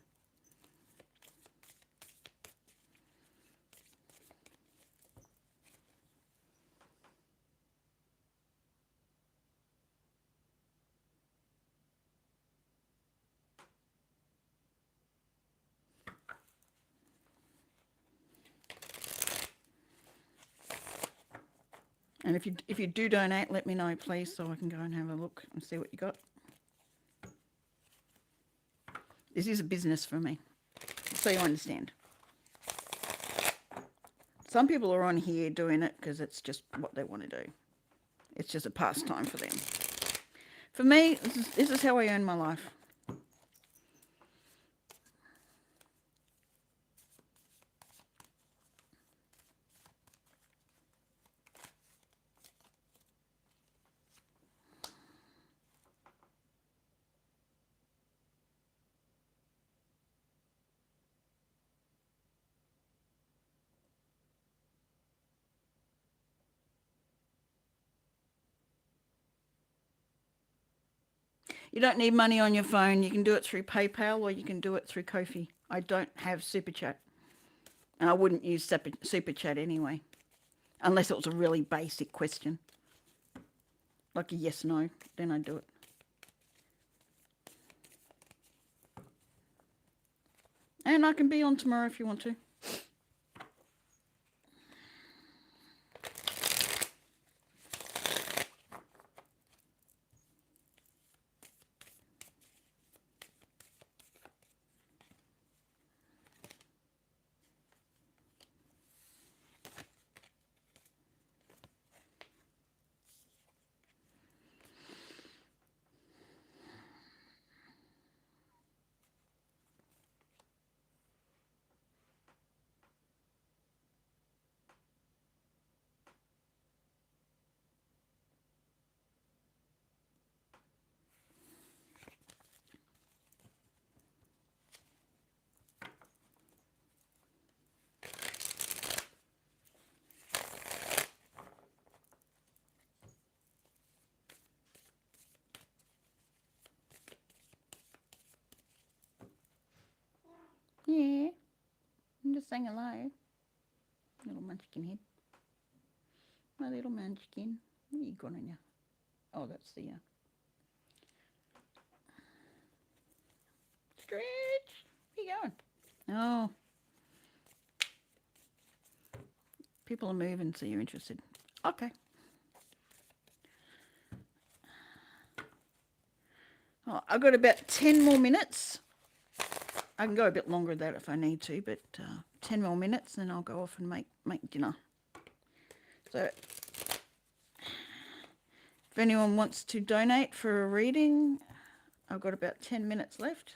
And if you do donate, let me know, please, so I can go and have a look and see what you got. This is a business for me, so you understand. Some people are on here doing it because it's just what they want to do. It's just a pastime for them. For me, this is how I earn my life. You don't need money on your phone. You can do it through PayPal or you can do it through Ko-fi. I don't have Super Chat. And I wouldn't use Super Chat anyway. Unless it was a really basic question. Like a yes, no. Then I'd do it. And I can be on tomorrow if you want to. Yeah. I'm just saying hello. Little munchkin head. My little munchkin. What are you got on you? Oh, that's the stretch. Where you going? Oh. People are moving, so you're interested. Okay. Oh, I've got about 10 more minutes. I can go a bit longer than that if I need to, but 10 more minutes, then I'll go off and make dinner. So if anyone wants to donate for a reading, I've got about 10 minutes left.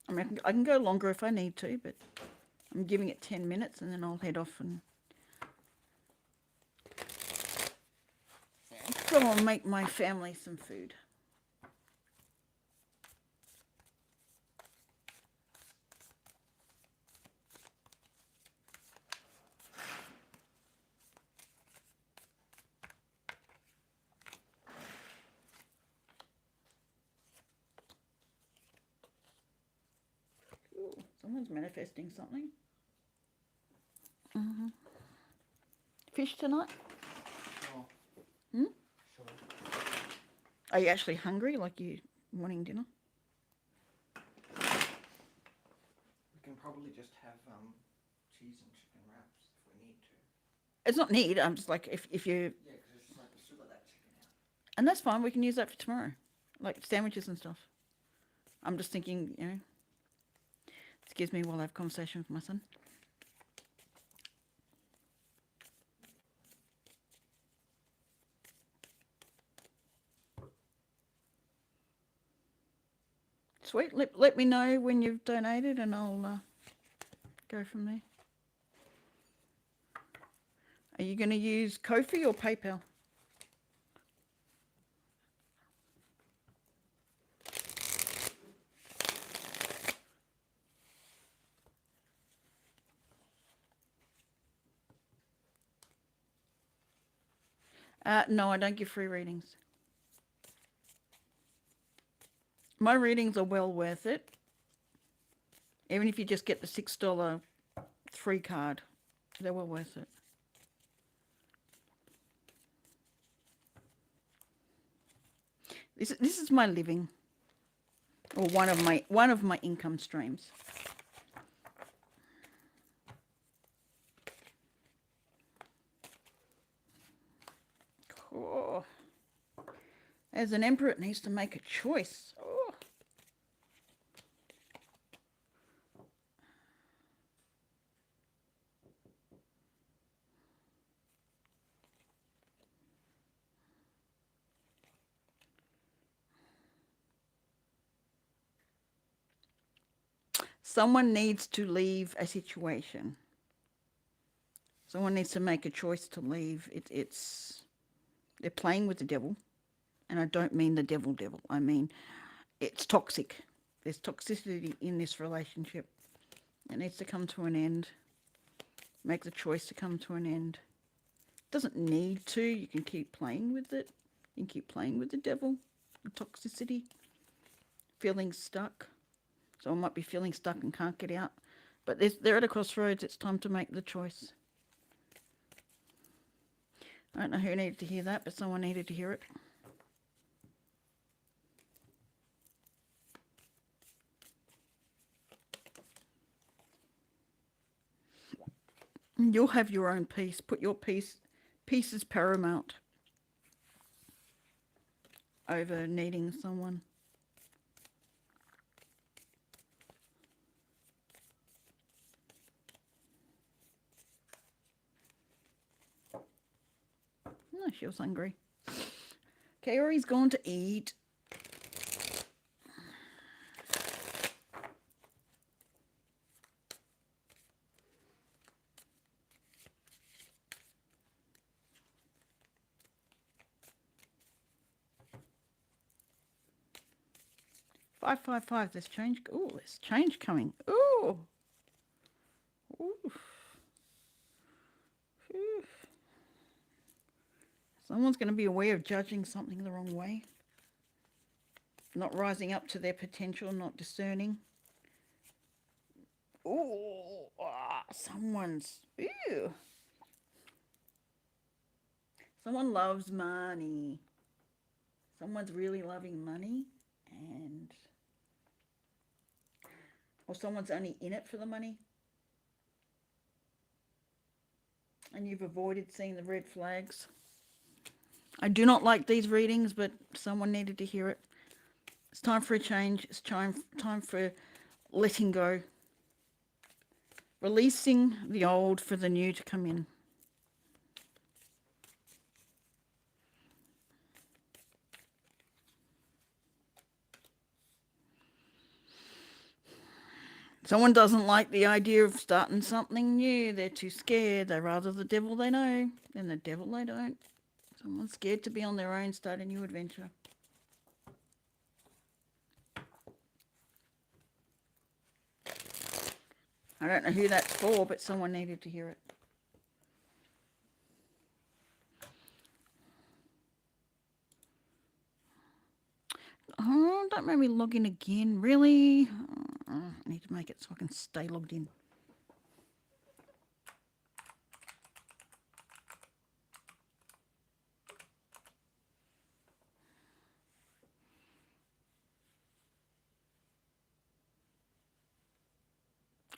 I mean, I can go longer if I need to, but I'm giving it 10 minutes and then I'll head off and go and make my family some food. Ooh, someone's manifesting something. Fish tonight? Sure. Hmm? Sure. Are you actually hungry, like you wanting dinner? We can probably just have cheese and chicken wraps if we need to. It's not need. I'm just like if you. Yeah, because it's just like we still got that chicken out. And that's fine. We can use that for tomorrow, like sandwiches and stuff. I'm just thinking, excuse me while I have a conversation with my son. Sweet. Let me know when you've donated and I'll go from there. Are you going to use Ko-fi or PayPal? No, I don't give free readings. My readings are well worth it. Even if you just get the $6 free card, they're well worth it. This is my living, or one of my income streams. Oh. As an emperor, it needs to make a choice. Oh. Someone needs to leave a situation. Someone needs to make a choice to leave. They're playing with the devil. And I don't mean the devil. I mean, it's toxic. There's toxicity in this relationship. It needs to come to an end. Make the choice to come to an end. It doesn't need to. You can keep playing with it. You can keep playing with the devil. toxicity, feeling stuck. Someone might be feeling stuck and can't get out. But they're at a crossroads. It's time to make the choice. I don't know who needed to hear that, but someone needed to hear it. You'll have your own peace. Put your peace is paramount over needing someone. No, she was hungry. Okay, or he's gone to eat. Five. There's change. Oh, there's change coming. Ooh. Oof. Oof. Someone's going to be aware of judging something the wrong way. Not rising up to their potential, not discerning. Ooh. Someone's. Ew. Someone loves money. Someone's really loving money, or someone's only in it for the money. And you've avoided seeing the red flags. I do not like these readings, but someone needed to hear it. It's time for a change. It's time for letting go. Releasing the old for the new to come in. Someone doesn't like the idea of starting something new. They're too scared. They're rather the devil they know than the devil they don't. Someone's scared to be on their own, start a new adventure. I don't know who that's for, but someone needed to hear it. Oh, don't make me log in again. Really? I need to make it so I can stay logged in.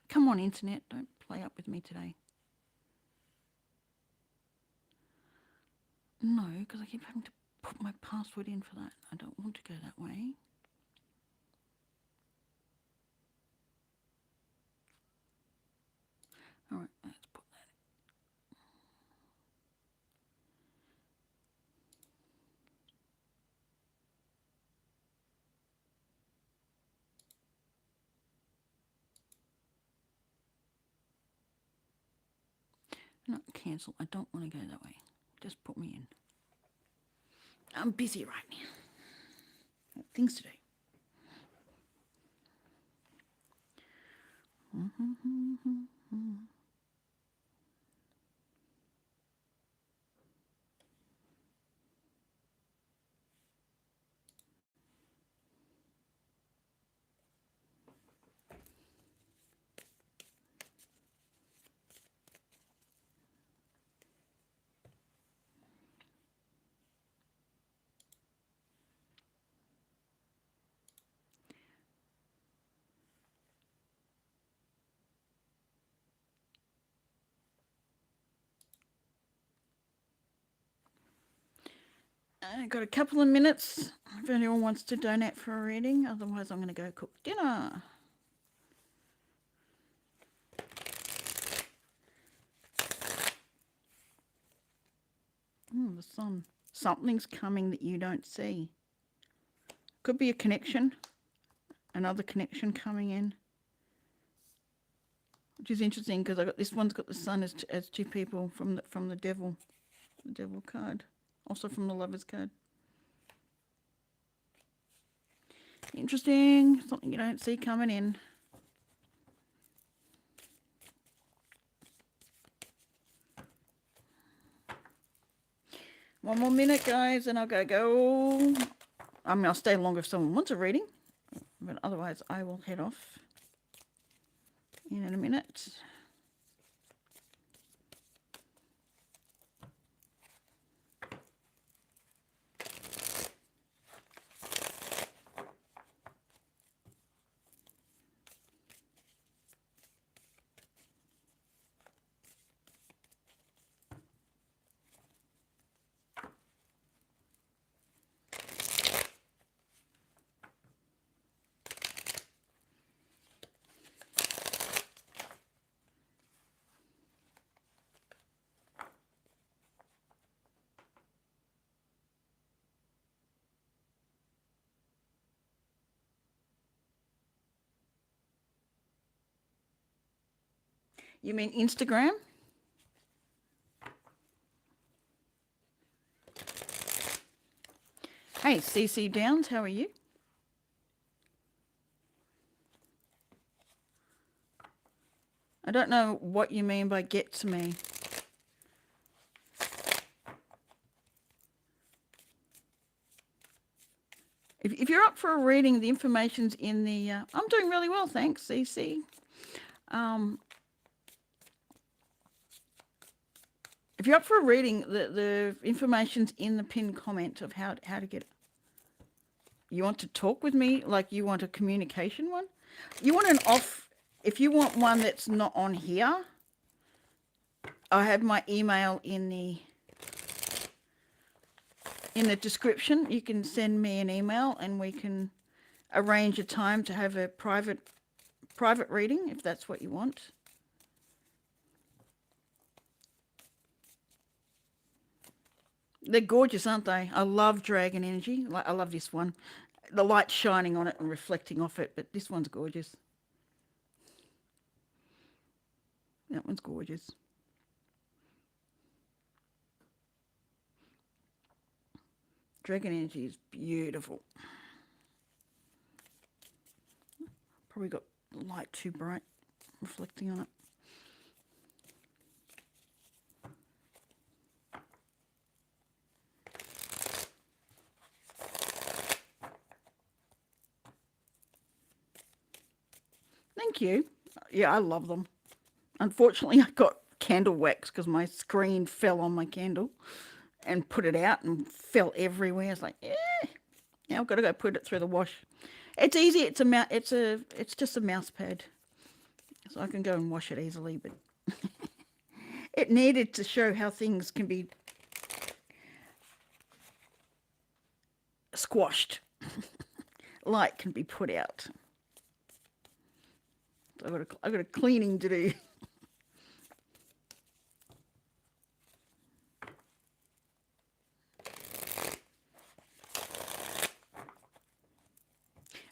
Come on, internet. Don't play up with me today. No, because I keep having to put my password in for that. I don't want to go that way. All right, let's put that. No, cancel. I don't want to go that way. Just put me in. I'm busy right now. I have things to do. I've got a couple of minutes if anyone wants to donate for a reading. Otherwise, I'm going to go cook dinner. The sun. Something's coming that you don't see. Could be a connection. Another connection coming in. Which is interesting because I got this one's got the sun as two people from the devil. The devil card. Also from the lover's card. Interesting. Something you don't see coming in. One more minute, guys, and I'll go. I mean, I'll stay longer if someone wants a reading, but otherwise I will head off in a minute. You mean Instagram? Hey, CeCe Downs, how are you? I don't know what you mean by get to me. If you're up for a reading, the information's in the... I'm doing really well, thanks, CeCe. If you're up for a reading, the information's in the pinned comment of how to get it. You want to talk with me like you want a communication one? You want an off... If you want one that's not on here, I have my email in the description. You can send me an email and we can arrange a time to have a private reading if that's what you want. They're gorgeous, aren't they? I love dragon energy. I love this one. The light shining on it and reflecting off it, but this one's gorgeous. That one's gorgeous. Dragon energy is beautiful. Probably got the light too bright, reflecting on it. Thank you. Yeah, I love them. Unfortunately, I got candle wax because my screen fell on my candle and put it out and fell everywhere. It's like, yeah. Now I've got to go put it through the wash. It's easy. It's just a mouse pad, so I can go and wash it easily. But it needed to show how things can be squashed. Light can be put out. So I've got a cleaning to do.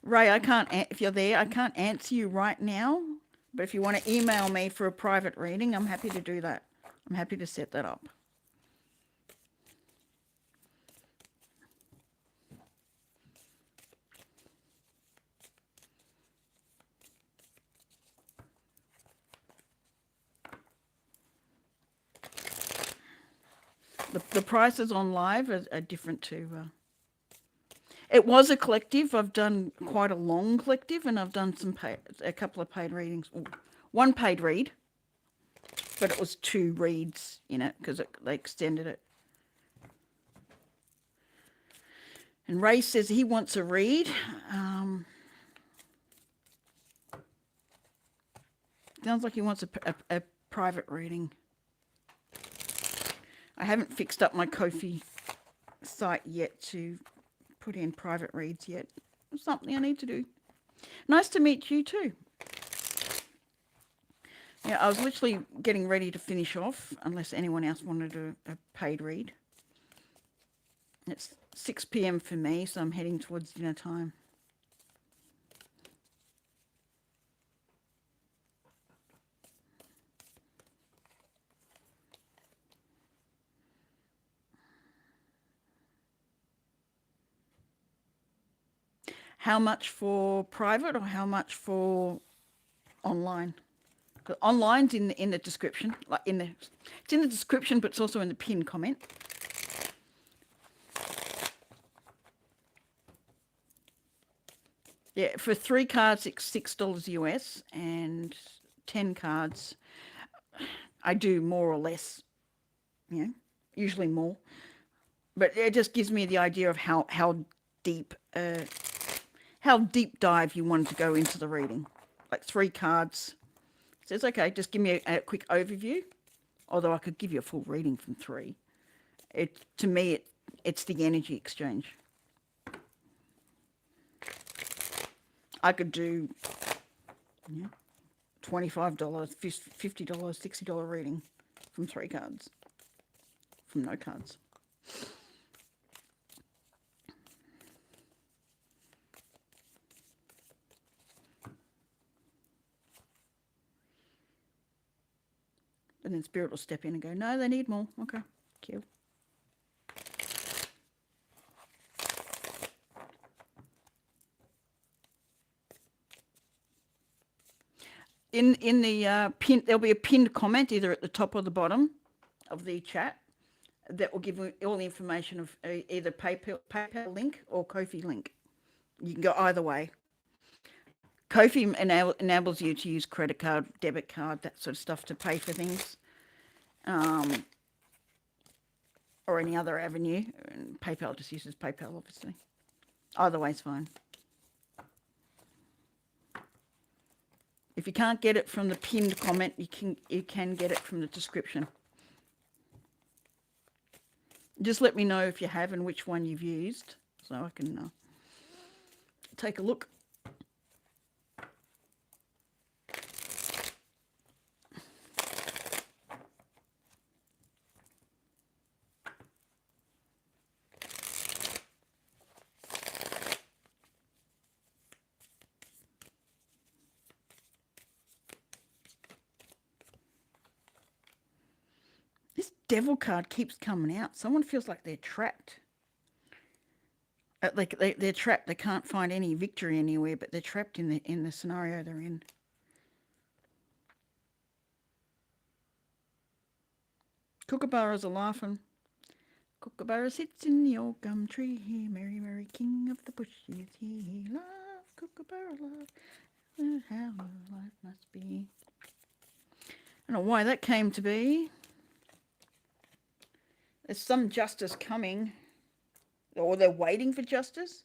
Ray, I can't, if you're there, I can't answer you right now, but if you want to email me for a private reading, I'm happy to do that. I'm happy to set that up. The prices on live are different to... It was a collective. I've done quite a long collective, and I've done a couple of paid readings. One paid read, but it was 2 reads in it because they extended it. And Ray says he wants a read. Sounds like he wants a private reading. I haven't fixed up my Ko-fi site yet to put in private reads yet. It's something I need to do. Nice to meet you too. Yeah, I was literally getting ready to finish off unless anyone else wanted a paid read. It's 6 p.m. for me, so I'm heading towards dinner time. How much for private or how much for online? Because online's in the description, like it's in the description, but it's also in the pinned comment. Yeah, for 3 cards, it's $6 US, and 10 cards, I do more or less, you know, usually more. But it just gives me the idea of deep, how deep dive you want to go into the reading. Like 3 cards. It says, okay, just give me a quick overview. Although I could give you a full reading from 3. To me, it's the energy exchange. I could do, yeah, $25, $50, $60 reading from 3 cards, from no cards. And then Spirit will step in and go, no, they need more. Okay, cute. In the pin, there'll be a pinned comment either at the top or the bottom of the chat that will give all the information of either PayPal link or Ko-fi link. You can go either way. Ko-fi enables you to use credit card, debit card, that sort of stuff to pay for things, or any other avenue. And PayPal just uses PayPal, obviously. Either way's fine. If you can't get it from the pinned comment, you can get it from the description. Just let me know if you have and which one you've used, so I can take a look. This devil card keeps coming out. Someone feels like they're trapped. Like they're trapped. They can't find any victory anywhere, but they're trapped in the scenario they're in. Kookaburras are laughing. Kookaburra sits in the old gum tree. Merry, merry king of the bushes. He love Kookaburra love. How life must be. I don't know why that came to be. There's some justice coming, or they're waiting for justice.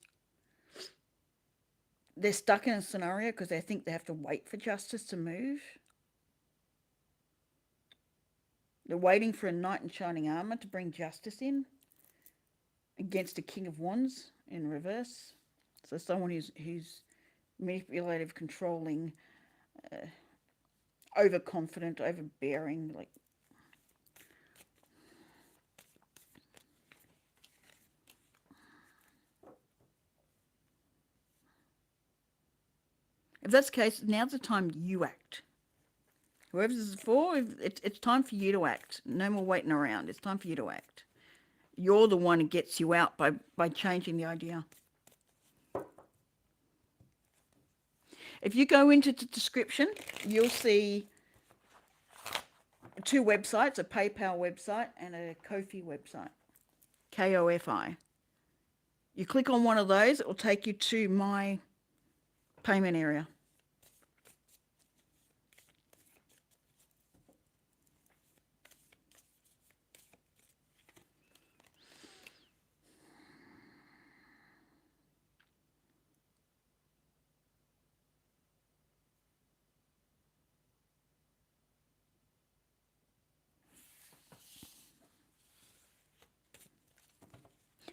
They're stuck in a scenario because they think they have to wait for justice to move. They're waiting for a knight in shining armor to bring justice in against a king of wands in reverse. So someone who's manipulative, controlling, overconfident, overbearing, like. If that's the case, now's the time you act. Whoever this is for, it's time for you to act. No more waiting around. It's time for you to act. You're the one who gets you out by changing the idea. If you go into the description, you'll see 2 websites, a PayPal website and a Ko-fi website. Ko-fi. You click on one of those, it will take you to my payment area.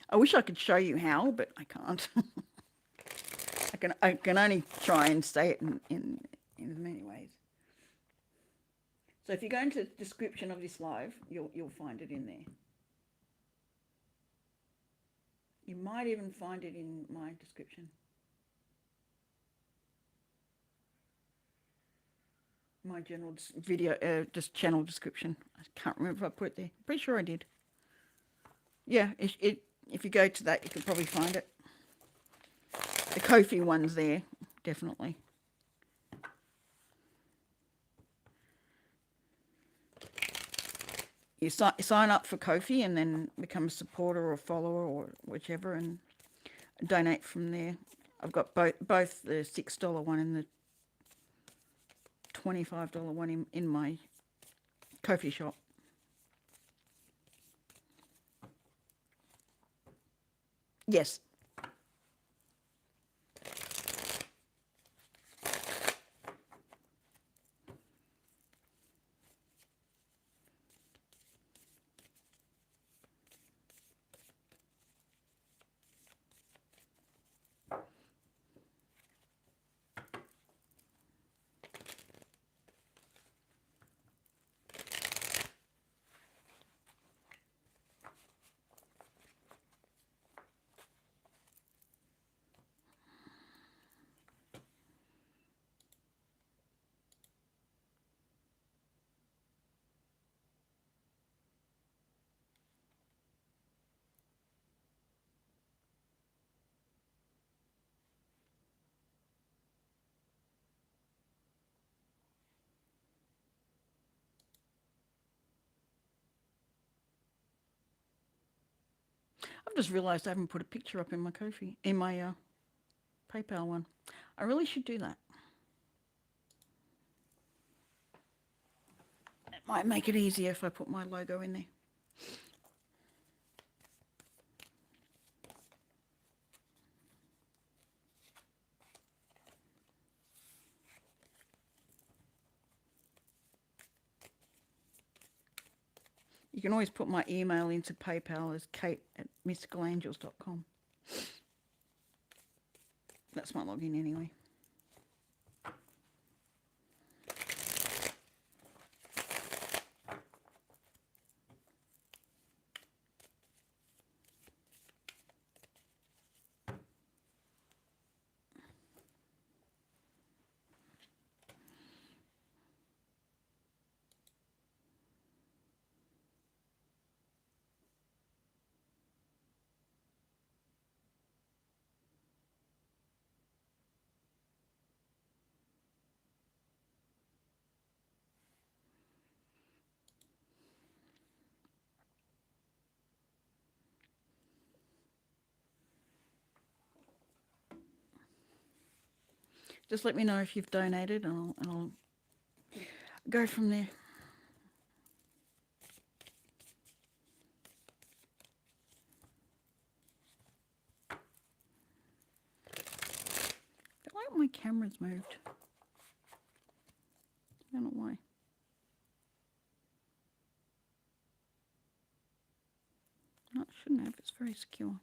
I wish I could show you how, but I can't. I can only try and say it in as many ways. So if you go into the description of this live, you'll find it in there. You might even find it in my description. My general video, just channel description. I can't remember if I put it there. Pretty sure I did. Yeah, if you go to that, you can probably find it. The Ko-fi one's there, definitely. You sign up for Ko-fi and then become a supporter or a follower or whichever and donate from there. I've got both the $6 one and the $25 one in my coffee shop. Yes. I've just realised I haven't put a picture up in my PayPal one. I really should do that. It might make it easier if I put my logo in there. You can always put my email into PayPal as kate@mysticalangels.com. That's my login anyway. Just let me know if you've donated and I'll go from there. I feel like my camera's moved. I don't know why. No, it shouldn't have. It's very secure.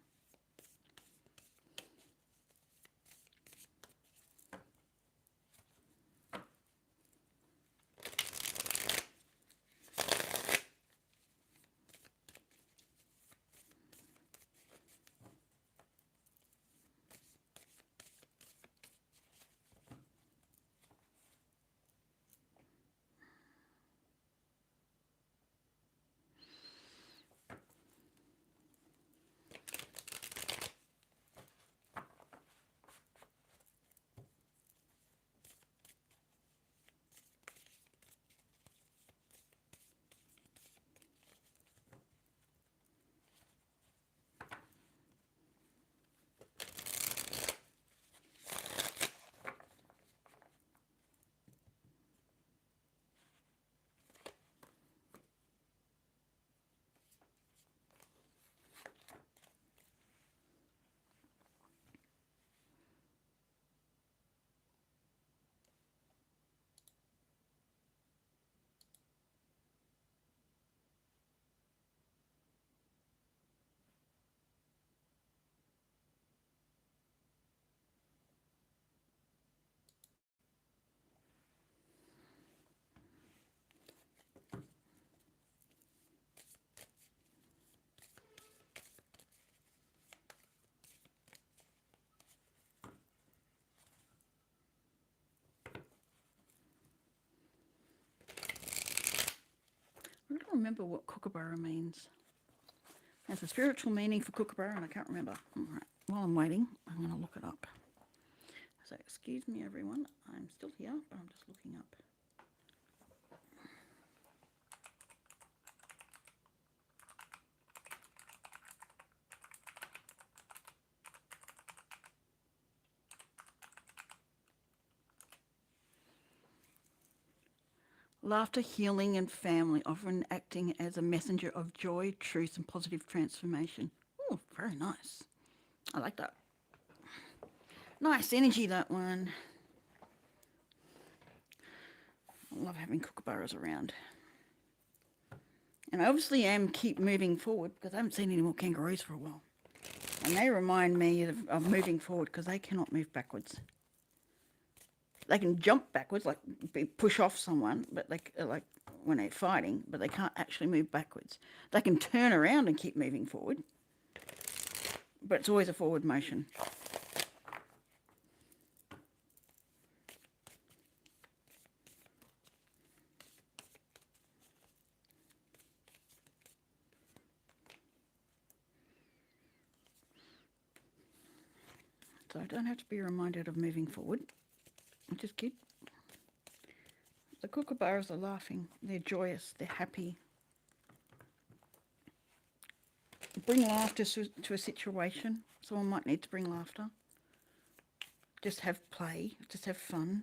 I don't remember what kookaburra means. There's a spiritual meaning for kookaburra and I can't remember. All right. While I'm waiting, I'm going to look it up. So excuse me everyone, I'm still here, but I'm just looking up. Laughter, healing, and family, often acting as a messenger of joy, truth, and positive transformation. Oh, very nice. I like that. Nice energy, that one. I love having kookaburras around. And I obviously am keep moving forward because I haven't seen any more kangaroos for a while. And they remind me of moving forward because they cannot move backwards. They can jump backwards, like push off someone, but like when they're fighting, but they can't actually move backwards. They can turn around and keep moving forward, but it's always a forward motion. So I don't have to be reminded of moving forward, which is good. The kookaburras are laughing. They're joyous. They're happy. Bring laughter to a situation. Someone might need to bring laughter. Just have play. Just have fun.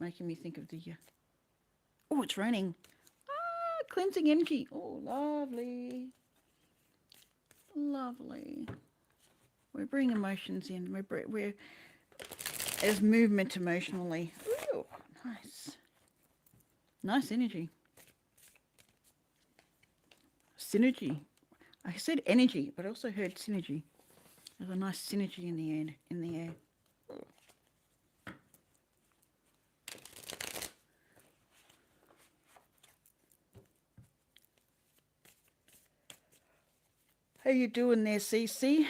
Making me think of the... Oh, it's raining. Ah, cleansing energy. Oh, lovely. Lovely. We bring emotions in. We're as movement emotionally. Ooh, nice. Nice energy. Synergy. I said energy, but I also heard synergy. There's a nice synergy in the air. How you doing there, CeCe?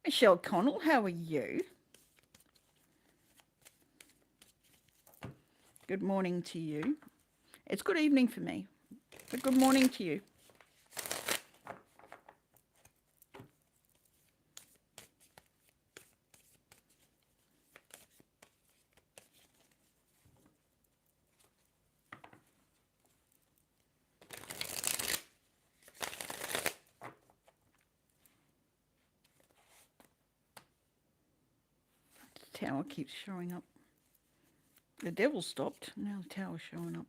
Michelle Connell, how are you? Good morning to you. It's good evening for me, but good morning to you. The tower keeps showing up. The devil stopped. Now the tower's showing up.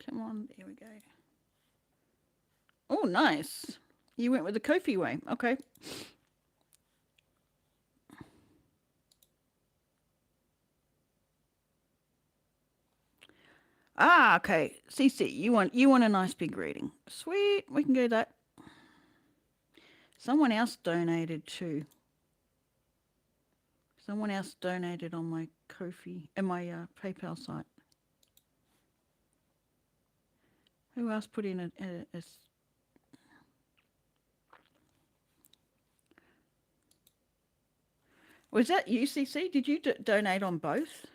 Come on, there we go. Oh, nice. You went with the Kofi way. Okay. Ah, okay. CeCe, you want a nice big reading. Sweet. We can go that. Someone else donated too. Someone else donated on my Kofi and my PayPal site. Who else put in a Was that you, CeCe? Did you donate on both?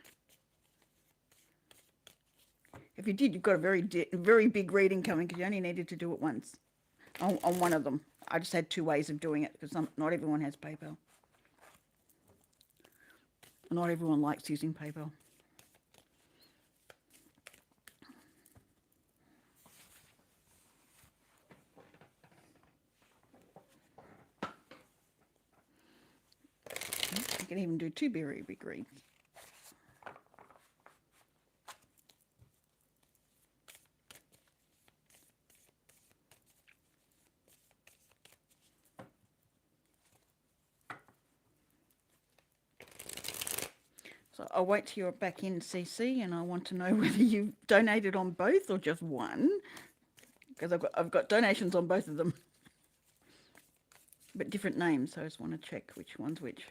If you did, you've got a very big reading coming because you only needed to do it once. on one of them. I just had 2 ways of doing it because not everyone has PayPal. Not everyone likes using PayPal. You can even do 2 berry big reeds. So I'll wait till you're back in, CeCe, and I want to know whether you donated on both or just one, because I've got donations on both of them, but different names. So I just want to check which one's which.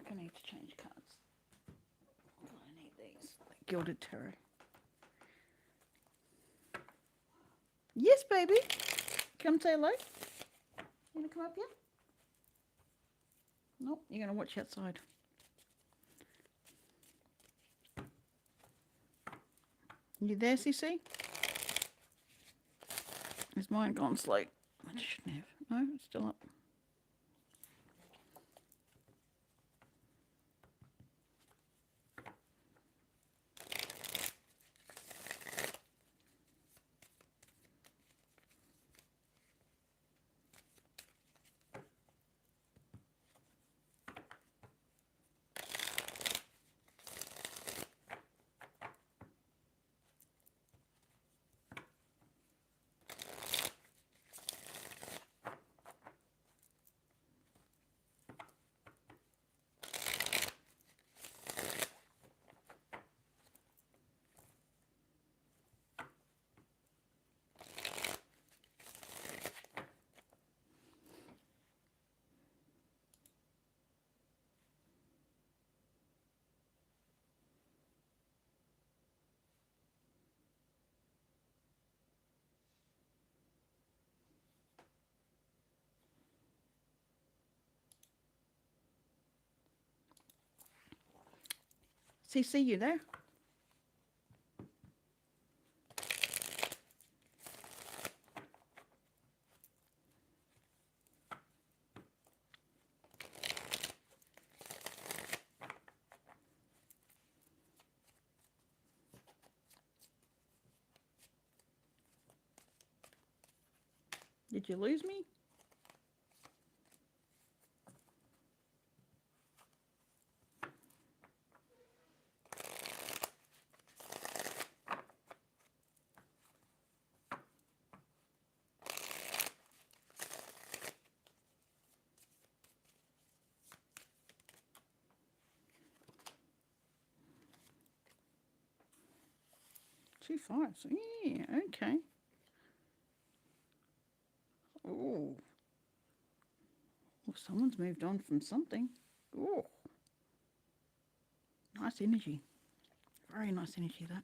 I need to change cards. I need these. Gilded Tarot. Yes, baby. Come say hello. You gonna come up here? Nope, you're gonna watch outside. You there, CeCe? Is mine gone slow? I shouldn't have. No, it's still up. CeCe, you there? Did you lose me? Two fives. Yeah, okay. Oh. Well, someone's moved on from something. Oh. Nice energy. Very nice energy, that.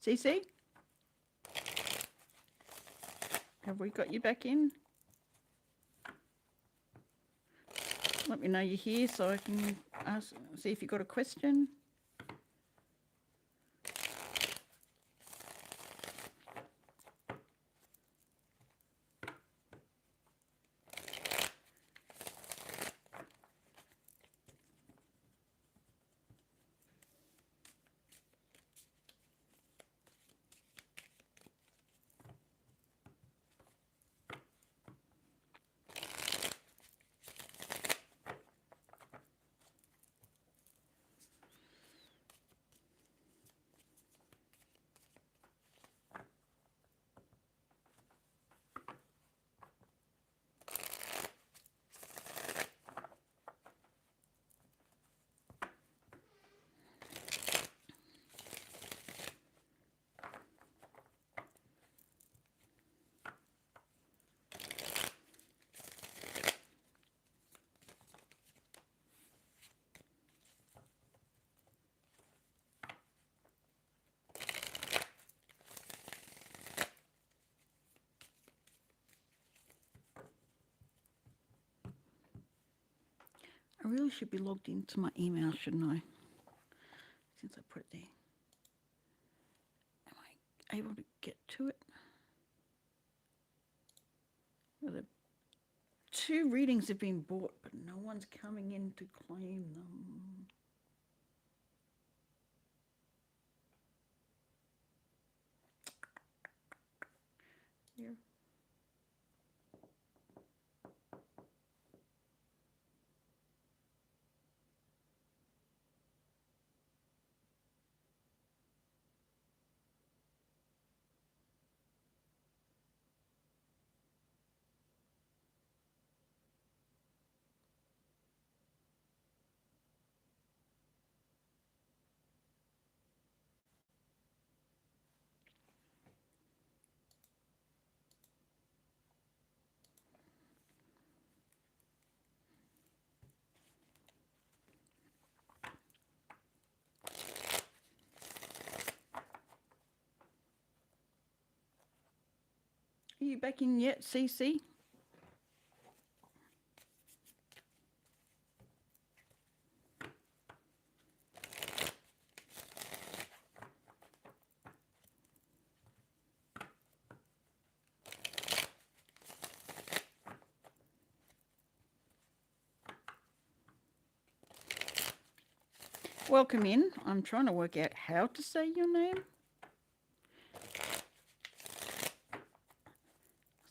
CeCe? Have we got you back in? Let me know you're here so I can ask, see if you've got a question. I really should be logged into my email, shouldn't I? Since I put it there. Am I able to get to it? Well, the 2 readings have been bought, but no one's coming in to claim them. Here. Are you back in yet, CeCe? Welcome in. I'm trying to work out how to say your name.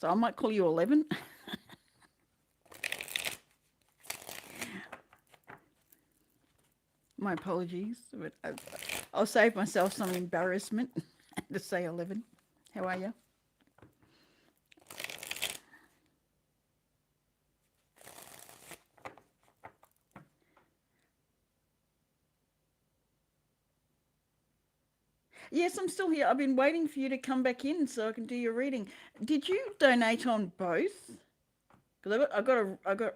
So I might call you 11. My apologies, but I'll save myself some embarrassment to say 11. How are you? Yes, I'm still here. I've been waiting for you to come back in so I can do your reading. Did you donate on both? Because I got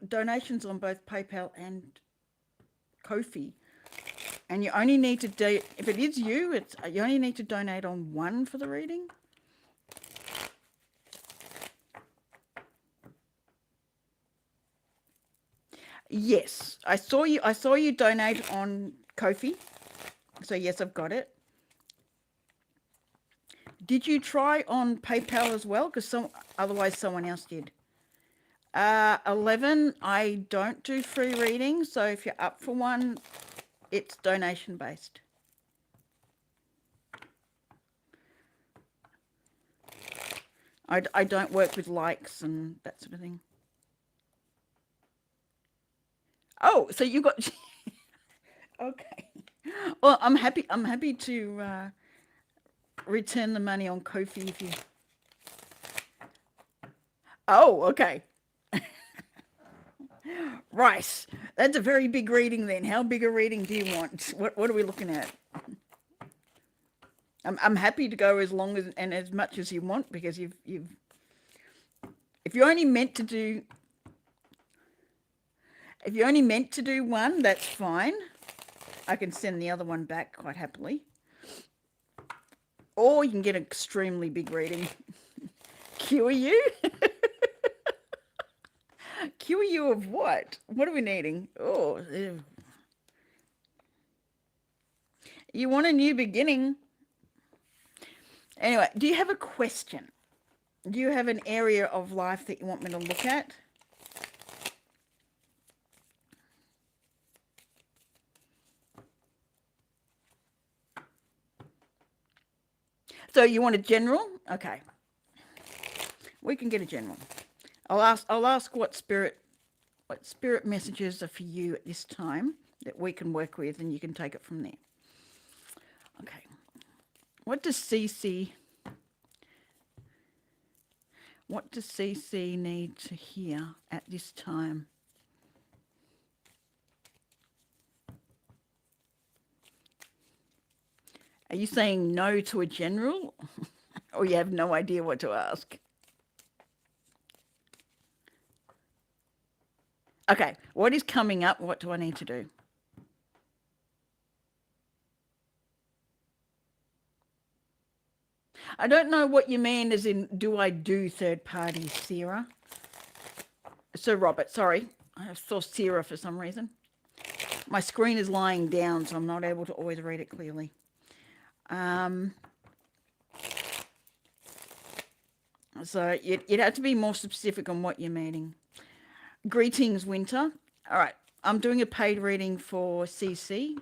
donations on both PayPal and Ko-fi, and you only need to do, if it is you, you only need to donate on one for the reading. Yes, I saw you donate on Ko-fi, so yes, I've got it. Did you try on PayPal as well? Because otherwise someone else did. 11, I don't do free readings, so if you're up for one, it's donation based. I don't work with likes and that sort of thing. Oh, so you got okay. Well, I'm happy to return the money on Ko-fi if you. Oh, okay. Right. That's a very big reading then. How big a reading do you want? What are we looking at? I'm happy to go as long as and as much as you want, because you've if you're only meant to do one, that's fine. I can send the other one back quite happily. Or you can get an extremely big reading. Cure you? Cure you of what? What are we needing? Oh, ew. You want a new beginning. Anyway, do you have a question? Do you have an area of life that you want me to look at? So you want a general? Okay. We can get a general. I'll ask what spirit messages are for you at this time that we can work with, and you can take it from there. Okay. What does CeCe need to hear at this time? Are you saying no to a general, or you have no idea what to ask? Okay, what is coming up? What do I need to do? I don't know what you mean as in, do I do third party, Sarah? Sir Robert, sorry. I saw Sarah for some reason. My screen is lying down, so I'm not able to always read it clearly. So you'd have to be more specific on what you're meaning. Greetings, Winter. All right, I'm doing a paid reading for CeCe.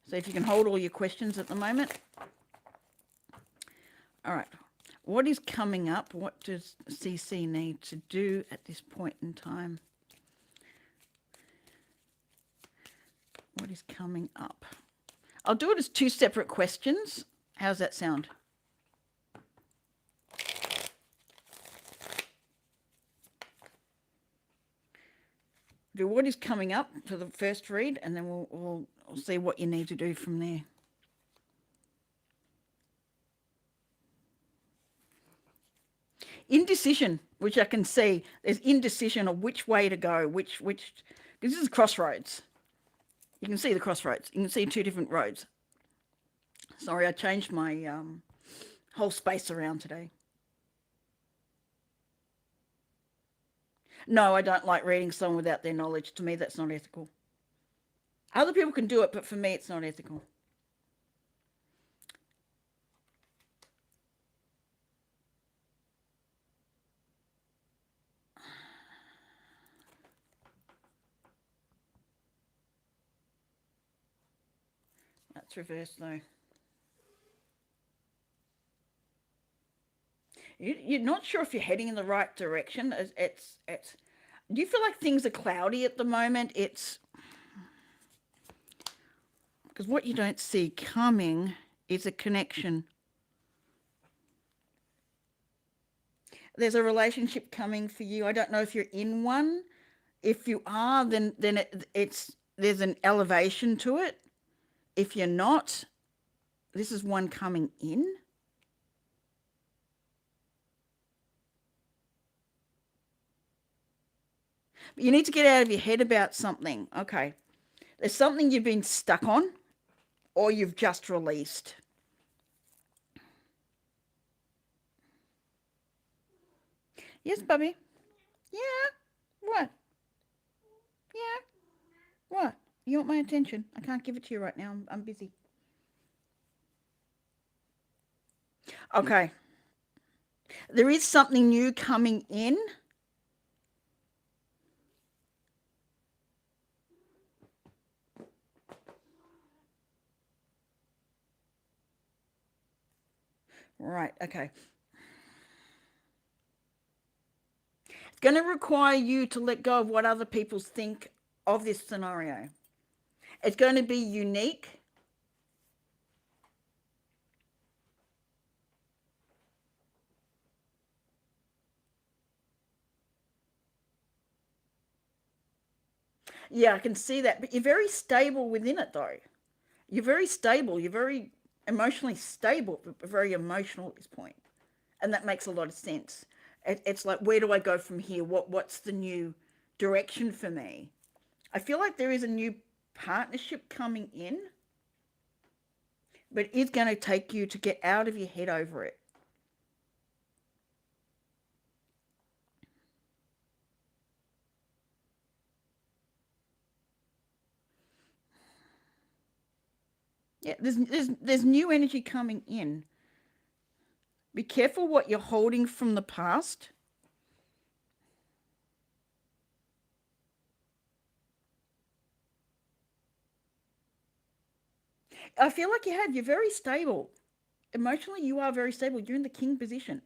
So if you can hold all your questions at the moment. All right. What is coming up? What does CeCe need to do at this point in time? What is coming up? I'll do it as two separate questions. How's that sound? Do what is coming up for the first read, and then we'll see what you need to do from there. Indecision, which I can see. There's indecision of which way to go, which this is crossroads. You can see the crossroads. You can see two different roads. Sorry, I changed my whole space around today. No, I don't like reading someone without their knowledge. To me, that's not ethical. Other people can do it, but for me, it's not ethical. That's reversed though. You're not sure if you're heading in the right direction. It's. Do you feel like things are cloudy at the moment? It's because what you don't see coming is a connection. There's a relationship coming for you. I don't know if you're in one. If you are, then there's an elevation to it. If you're not, this is one coming in. But you need to get out of your head about something. Okay. There's something you've been stuck on or you've just released. Yes, Bubby. Yeah. What? Yeah. What? You want my attention? I can't give it to you right now. I'm busy. Okay. There is something new coming in. Right. Okay. It's going to require you to let go of what other people think of this scenario. It's going to be unique. Yeah, I can see that. But you're very stable within it, though. You're very stable. You're very emotionally stable, but very emotional at this point. And that makes a lot of sense. It's like, where do I go from here? What's the new direction for me? I feel like there is a new partnership coming in, but it's going to take you to get out of your head over it. Yeah, there's new energy coming in. Be careful what you're holding from the past. I feel like you're very stable. Emotionally, you are very stable. You're in the king position.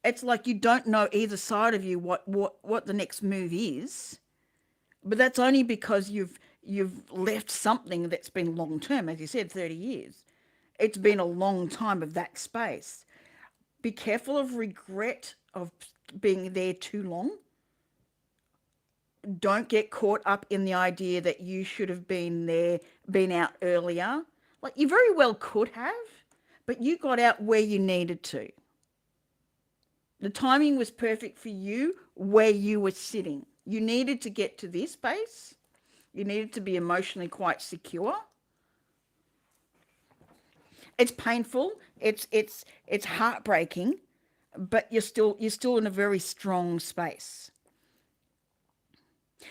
It's like you don't know either side of you what the next move is, but that's only because you've left something that's been long term, as you said, 30 years. It's been a long time of that space. Be careful of regret of being there too long. Don't get caught up in the idea that you should have been there, been out earlier. Like you very well could have, but you got out where you needed to. The timing was perfect for you where you were sitting. You needed to get to this base. You needed to be emotionally quite secure. It's painful. It's heartbreaking, but you're still in a very strong space.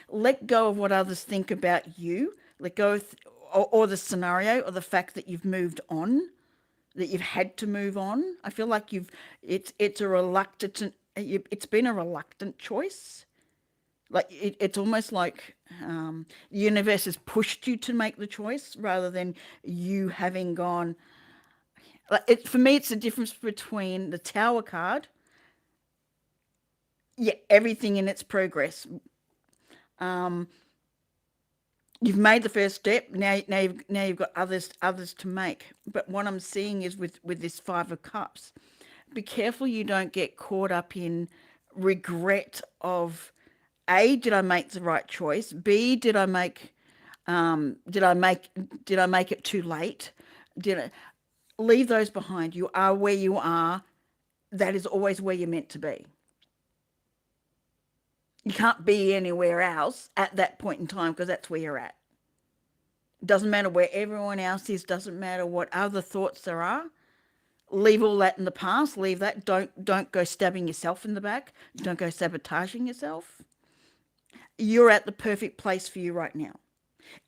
Let go of what others think about you. Let go of, or the scenario, or the fact that you've moved on, that you've had to move on. I feel like it's a reluctant, it's been a reluctant choice. Like it's almost like the universe has pushed you to make the choice rather than you having gone. Like for me, it's the difference between the Tower card. Yeah, everything in its progress. Um, you've made the first step. Now you've got others to make. But what I'm seeing is with this Five of Cups, be careful you don't get caught up in regret of A, did I make the right choice? B, did I make did I make it too late? Did I leave those behind? You are where you are. That is always where you're meant to be. You can't be anywhere else at that point in time because that's where you're at. Doesn't matter where everyone else is, doesn't matter what other thoughts there are. Leave all that in the past. Leave that. Don't go stabbing yourself in the back. Don't go sabotaging yourself. You're at the perfect place for you right now.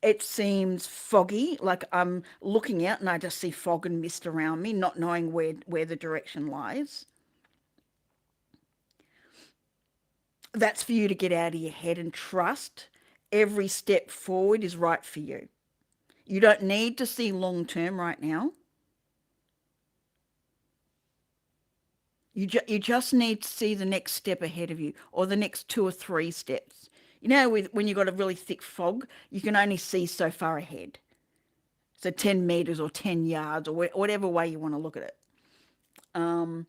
It seems foggy, like I'm looking out and I just see fog and mist around me, not knowing where the direction lies. That's for you to get out of your head and trust every step forward is right for you. You don't need to see long term right now. You just need to see the next step ahead of you or the next two or three steps. You know, when you've got a really thick fog, you can only see so far ahead. So 10 meters or 10 yards or whatever way you want to look at it. Um,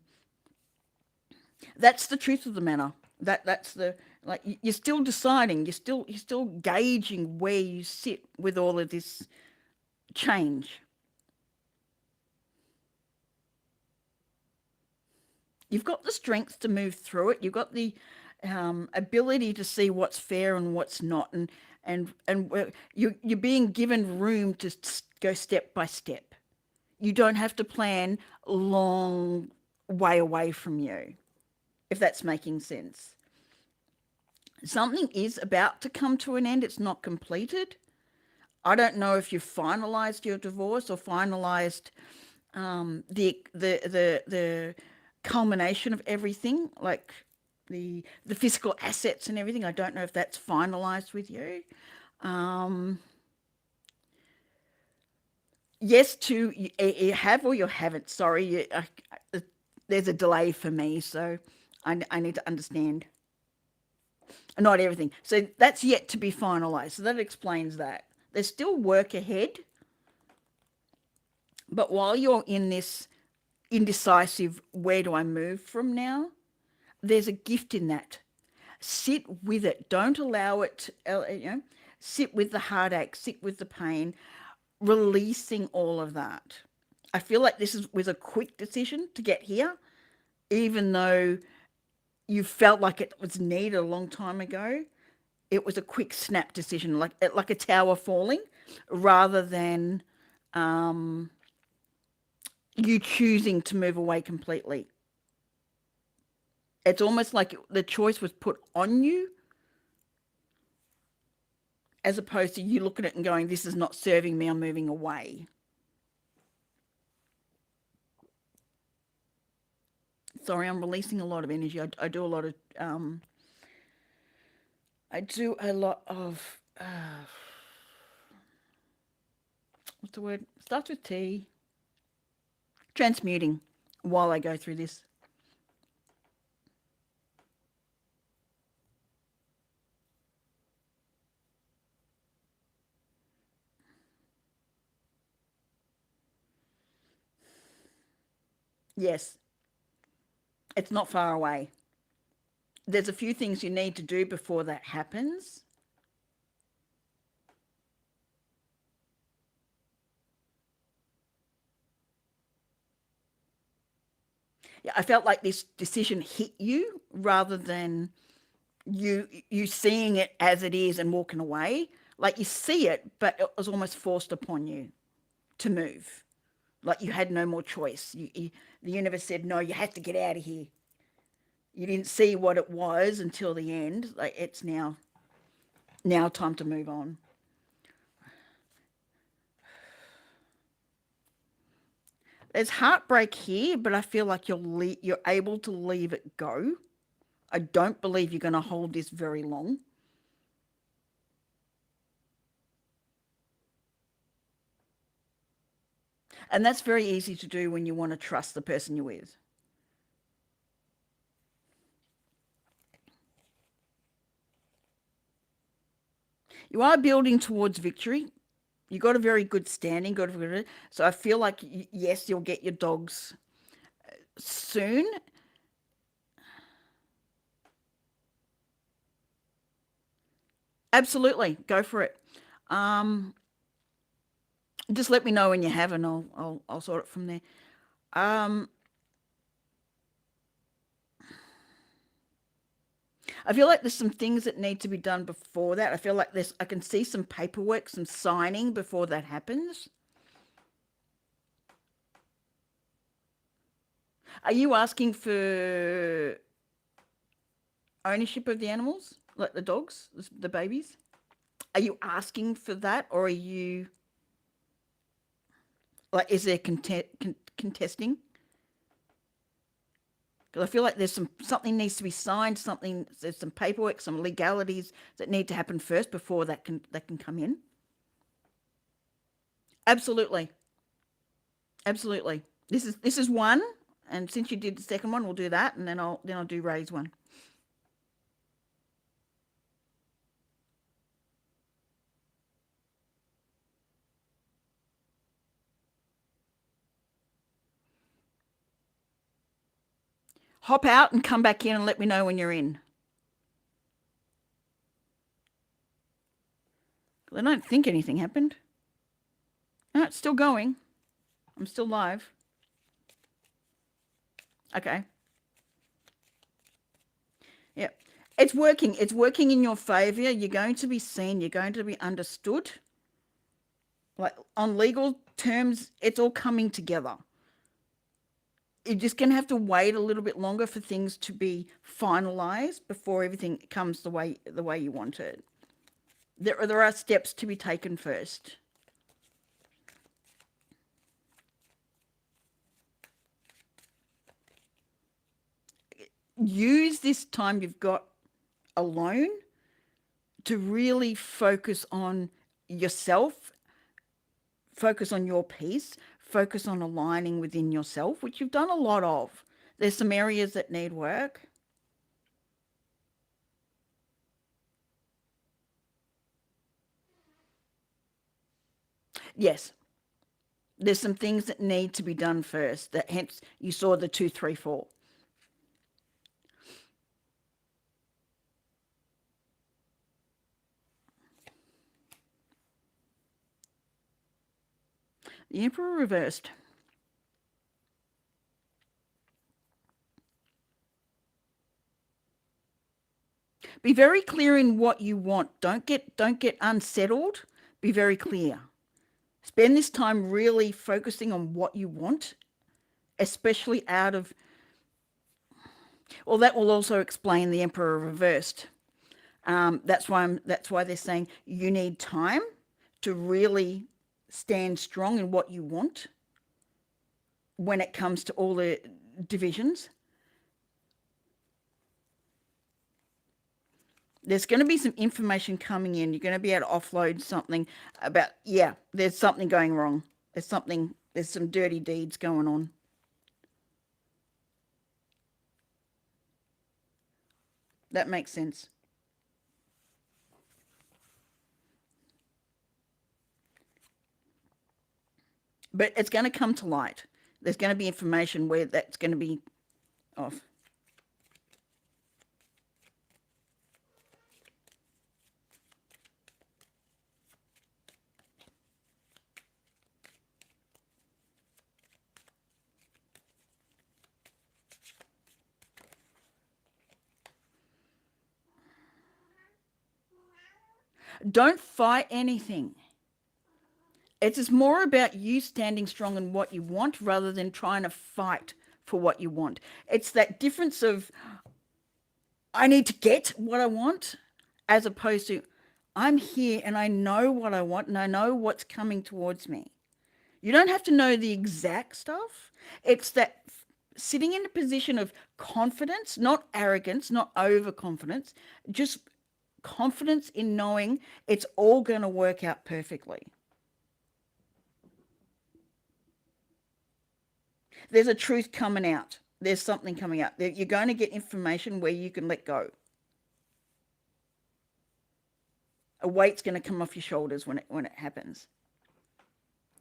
that's the truth of the matter. That's the like you're still deciding. You're still gauging where you sit with all of this change. You've got the strength to move through it. You've got the ability to see what's fair and what's not, and you're being given room to go step by step. You don't have to plan long way away from you, if that's making sense. Something is about to come to an end. It's not completed. I don't know if you've finalized your divorce or finalized the culmination of everything, like the physical assets and everything. I don't know if that's finalized with you. Um, yes, to you have or you haven't. Sorry, there's a delay for me, so I need to understand. Not everything. So that's yet to be finalized. So that explains that. There's still work ahead, but while you're in this indecisive, where do I move from now? There's a gift in that. Sit with it. Don't allow it, sit with the heartache, sit with the pain, releasing all of that. I feel like was a quick decision to get here, even though you felt like it was needed a long time ago. It was a quick snap decision, like a tower falling, rather than um, you choosing to move away completely. It's almost like the choice was put on you, as opposed to you looking at it and going, "This is not serving me. I'm moving away." Sorry, I'm releasing a lot of energy. I do a lot of I do a lot of what's the word? Starts with T. Transmuting while I go through this. Yes, it's not far away. There's a few things you need to do before that happens. Yeah, I felt like this decision hit you rather than you seeing it as it is and walking away. Like you see it, but it was almost forced upon you to move. Like you had no more choice. The universe said, no, you have to get out of here. You didn't see what it was until the end. Like it's now. Now time to move on. There's heartbreak here, but I feel like you're able to leave it go. I don't believe you're going to hold this very long. And that's very easy to do when you want to trust the person you're with. You are building towards victory. You got a very good standing. So I feel like, yes, you'll get your dogs soon. Absolutely. Go for it. Um, just let me know when you have, and I'll sort it from there. Um, I feel like there's some things that need to be done before that. I feel like I can see some paperwork, some signing before that happens. Are you asking for ownership of the animals, like the dogs, the babies? Are you asking for that, or are you like, is there contesting? Because I feel like something needs to be signed, there's some paperwork, some legalities that need to happen first before that can come in. Absolutely, absolutely. This is one, and since you did the second one, we'll do that, and then I'll do Ray's one. Hop out and come back in and let me know when you're in. I don't think anything happened. No, it's still going. I'm still live. Okay. Yeah. It's working. It's working in your favor. You're going to be seen. You're going to be understood. Like on legal terms, it's all coming together. You're just going to have to wait a little bit longer for things to be finalized before everything comes the way you want it. There are steps to be taken first. Use this time you've got alone to really focus on yourself, focus on your peace, focus on aligning within yourself, which you've done a lot of. There's some areas that need work. Yes, there's some things that need to be done first. That hence you saw the 2, 3, 4. The Emperor reversed. Be very clear in what you want. Don't get unsettled. Be very clear. Spend this time really focusing on what you want, especially out of, well, that will also explain the Emperor reversed. That's why they're saying you need time to really stand strong in what you want when it comes to all the divisions. There's going to be some information coming in. You're going to be able to offload something about, yeah, there's something going wrong. There's some dirty deeds going on. That makes sense. But it's going to come to light. There's going to be information where that's going to be off. Don't fight anything. It's just more about you standing strong in what you want rather than trying to fight for what you want. It's that difference of I need to get what I want as opposed to I'm here and I know what I want and I know what's coming towards me. You don't have to know the exact stuff. It's that sitting in a position of confidence, not arrogance, not overconfidence, just confidence in knowing it's all going to work out perfectly. There's a truth coming out. There's something coming out. You're going to get information where you can let go. A weight's going to come off your shoulders when it happens.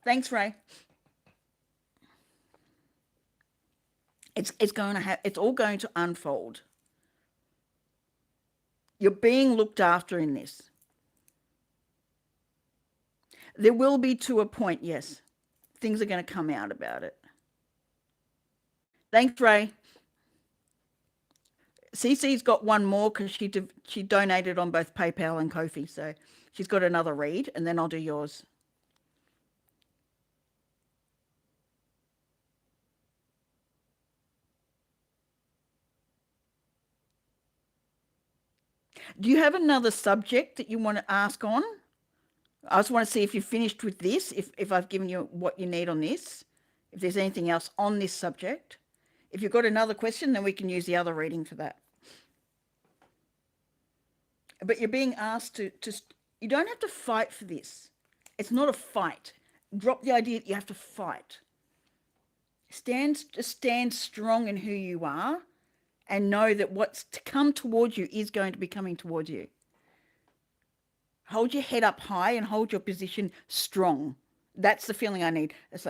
Thanks, Ray. It's all going to unfold. You're being looked after in this. There will be, to a point, yes. Things are going to come out about it. Thanks, Ray. CeCe's got one more because she donated on both PayPal and Ko-fi, so she's got another read, and then I'll do yours. Do you have another subject that you want to ask on? I just want to see if you've finished with this, if I've given you what you need on this, if there's anything else on this subject. If you've got another question, then we can use the other reading for that. But you're being asked to you don't have to fight for this. It's not a fight. Drop the idea that you have to fight. Stand strong in who you are and know that what's to come towards you is going to be coming towards you. Hold your head up high and hold your position strong. That's the feeling I need. It's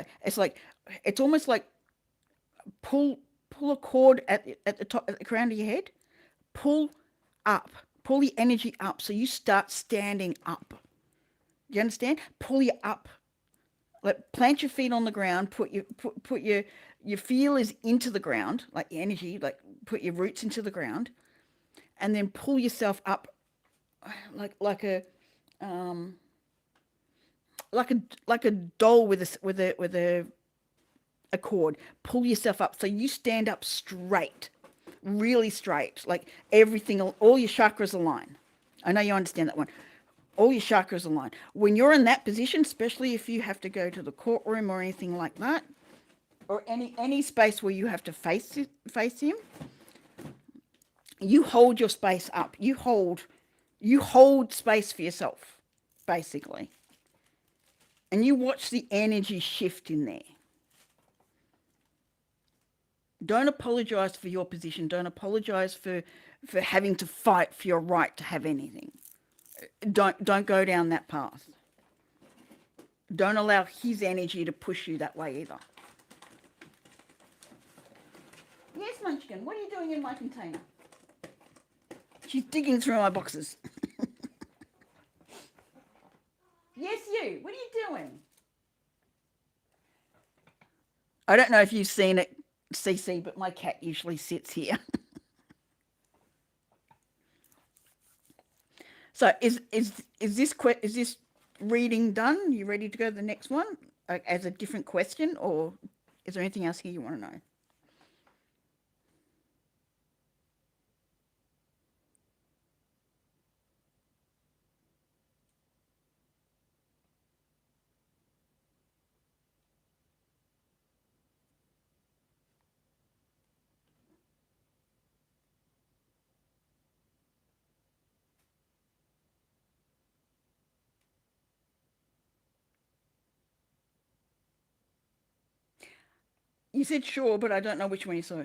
almost like pull a cord at the top, at the crown of your head. Pull the energy up so you start standing up. Do you understand? Pull you up. Like plant your feet on the ground, put your feelers into the ground, like the energy, like put your roots into the ground, and then pull yourself up like a doll with a cord. Pull yourself up so you stand up straight, really straight, like everything, all your chakras align. I know you understand that one. All your chakras align. When you're in that position, especially if you have to go to the courtroom or anything like that, or any space where you have to face him, you hold your space up. You hold space for yourself, basically. And you watch the energy shift in there. Don't apologize for your position. Don't apologize for having to fight for your right to have anything. Don't go down that path. Don't allow his energy to push you that way either. Yes, Munchkin, what are you doing in my container? She's digging through my boxes. Yes, you. What are you doing? I don't know if you've seen it, CeCe, but my cat usually sits here. So is this reading done? You ready to go to the next one as a different question, or is there anything else here you want to know? You said sure, but I don't know which one you saw.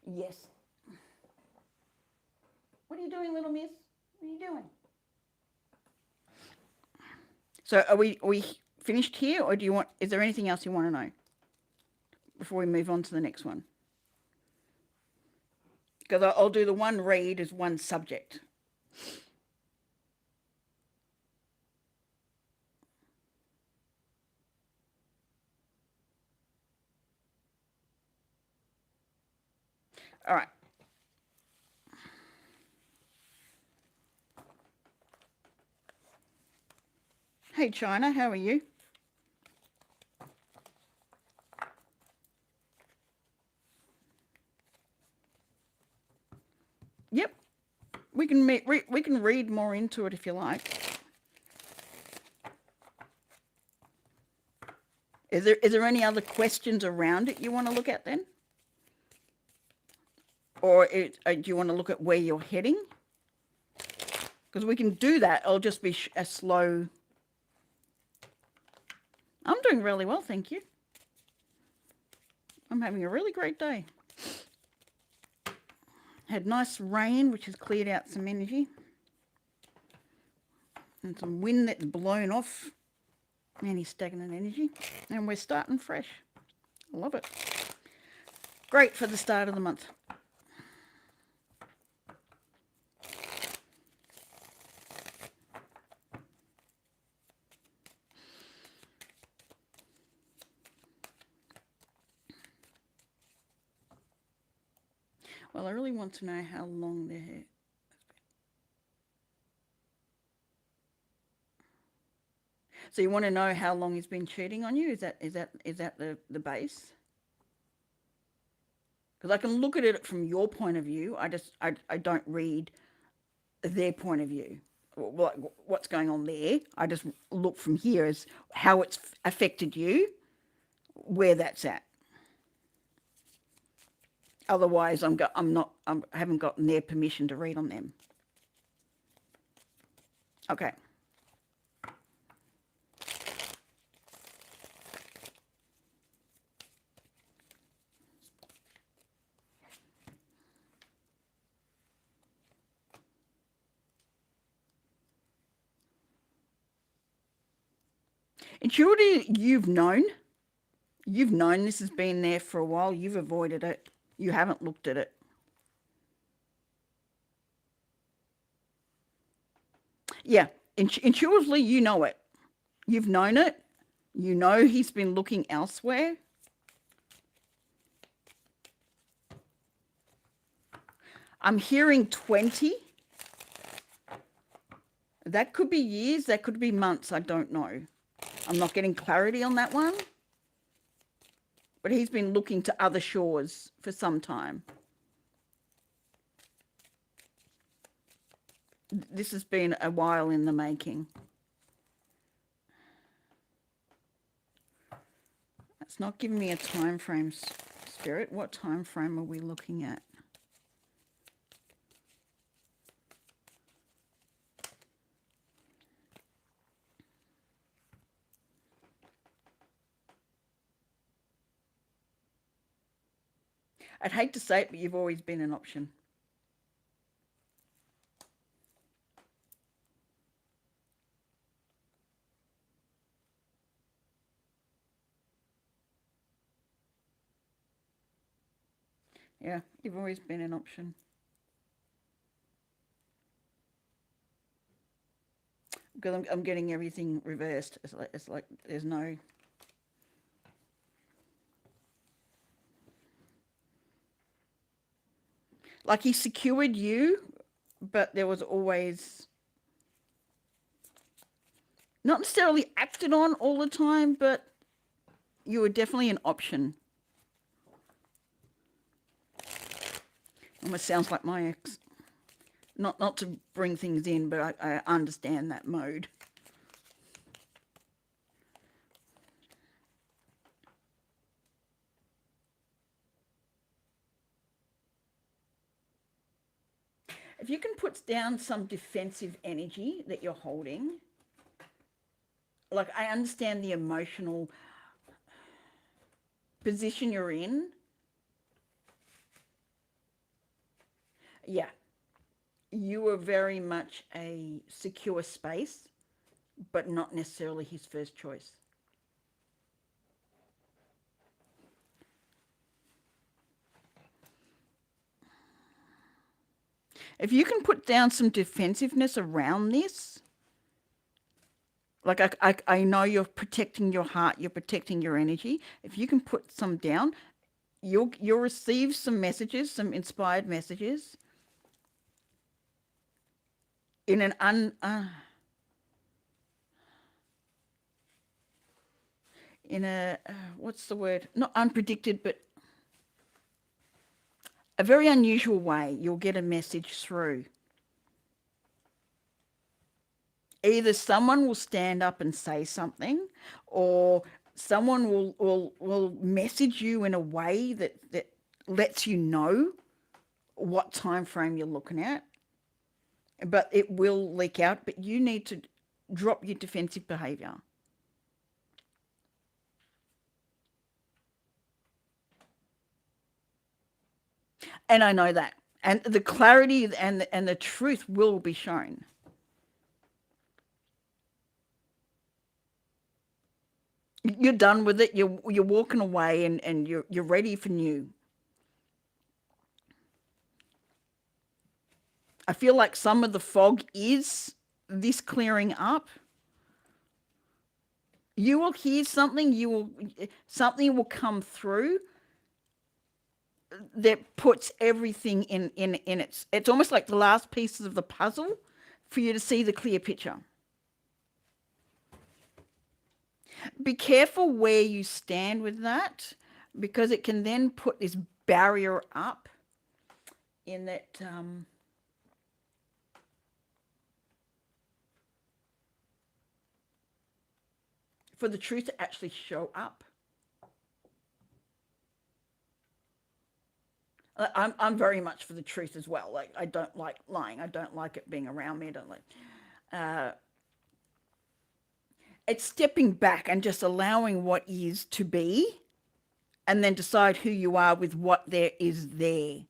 Yes. What are you doing, little miss? What are you doing? So are we finished here, or is there anything else you want to know before we move on to the next one? Because I'll do the one read as one subject. All right. Hey, China, how are you? Yep, we can we can read more into it if you like. Is there any other questions around it you want to look at then? Or do you want to look at where you're heading? Because we can do that. It'll just be a slow. I'm doing really well, thank you. I'm having a really great day. Had nice rain, which has cleared out some energy. And some wind that's blown off any stagnant energy. And we're starting fresh. Love it. Great for the start of the month. Well, I really want to know how long their hair. So you want to know how long he's been cheating on you? Is that the base? Because I can look at it from your point of view. I don't read their point of view. What's going on there? I just look from here as how it's affected you, where that's at. Otherwise, I haven't gotten their permission to read on them. Okay. Intuitively, you've known this has been there for a while. You've avoided it. You haven't looked at it. Yeah, intuitively, you know it. You've known it. You know he's been looking elsewhere. I'm hearing 20. That could be years. That could be months. I don't know. I'm not getting clarity on that one. But he's been looking to other shores for some time. This has been a while in the making. It's not giving me a time frame, Spirit. What time frame are we looking at? I'd hate to say it, but you've always been an option. Yeah, you've always been an option. Because I'm getting everything reversed. It's like there's no... Like he secured you, but there was always... Not necessarily acted on all the time, but you were definitely an option. Almost sounds like my ex. Not to bring things in, but I understand that mode. If you can put down some defensive energy that you're holding, like I understand the emotional position you're in. Yeah. You were very much a secure space, but not necessarily his first choice. If you can put down some defensiveness around this, like I know you're protecting your heart, you're protecting your energy. If you can put some down, you'll receive some messages, some inspired messages in an what's the word? Not unpredicted, but a very unusual way. You'll get a message through. Either someone will stand up and say something, or someone will message you in a way that lets you know what time frame you're looking at, but it will leak out. But you need to drop your defensive behavior. And I know that. And the clarity and the truth will be shown. You're done with it. You're walking away, and you're ready for new. I feel like some of the fog is this clearing up. You will hear something. Something will come through that puts everything in its. It's almost like the last pieces of the puzzle for you to see the clear picture. Be careful where you stand with that, because it can then put this barrier up in that for the truth to actually show up. I'm very much for the truth as well. Like, I don't like lying. I don't like it being around me. I don't like. Uh, it's stepping back and just allowing what is to be, and then decide who you are with what there is there.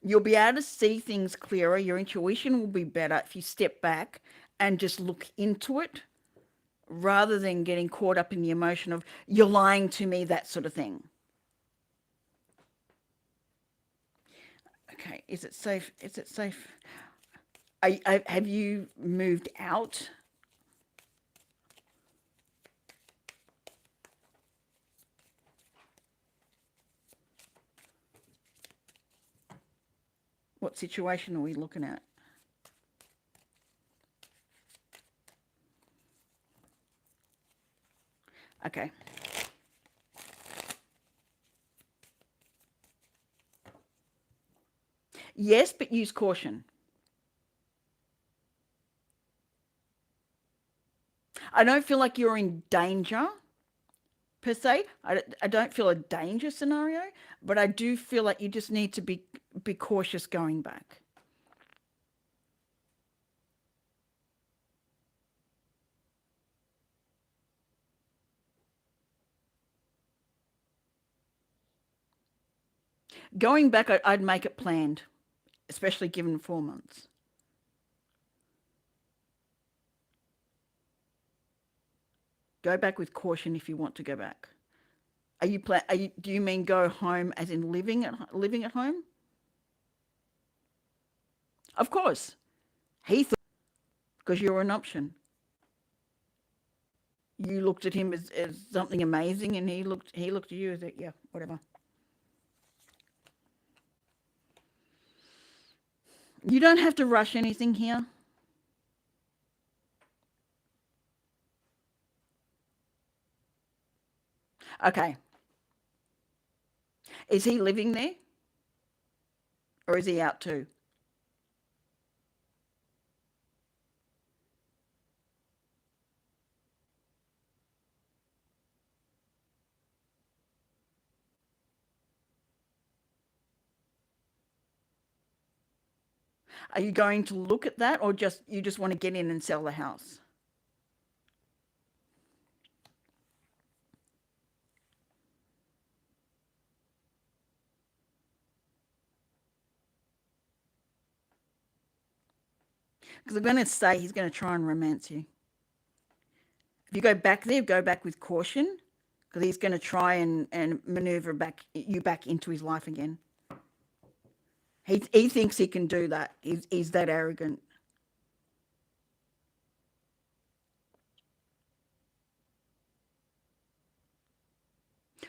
You'll be able to see things clearer. Your intuition will be better if you step back and just look into it, rather than getting caught up in the emotion of you're lying to me, that sort of thing. Okay, is it safe? Is it safe? Have you moved out? What situation are we looking at? Okay. Yes, but use caution. I don't feel like you're in danger per se. I don't feel a danger scenario, but I do feel like you just need to be cautious going back. Going back, I'd make it planned, especially given 4 months. Go back with caution if you want to go back. Do you mean go home as in living at home? Of course. He thought, because you're an option. You looked at him as something amazing, and he looked at you as yeah, whatever. You don't have to rush anything here. Okay. Is he living there, or is he out too? Are you going to look at that, or just you just want to get in and sell the house? Because I'm going to say he's going to try and romance you. If you go back there, go back with caution, because he's going to try and maneuver you back into his life again. He thinks he can do that. He's that arrogant.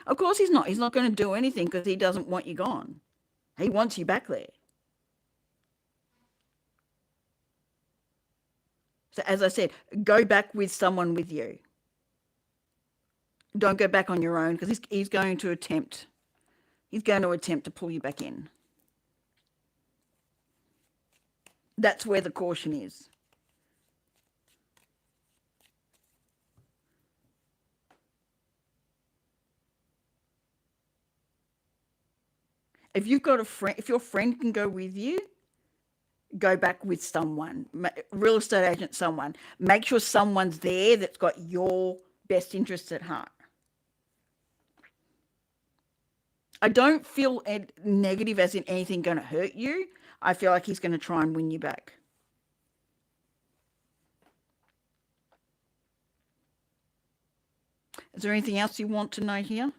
Of course he's not. He's not going to do anything because he doesn't want you gone. He wants you back there. So as I said, go back with someone with you. Don't go back on your own, because he's going to attempt. He's going to attempt to pull you back in. That's where the caution is. If you've got a friend, if your friend can go with you, go back with someone, real estate agent, someone. Make sure someone's there that's got your best interests at heart. I don't feel negative as in anything going to hurt you. I feel like he's going to try and win you back. Is there anything else you want to know here?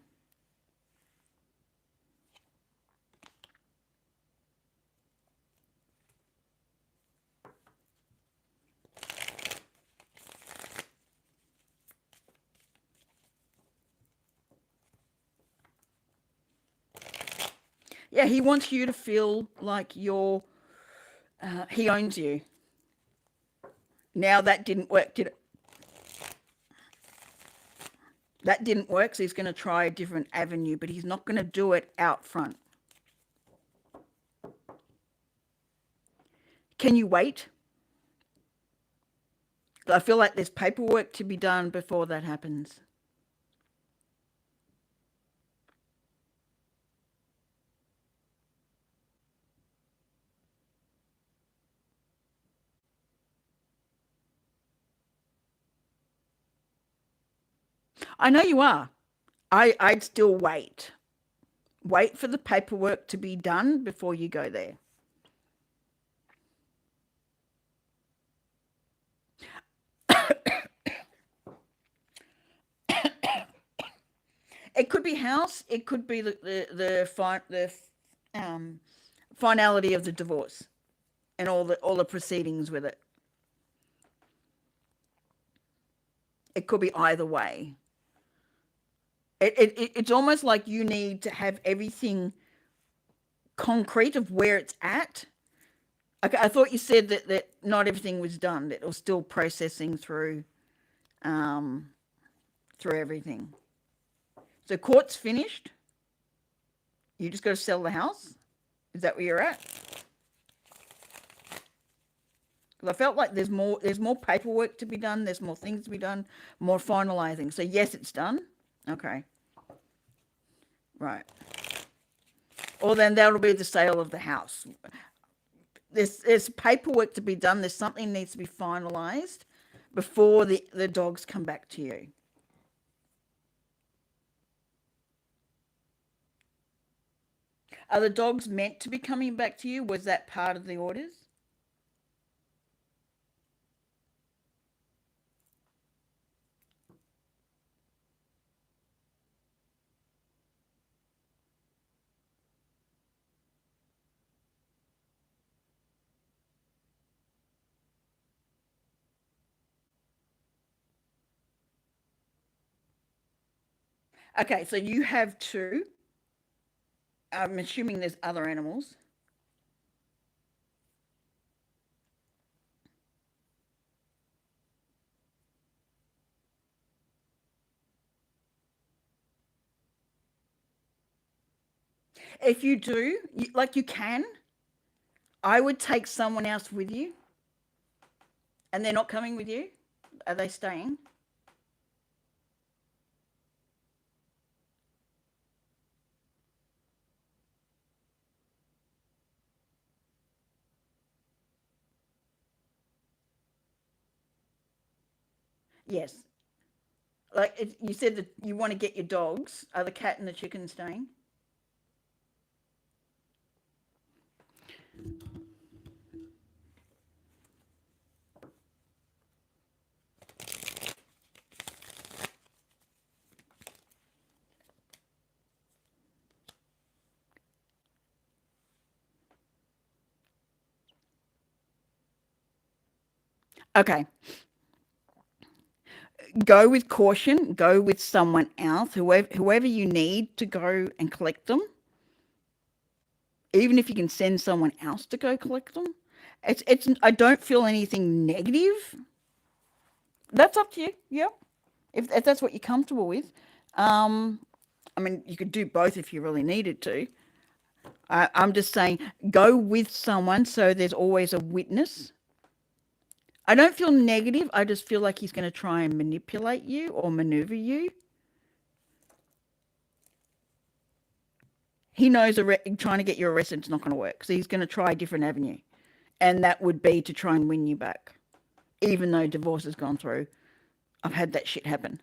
Yeah, he wants you to feel like he owns you. Now that didn't work, did it? That didn't work, so he's going to try a different avenue, but he's not going to do it out front. Can you wait? I feel like there's paperwork to be done before that happens. I know you are. I'd still wait. Wait for the paperwork to be done before you go there. It could be house. It could be the finality of the divorce and all the proceedings with it. It could be either way. It's almost like you need to have everything concrete of where it's at. Okay, I thought you said that not everything was done, that it was still processing through everything. So court's finished. You just got to sell the house. Is that where you're at? Because I felt like there's more paperwork to be done. There's more things to be done, more finalizing. So yes, it's done. Okay. Right. Or then that'll be the sale of the house. There's paperwork to be done. There's something needs to be finalized before the dogs come back to you. Are the dogs meant to be coming back to you? Was that part of the orders? Okay, so you have two. I'm assuming there's other animals. If you do, like you can, I would take someone else with you. And they're not coming with you? Are they staying? Yes. Like you said that you want to get your dogs. Are the cat and the chicken staying? Okay. Go with caution. Go with someone else. Whoever you need to go and collect them. Even if you can send someone else to go collect them. It's. I don't feel anything negative. That's up to you. Yeah. If that's what you're comfortable with. Um, I mean, you could do both if you really needed to. I'm just saying, go with someone so there's always a witness. I don't feel negative. I just feel like he's going to try and manipulate you or maneuver you. He knows trying to get you arrested is not going to work. So he's going to try a different avenue. And that would be to try and win you back. Even though divorce has gone through. I've had that shit happen.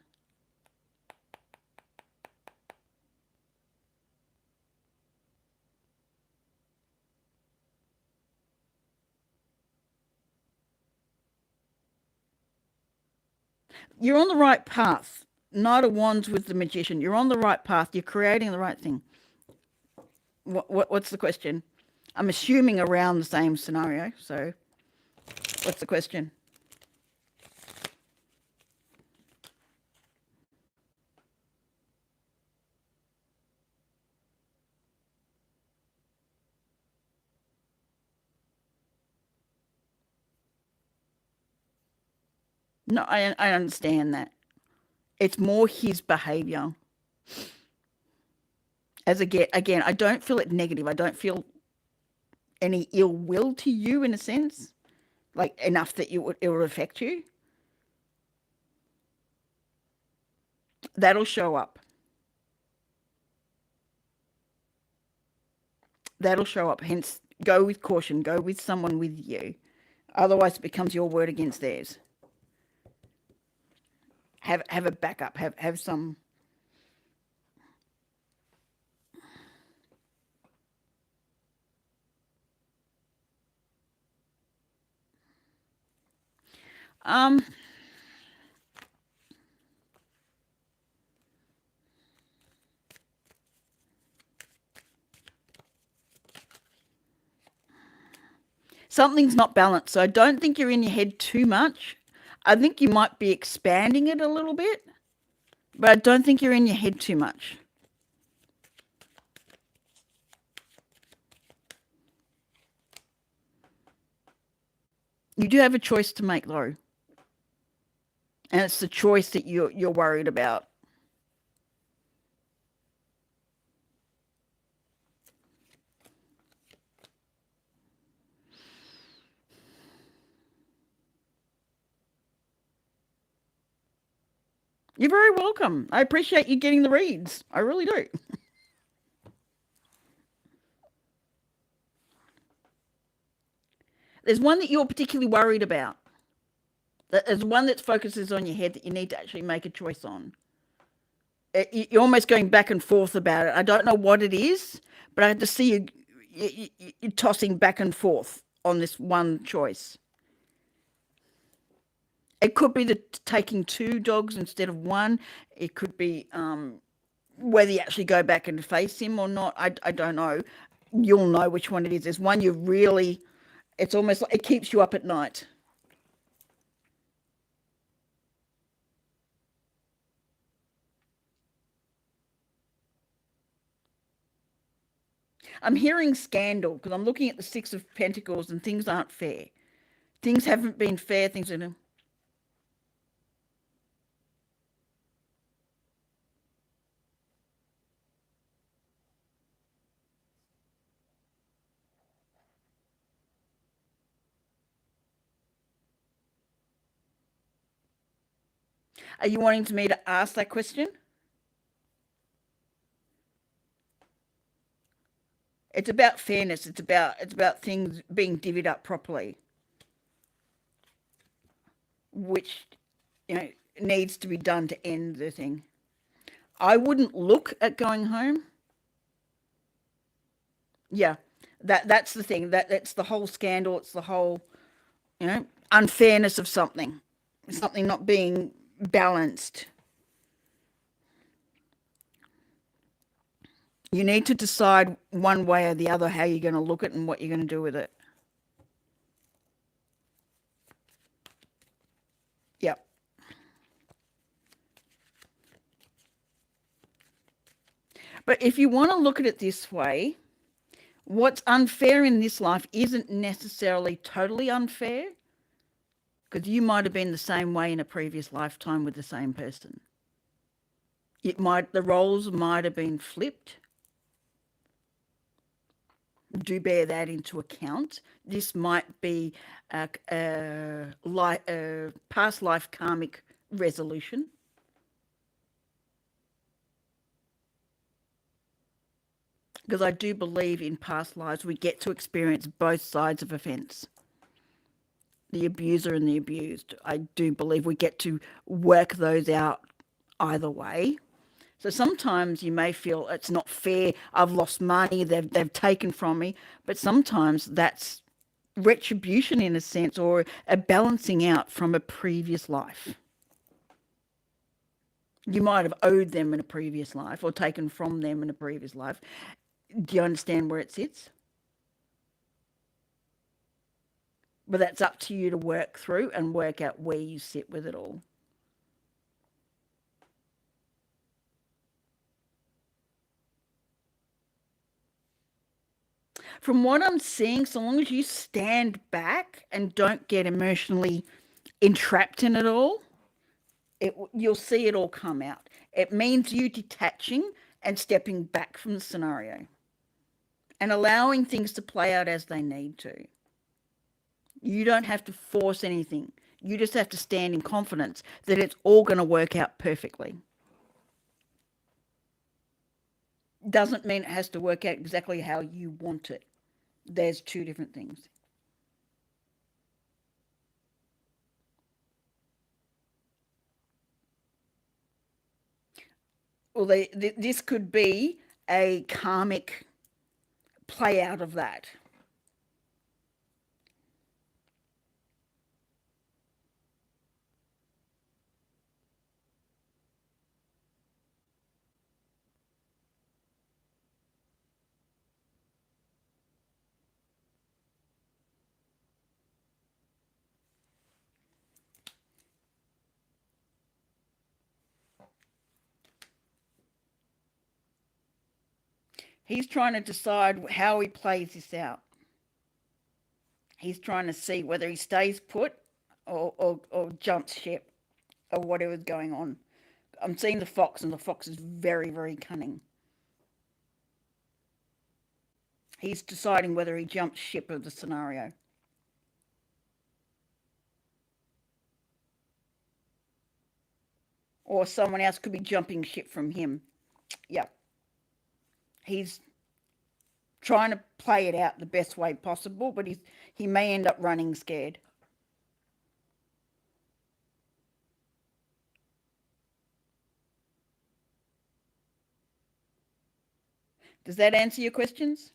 You're on the right path. Knight of Wands with the Magician. You're on the right path. You're creating the right thing. What's the question? I'm assuming around the same scenario. So what's the question? No, I understand that. It's more his behavior. As again, I don't feel it negative. I don't feel any ill will to you in a sense, like enough that it would affect you. That'll show up. That'll show up. Hence, go with caution. Go with someone with you. Otherwise, it becomes your word against theirs. Have a backup. Have some. Um. Something's not balanced. So I don't think you're in your head too much. I think you might be expanding it a little bit, but I don't think you're in your head too much. You do have a choice to make, though, and it's the choice that you're worried about. You're very welcome. I appreciate you getting the reads. I really do. There's one that you're particularly worried about. There's one that focuses on your head that you need to actually make a choice on. You're almost going back and forth about it. I don't know what it is, but I had to see you tossing back and forth on this one choice. It could be the taking two dogs instead of one. It could be whether you actually go back and face him or not. I don't know. You'll know which one it is. There's one you really, it's almost like it keeps you up at night. I'm hearing scandal because I'm looking at the Six of Pentacles and things aren't fair. Things haven't been fair. Things are. Are you wanting me to ask that question? It's about fairness. It's about things being divvied up properly, which needs to be done to end the thing. I wouldn't look at going home. Yeah, that's the thing. That's the whole scandal. It's the whole unfairness of something not being balanced. You need to decide one way or the other how you're going to look at it and what you're going to do with it. Yep. But if you want to look at it this way, what's unfair in this life isn't necessarily totally unfair, because you might have been the same way in a previous lifetime with the same person. The roles might have been flipped. Do bear that into account. This might be a past life karmic resolution. Because I do believe in past lives we get to experience both sides of a fence, the abuser and the abused. I do believe we get to work those out either way. So sometimes you may feel it's not fair, I've lost money, they've taken from me, but sometimes that's retribution in a sense, or a balancing out from a previous life. You might have owed them in a previous life or taken from them in a previous life. Do you understand where it sits? But that's up to you to work through and work out where you sit with it all. From what I'm seeing, so long as you stand back and don't get emotionally entrapped in it all, you'll see it all come out. It means you detaching and stepping back from the scenario and allowing things to play out as they need to. You don't have to force anything. You just have to stand in confidence that it's all going to work out perfectly. Doesn't mean it has to work out exactly how you want it. There's two different things. Well, this could be a karmic play out of that. He's trying to decide how he plays this out. He's trying to see whether he stays put or jumps ship or whatever's going on. I'm seeing the fox, and the fox is very, very cunning. He's deciding whether he jumps ship of the scenario. Or someone else could be jumping ship from him. Yeah. He's trying to play it out the best way possible, but he may end up running scared. Does that answer your questions?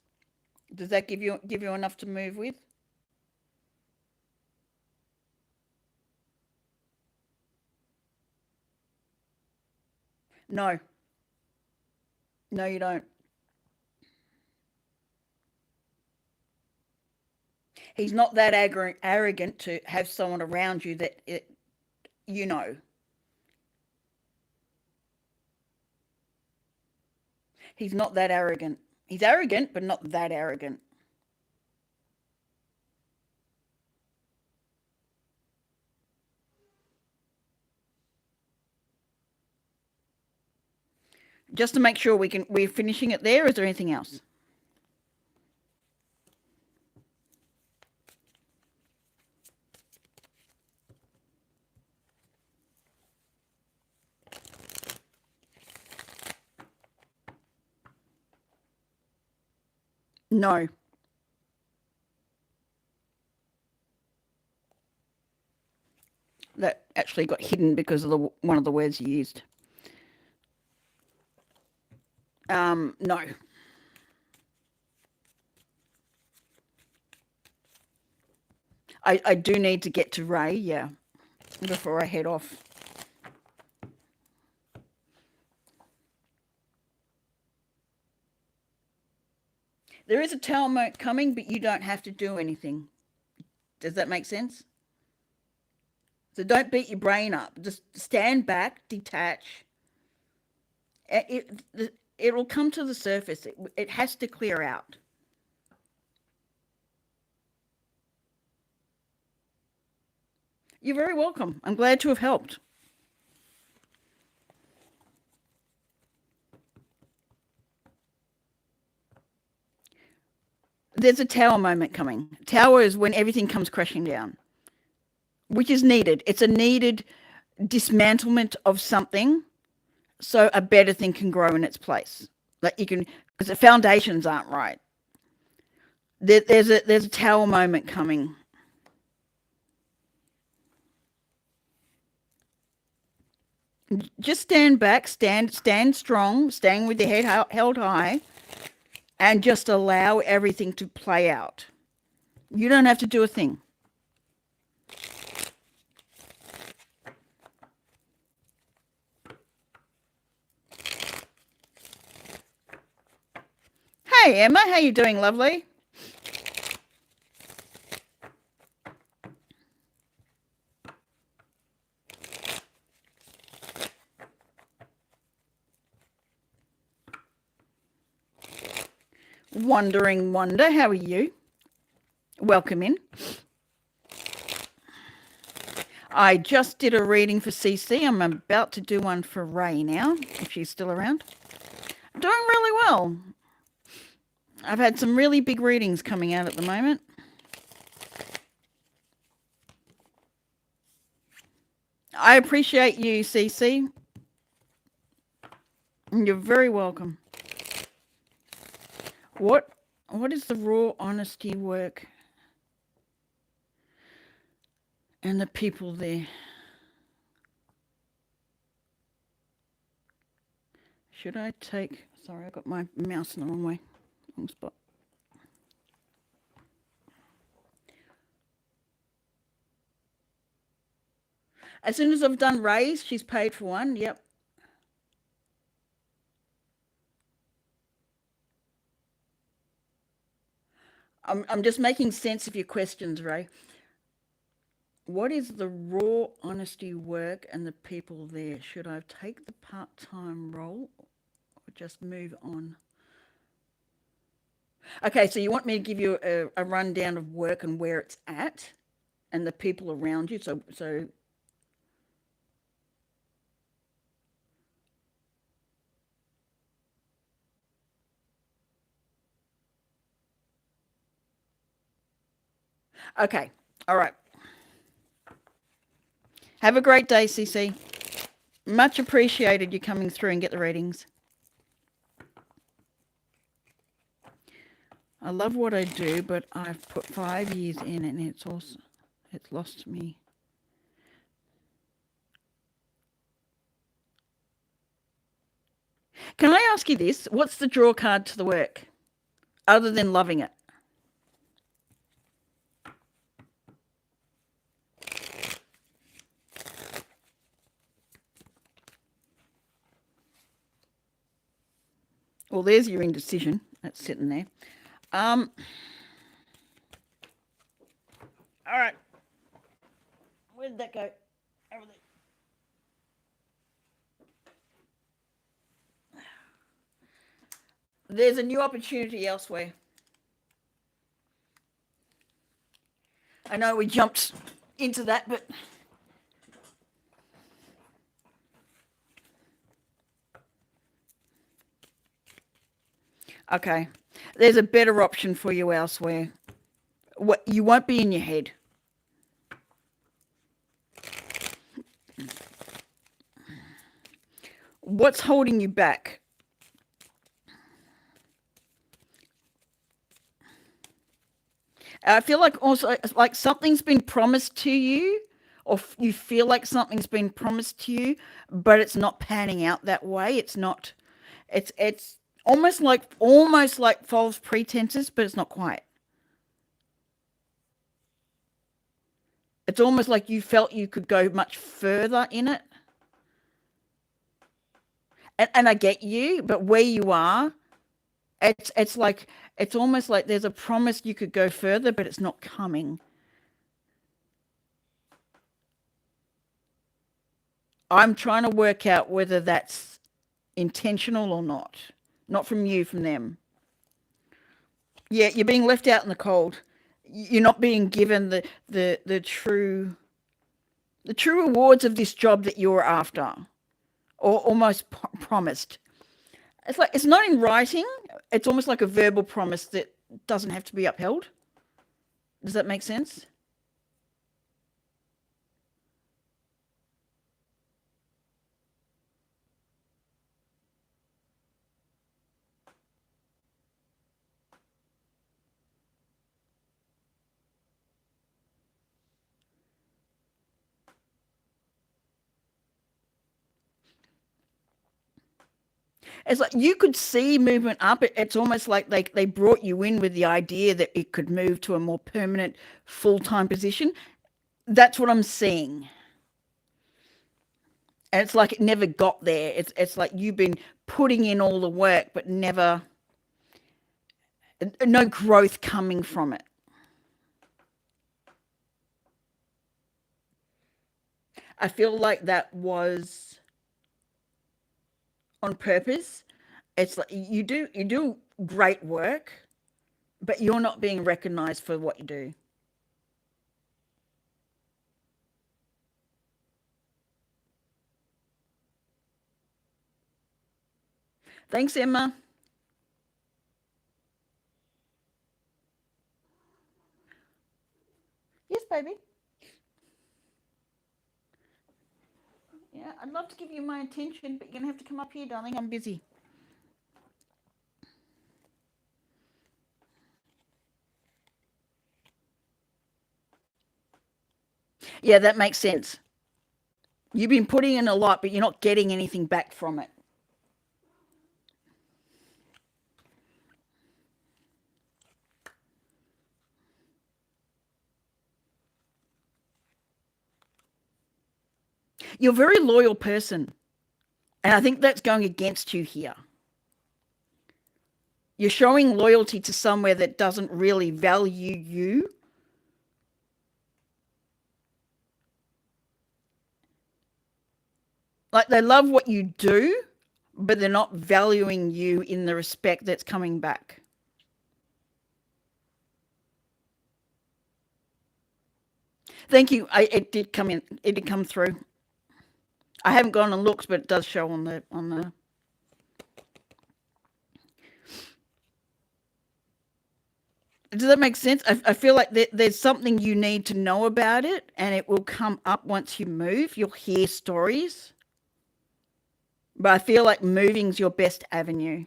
Does that give you enough to move with? No. No, you don't. He's not that arrogant to have someone around you that you know. He's not that arrogant. He's arrogant, but not that arrogant. Just to make sure we're finishing it there. Is there anything else? No. That actually got hidden because of one of the words you used. No. I do need to get to Ray, yeah, before I head off. There is a tower moment coming, but you don't have to do anything. Does that make sense? So don't beat your brain up. Just stand back, detach. It'll come to the surface. It has to clear out. You're very welcome. I'm glad to have helped. There's a tower moment coming. Tower is when everything comes crashing down, which is needed. It's a needed dismantlement of something so a better thing can grow in its place. Like you can, because the foundations aren't right. There's a tower moment coming. Just stand back, stand strong, stand with your head held high, and just allow everything to play out. You don't have to do a thing. Hey Emma, how you doing, lovely? Wandering Wonder, how are you? Welcome in. I just did a reading for CeCe. I'm about to do one for Ray now, if she's still around. Doing really well. I've had some really big readings coming out at the moment. I appreciate you, CeCe. You're very welcome. What is the raw honesty work and the people there? Should I take... Sorry, I got my mouse in the wrong way. Wrong spot. As soon as I've done Ray's, she's paid for one. Yep. I'm just making sense of your questions, Ray. What is the raw honesty work and the people there? Should I take the part-time role or just move on? Okay, so you want me to give you a rundown of work and where it's at and the people around you. So okay, all right. Have a great day, CeCe. Much appreciated you coming through and get the readings. I love what I do, but I've put 5 years in and it's lost me. Can I ask you this? What's the draw card to the work other than loving it? Well, there's your indecision. That's sitting there. All right. Where did that go? Over there. There's a new opportunity elsewhere. I know we jumped into that, but okay. There's a better option for you elsewhere. What you won't be in your head. What's holding you back? I feel like also like something's been promised to you, or you feel like something's been promised to you, but it's not panning out that way. It's not. It's almost like false pretenses, but it's not quite. It's almost like you felt you could go much further in it. And I get you, but where you are, it's like it's almost like there's a promise you could go further, but it's not coming. I'm trying to work out whether that's intentional or not. Not from you, from them. Yeah, you're being left out in the cold. You're not being given the true rewards of this job that you're after, or almost promised. It's like it's not in writing. It's almost like a verbal promise that doesn't have to be upheld. Does that make sense? It's like you could see movement up. It's almost like they brought you in with the idea that it could move to a more permanent full-time position. That's what I'm seeing. And it's like it never got there. It's like you've been putting in all the work, but never, no growth coming from it. I feel like that was on purpose. It's like you do great work, but you're not being recognized for what you do. Thanks, Emma. Yes, baby. Yeah, I'd love to give you my attention, but you're gonna have to come up here, darling. I'm busy. Yeah, that makes sense. You've been putting in a lot, but you're not getting anything back from it. You're a very loyal person, and I think that's going against you here. You're showing loyalty to somewhere that doesn't really value you. Like they love what you do, but they're not valuing you in the respect that's coming back. Thank you. It did come in. It did come through. I haven't gone and looked, but it does show on the. Does that make sense? I feel like there's something you need to know about it, and it will come up once you move. You'll hear stories, but I feel like moving's your best avenue.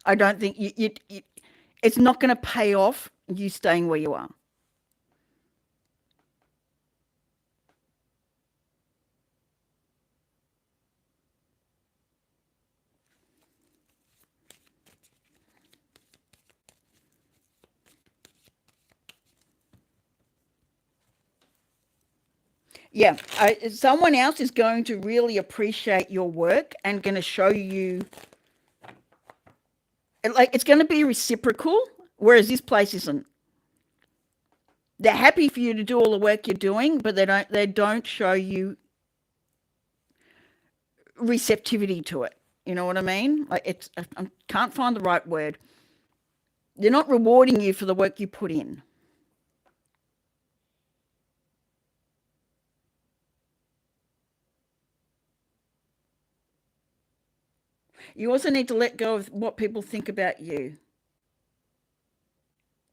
I don't think it's not going to pay off you staying where you are. Yeah, someone else is going to really appreciate your work and going to show you, like, it's going to be reciprocal, whereas this place isn't. They're happy for you to do all the work you're doing, but they don't show you receptivity to it. You know what I mean? Like I can't find the right word. They're not rewarding you for the work you put in. You also need to let go of what people think about you.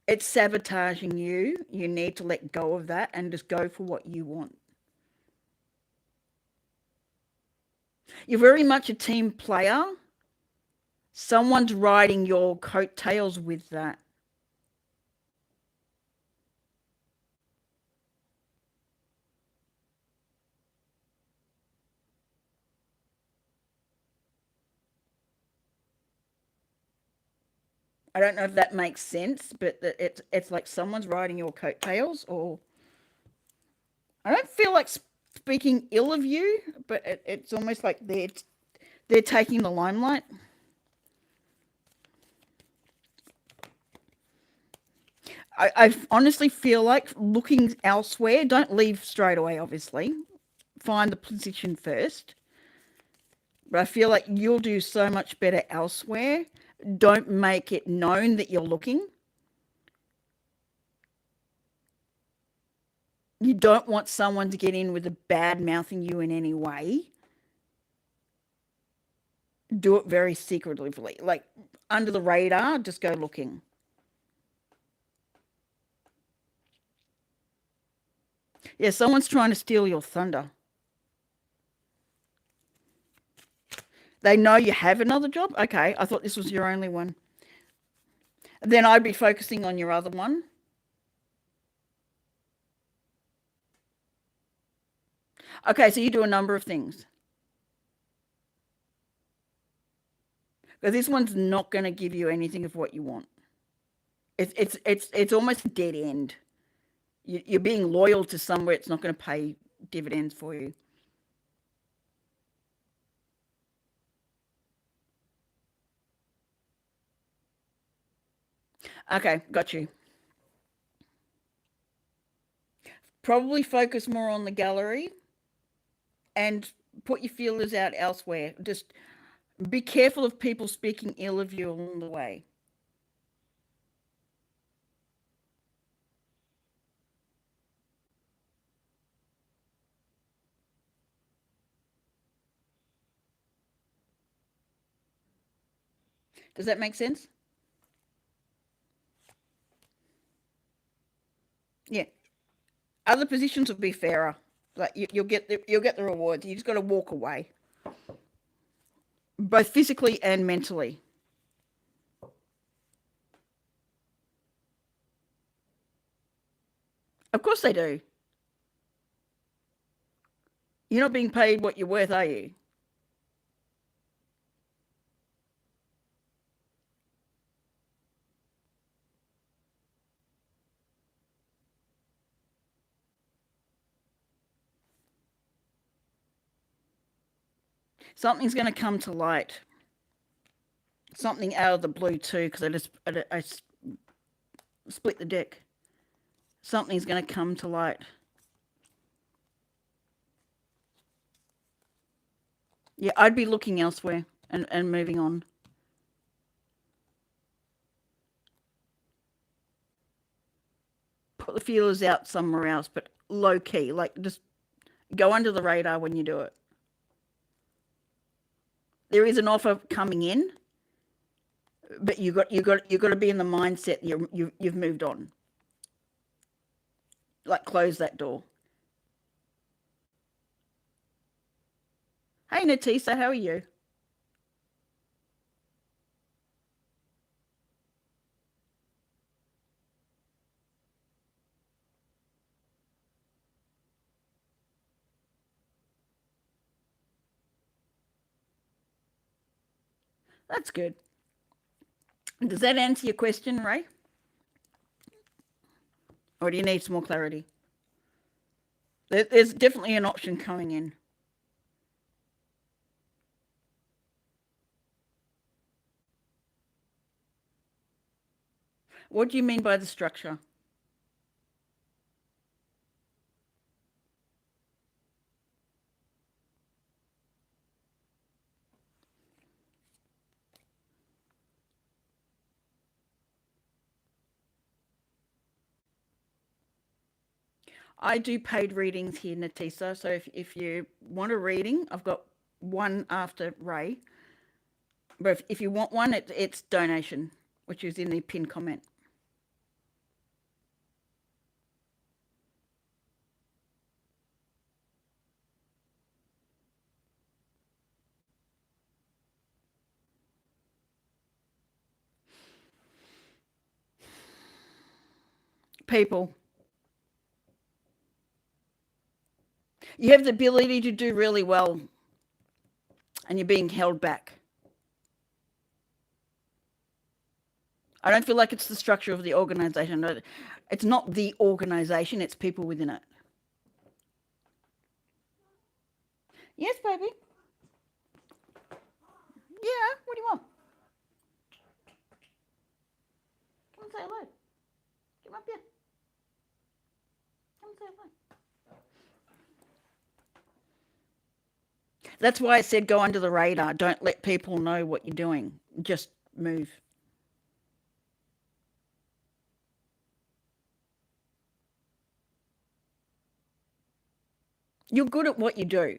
It's sabotaging you. You need to let go of that and just go for what you want. You're very much a team player. Someone's riding your coattails with that. I don't know if that makes sense, but it's like someone's riding your coattails, or I don't feel like speaking ill of you, but it's almost like they're taking the limelight. I honestly feel like looking elsewhere. Don't leave straight away, obviously. Find the position first. But I feel like you'll do so much better elsewhere. Don't make it known that you're looking. You don't want someone to get in with a bad mouthing you in any way. Do it very secretively, like under the radar. Just go looking. Yeah, someone's trying to steal your thunder. They know you have another job. Okay, I thought this was your only one. Then I'd be focusing on your other one. Okay, so you do a number of things. Because this one's not going to give you anything of what you want. It's almost a dead end. You're being loyal to somewhere it's not going to pay dividends for you. Okay, got you. Probably focus more on the gallery and put your feelers out elsewhere. Just be careful of people speaking ill of you along the way. Does that make sense? Yeah. Other positions will be fairer. Like you'll get the rewards. You just got to walk away, both physically and mentally. Of course they do. You're not being paid what you're worth, are you? Something's going to come to light. Something out of the blue too, because I split the deck. Something's going to come to light. Yeah, I'd be looking elsewhere and moving on. Put the feelers out somewhere else, but low key. Like just go under the radar when you do it. There is an offer coming in, but you got to be in the mindset you've moved on. Like close that door. Hey Natisa, how are you? That's good. Does that answer your question, Ray? Or do you need some more clarity? There's definitely an option coming in. What do you mean by the structure? I do paid readings here, Natisa. So if you want a reading, I've got one after Ray. But if you want one, it's donation, which is in the pinned comment. People. You have the ability to do really well and you're being held back. I don't feel like it's the structure of the organization. It's not the organization, it's people within it. Yes, baby. Yeah, what do you want? Come and say hello. Come up here. Come and say hello. That's why I said go under the radar. Don't let people know what you're doing. Just move. You're good at what you do.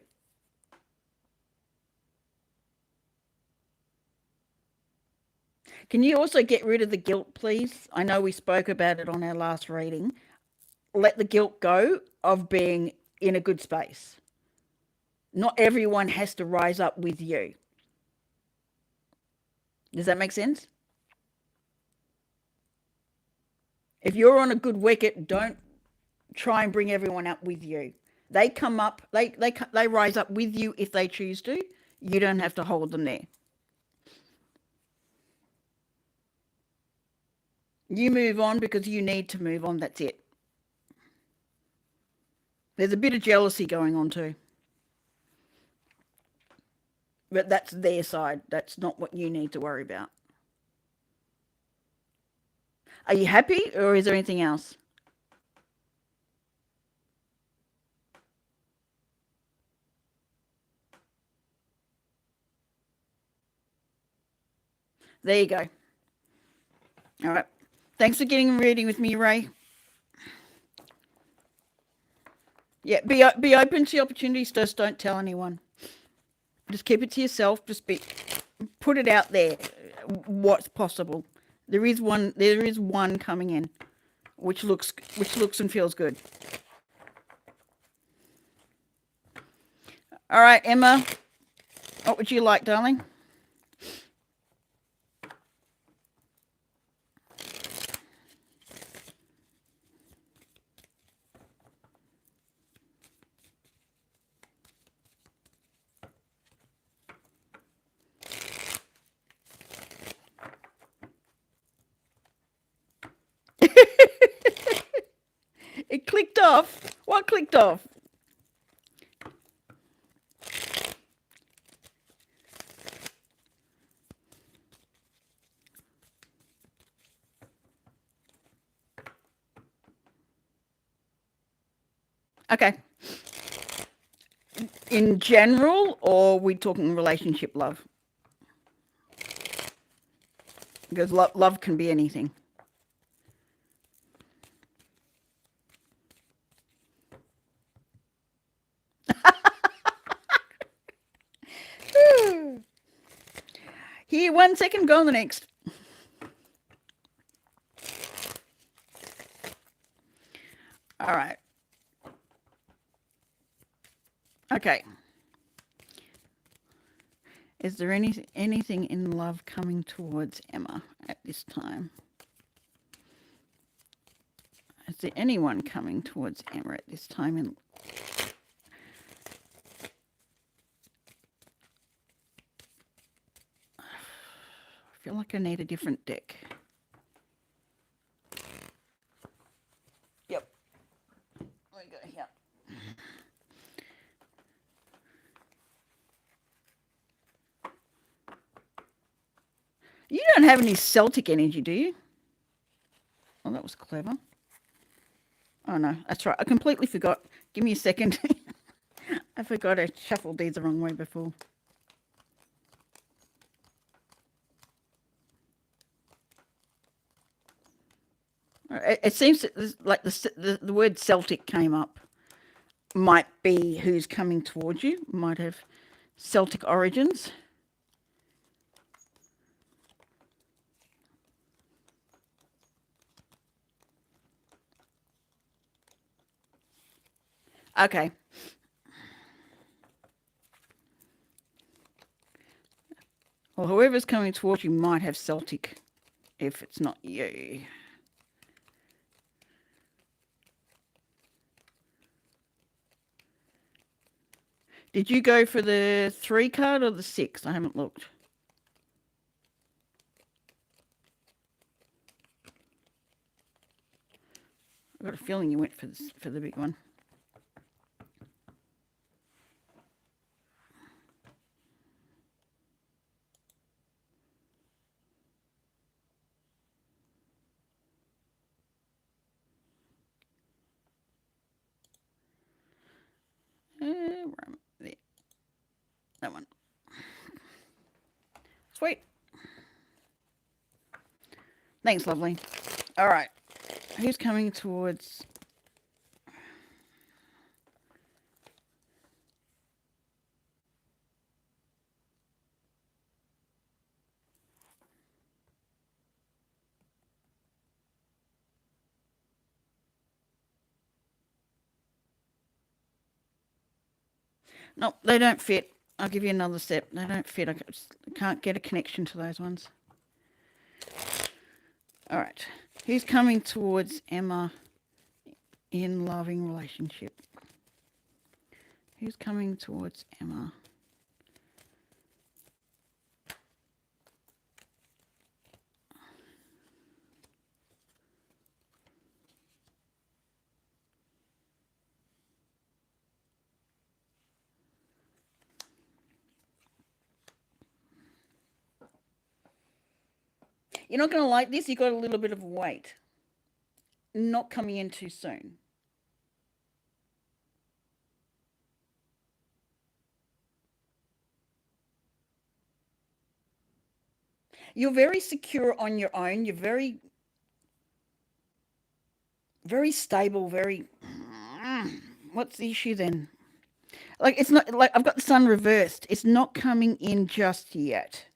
Can you also get rid of the guilt, please? I know we spoke about it on our last reading. Let the guilt go of being in a good space. Not everyone has to rise up with you. Does that make sense? If you're on a good wicket, don't try and bring everyone up with you. They come up, they rise up with you if they choose to. You don't have to hold them there. You move on because you need to move on. That's it. There's a bit of jealousy going on too. But that's their side. That's not what you need to worry about. Are you happy or is there anything else? There you go. All right. Thanks for getting reading with me, Ray. Yeah, be open to opportunities. Just don't tell anyone. Just keep it to yourself. Put it out there. What's possible? There is one. There is one coming in, which looks and feels good. All right, Emma. What would you like, darling? It clicked off. What clicked off? Okay. In general, or we talking relationship love? Because love can be anything. Here, 1 second, go on the next. All right. Okay. Is there anything in love coming towards Emma at this time? Is there anyone coming towards Emma at this time? I feel like I need a different deck. Yep. We go here. You don't have any Celtic energy, do you? Oh, that was clever. Oh no, that's right. I completely forgot. Give me a second. I forgot I shuffled these the wrong way before. It seems that like the word Celtic came up. Might be who's coming towards you. Might have Celtic origins. Okay. Well, whoever's coming towards you might have Celtic if it's not you. Did you go for the 3 card or the 6? I haven't looked. I've got a feeling you went for the big one. There. That one. Sweet. Thanks, lovely. All right. Who's coming towards? No, they don't fit. I'll give you another step. They don't fit. I can't get a connection to those ones. All right. Who's coming towards Emma in loving relationship? Who's coming towards Emma? You're not going to like this. You got a little bit of weight. Not coming in too soon. You're very secure on your own. You're very stable, very. What's the issue then? Like, it's not like I've got the sun reversed. It's not coming in just yet.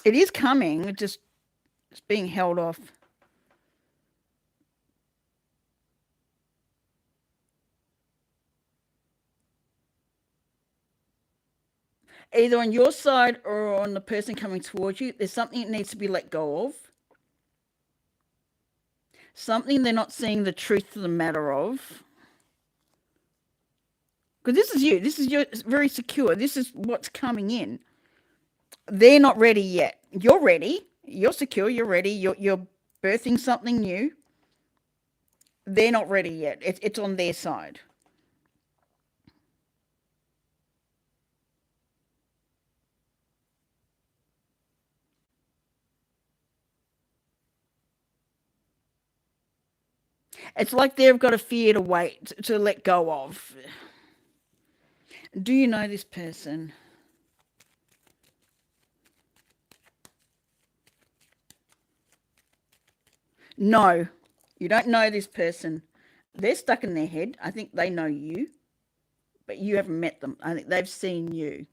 It is coming, it's being held off. Either on your side or on the person coming towards you, there's something that needs to be let go of. Something they're not seeing the truth of the matter of. Because this is you. This is your very secure. This is what's coming in. They're not ready yet. You're ready. You're secure. You're ready. You're birthing something new. They're not ready yet. It's on their side. It's like they've got a fear to wait, to let go of. Do you know this person? No, you don't know this person. They're stuck in their head. I think they know you, but you haven't met them. I think they've seen you.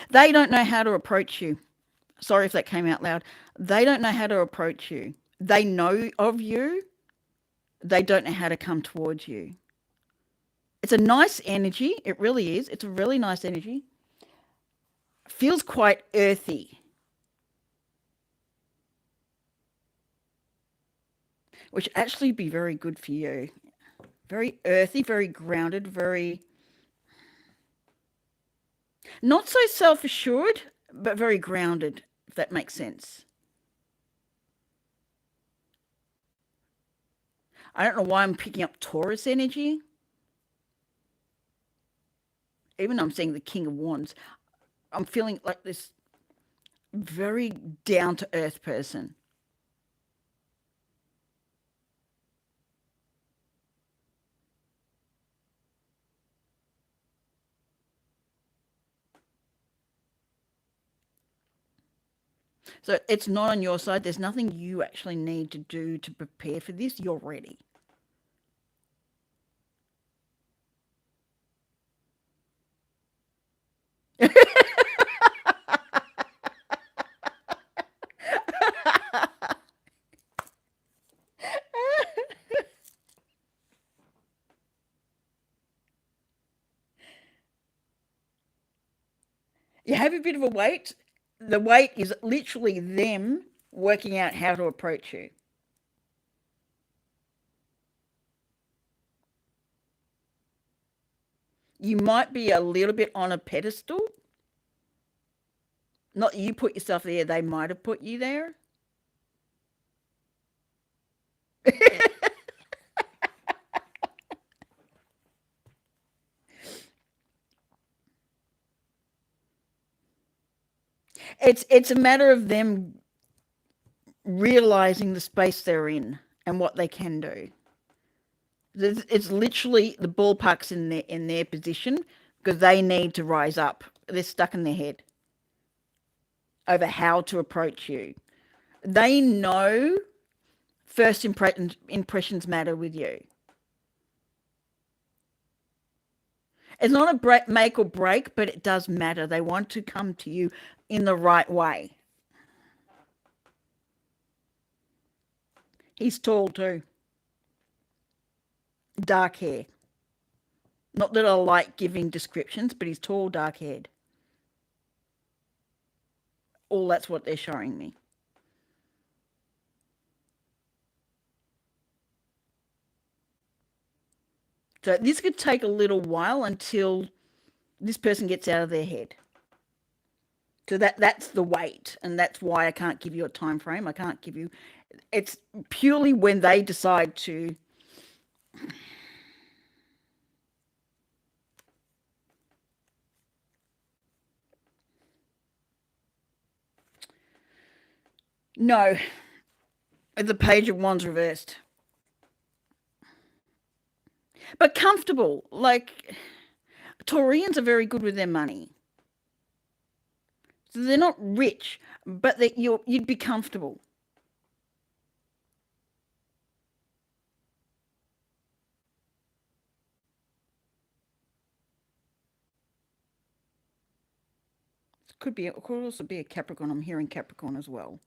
They don't know how to approach you. Sorry if that came out loud. They don't know how to approach you. They know of you. They don't know how to come towards you. It's a nice energy. It really is. It's a really nice energy. Feels quite earthy, which actually be very good for you. Very earthy, very grounded, very not so self assured, but very grounded, if that makes sense. I don't know why I'm picking up Taurus energy, even though I'm seeing the King of Wands. I'm feeling like this very down to earth person. So it's not on your side. There's nothing you actually need to do to prepare for this. You're ready. You have a bit of a wait. The wait is literally them working out how to approach you. You might be a little bit on a pedestal. Not you put yourself there, they might have put you there. It's a matter of them realizing the space they're in and what they can do. It's literally the ballpark's in their position because they need to rise up. They're stuck in their head over how to approach you. They know first impressions matter with you. It's not a make or break, but it does matter. They want to come to you in the right way. He's tall too. Dark hair. Not that I like giving descriptions, but he's tall, dark haired. All that's what they're showing me. So this could take a little while until this person gets out of their head. So that's the wait, and that's why I can't give you a time frame. I can't give you. It's purely when they decide to. No, the Page of Wands reversed, but comfortable. Like Taurians are very good with their money, so they're not rich, but you'd be comfortable. Could also be a Capricorn. I'm hearing Capricorn as well.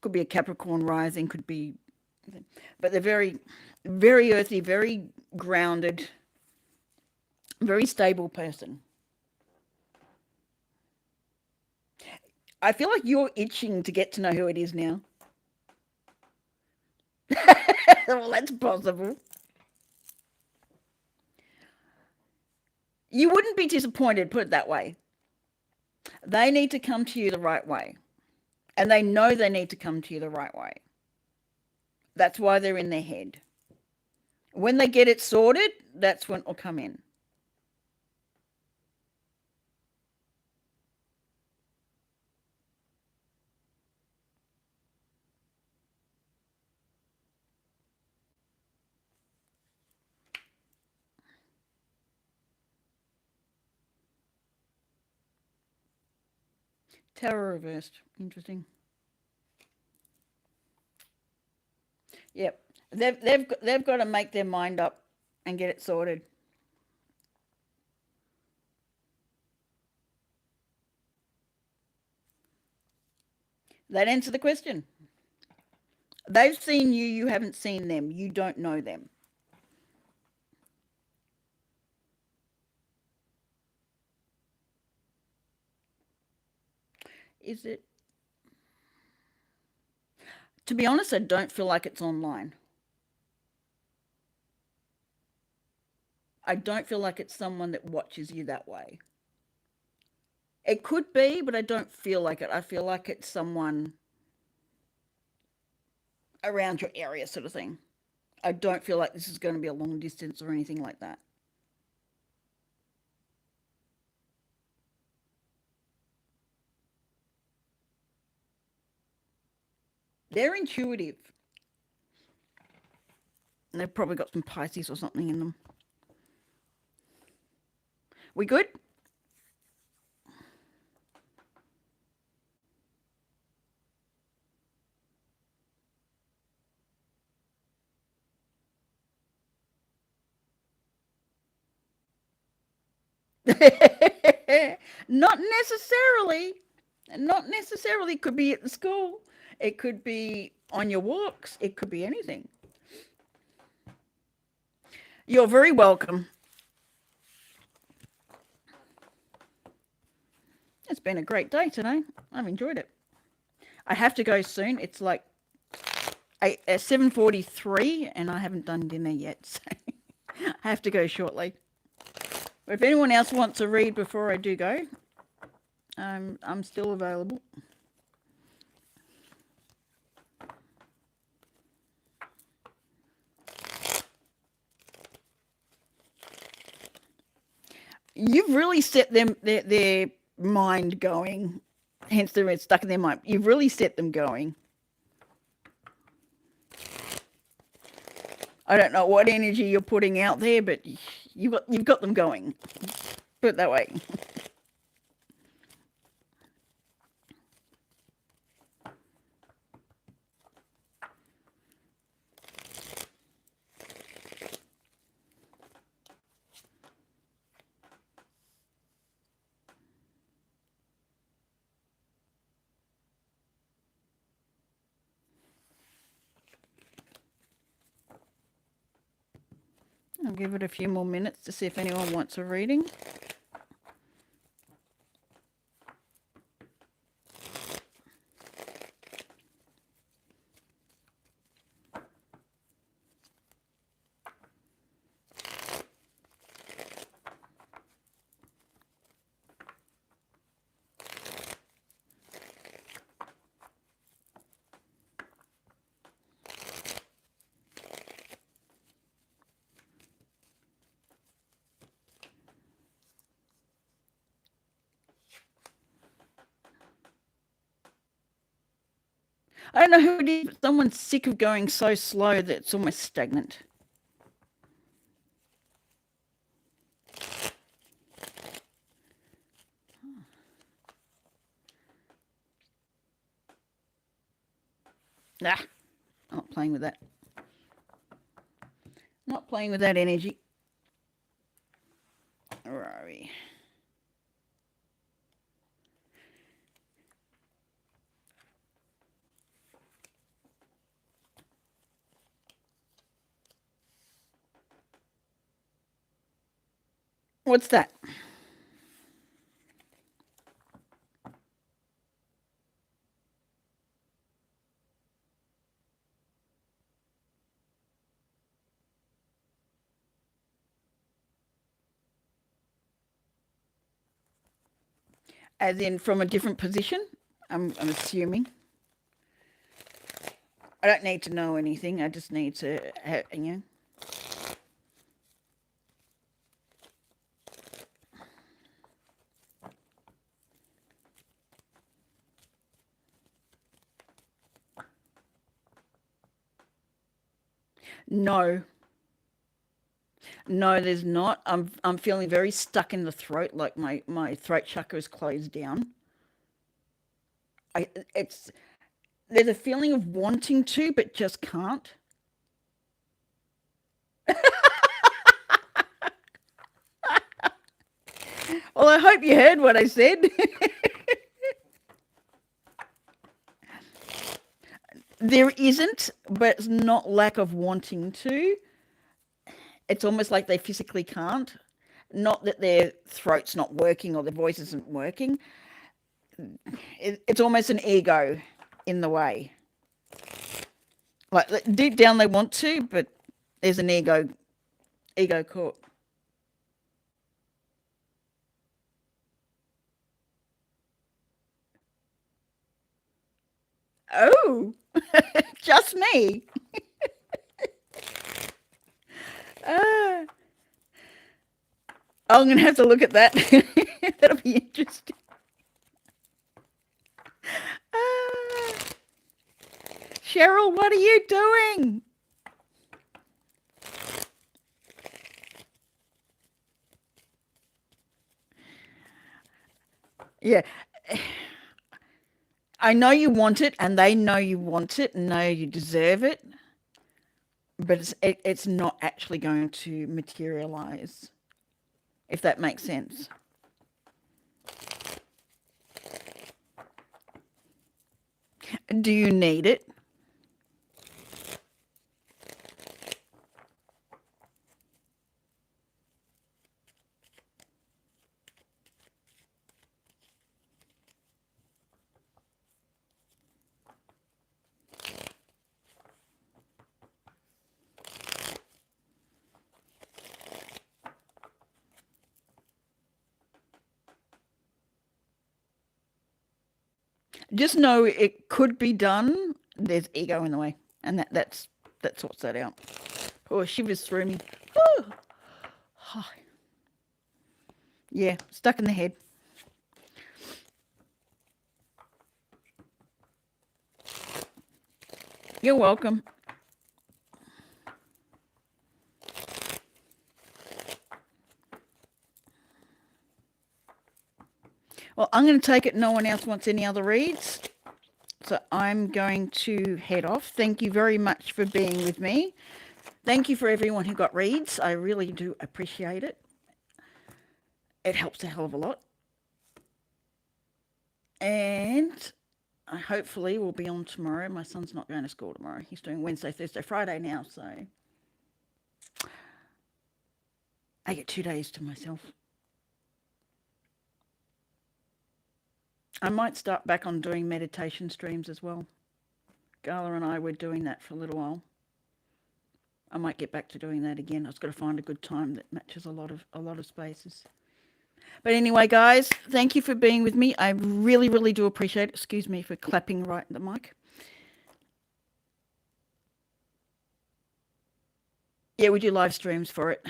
Could be a Capricorn rising. Could be, but they're very, very earthy, very grounded, very stable person. I feel like you're itching to get to know who it is now. Well, that's possible. You wouldn't be disappointed, put it that way. They need to come to you the right way. And they know they need to come to you the right way. That's why they're in their head. When they get it sorted, that's when it'll come in. Tower reversed. Interesting. Yep. They've got to make their mind up and get it sorted. That answers the question. They've seen you, you haven't seen them. You don't know them. Is it? To be honest, I don't feel like it's online. I don't feel like it's someone that watches you that way. It could be, but I don't feel like it. I feel like it's someone around your area, sort of thing. I don't feel like this is going to be a long distance or anything like that. They're intuitive. And they've probably got some Pisces or something in them. We good? Not necessarily. Not necessarily. It could be at the school. It could be on your walks. It could be anything. You're very welcome. It's been a great day today. I've enjoyed it. I have to go soon. It's like 7:43 and I haven't done dinner yet. So I have to go shortly. But if anyone else wants to read before I do go, I'm still available. You've really set their mind going. Hence, they're stuck in their mind. You've really set them going. I don't know what energy you're putting out there, but you've got them going. Put it that way. I'll give it a few more minutes to see if anyone wants a reading. I don't know who it is, but someone's sick of going so slow that it's almost stagnant. Nah, I'm not playing with that. Not playing with that energy. Where are we? What's that? As in from a different position? I'm assuming. I don't need to know anything. I just need to, No, no, there's not. I'm feeling very stuck in the throat, like my throat chakra is closed down. I it's There's a feeling of wanting to, but just can't. Well, I hope you heard what I said. There isn't, but it's not lack of wanting to. It's almost like they physically can't. Not that their throat's not working or their voice isn't working. It's almost an ego in the way. Like deep down they want to, but there's an ego caught. Oh, just me. Uh, I'm gonna have to look at that. That'll be interesting. Uh, Cheryl, what are you doing? Yeah, I know you want it, and they know you want it, and know you deserve it, but it's not actually going to materialize, if that makes sense. Do you need it? Just know it could be done. There's ego in the way, and that sorts that out. Oh, shivers through me. Oh, yeah, stuck in the head. You're welcome. Well, I'm going to take it no one else wants any other reads. So I'm going to head off. Thank you very much for being with me. Thank you for everyone who got reads. I really do appreciate it. It helps a hell of a lot. And I hopefully will be on tomorrow. My son's not going to school tomorrow. He's doing Wednesday, Thursday, Friday now. So I get 2 days to myself. I might start back on doing meditation streams as well. Gala and I were doing that for a little while. I might get back to doing that again. I've got to find a good time that matches a lot of spaces. But anyway, guys, thank you for being with me. I really, really do appreciate it. Excuse me for clapping right in the mic. Yeah, we do live streams for it.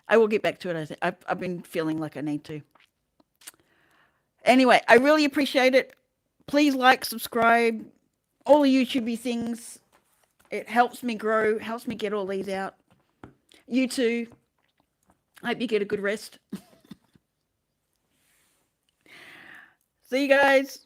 I will get back to it. I think I've been feeling like I need to. Anyway, I really appreciate it. Please like, subscribe, all the YouTubey things. It helps me grow, helps me get all these out. You too. Hope you get a good rest. See you guys.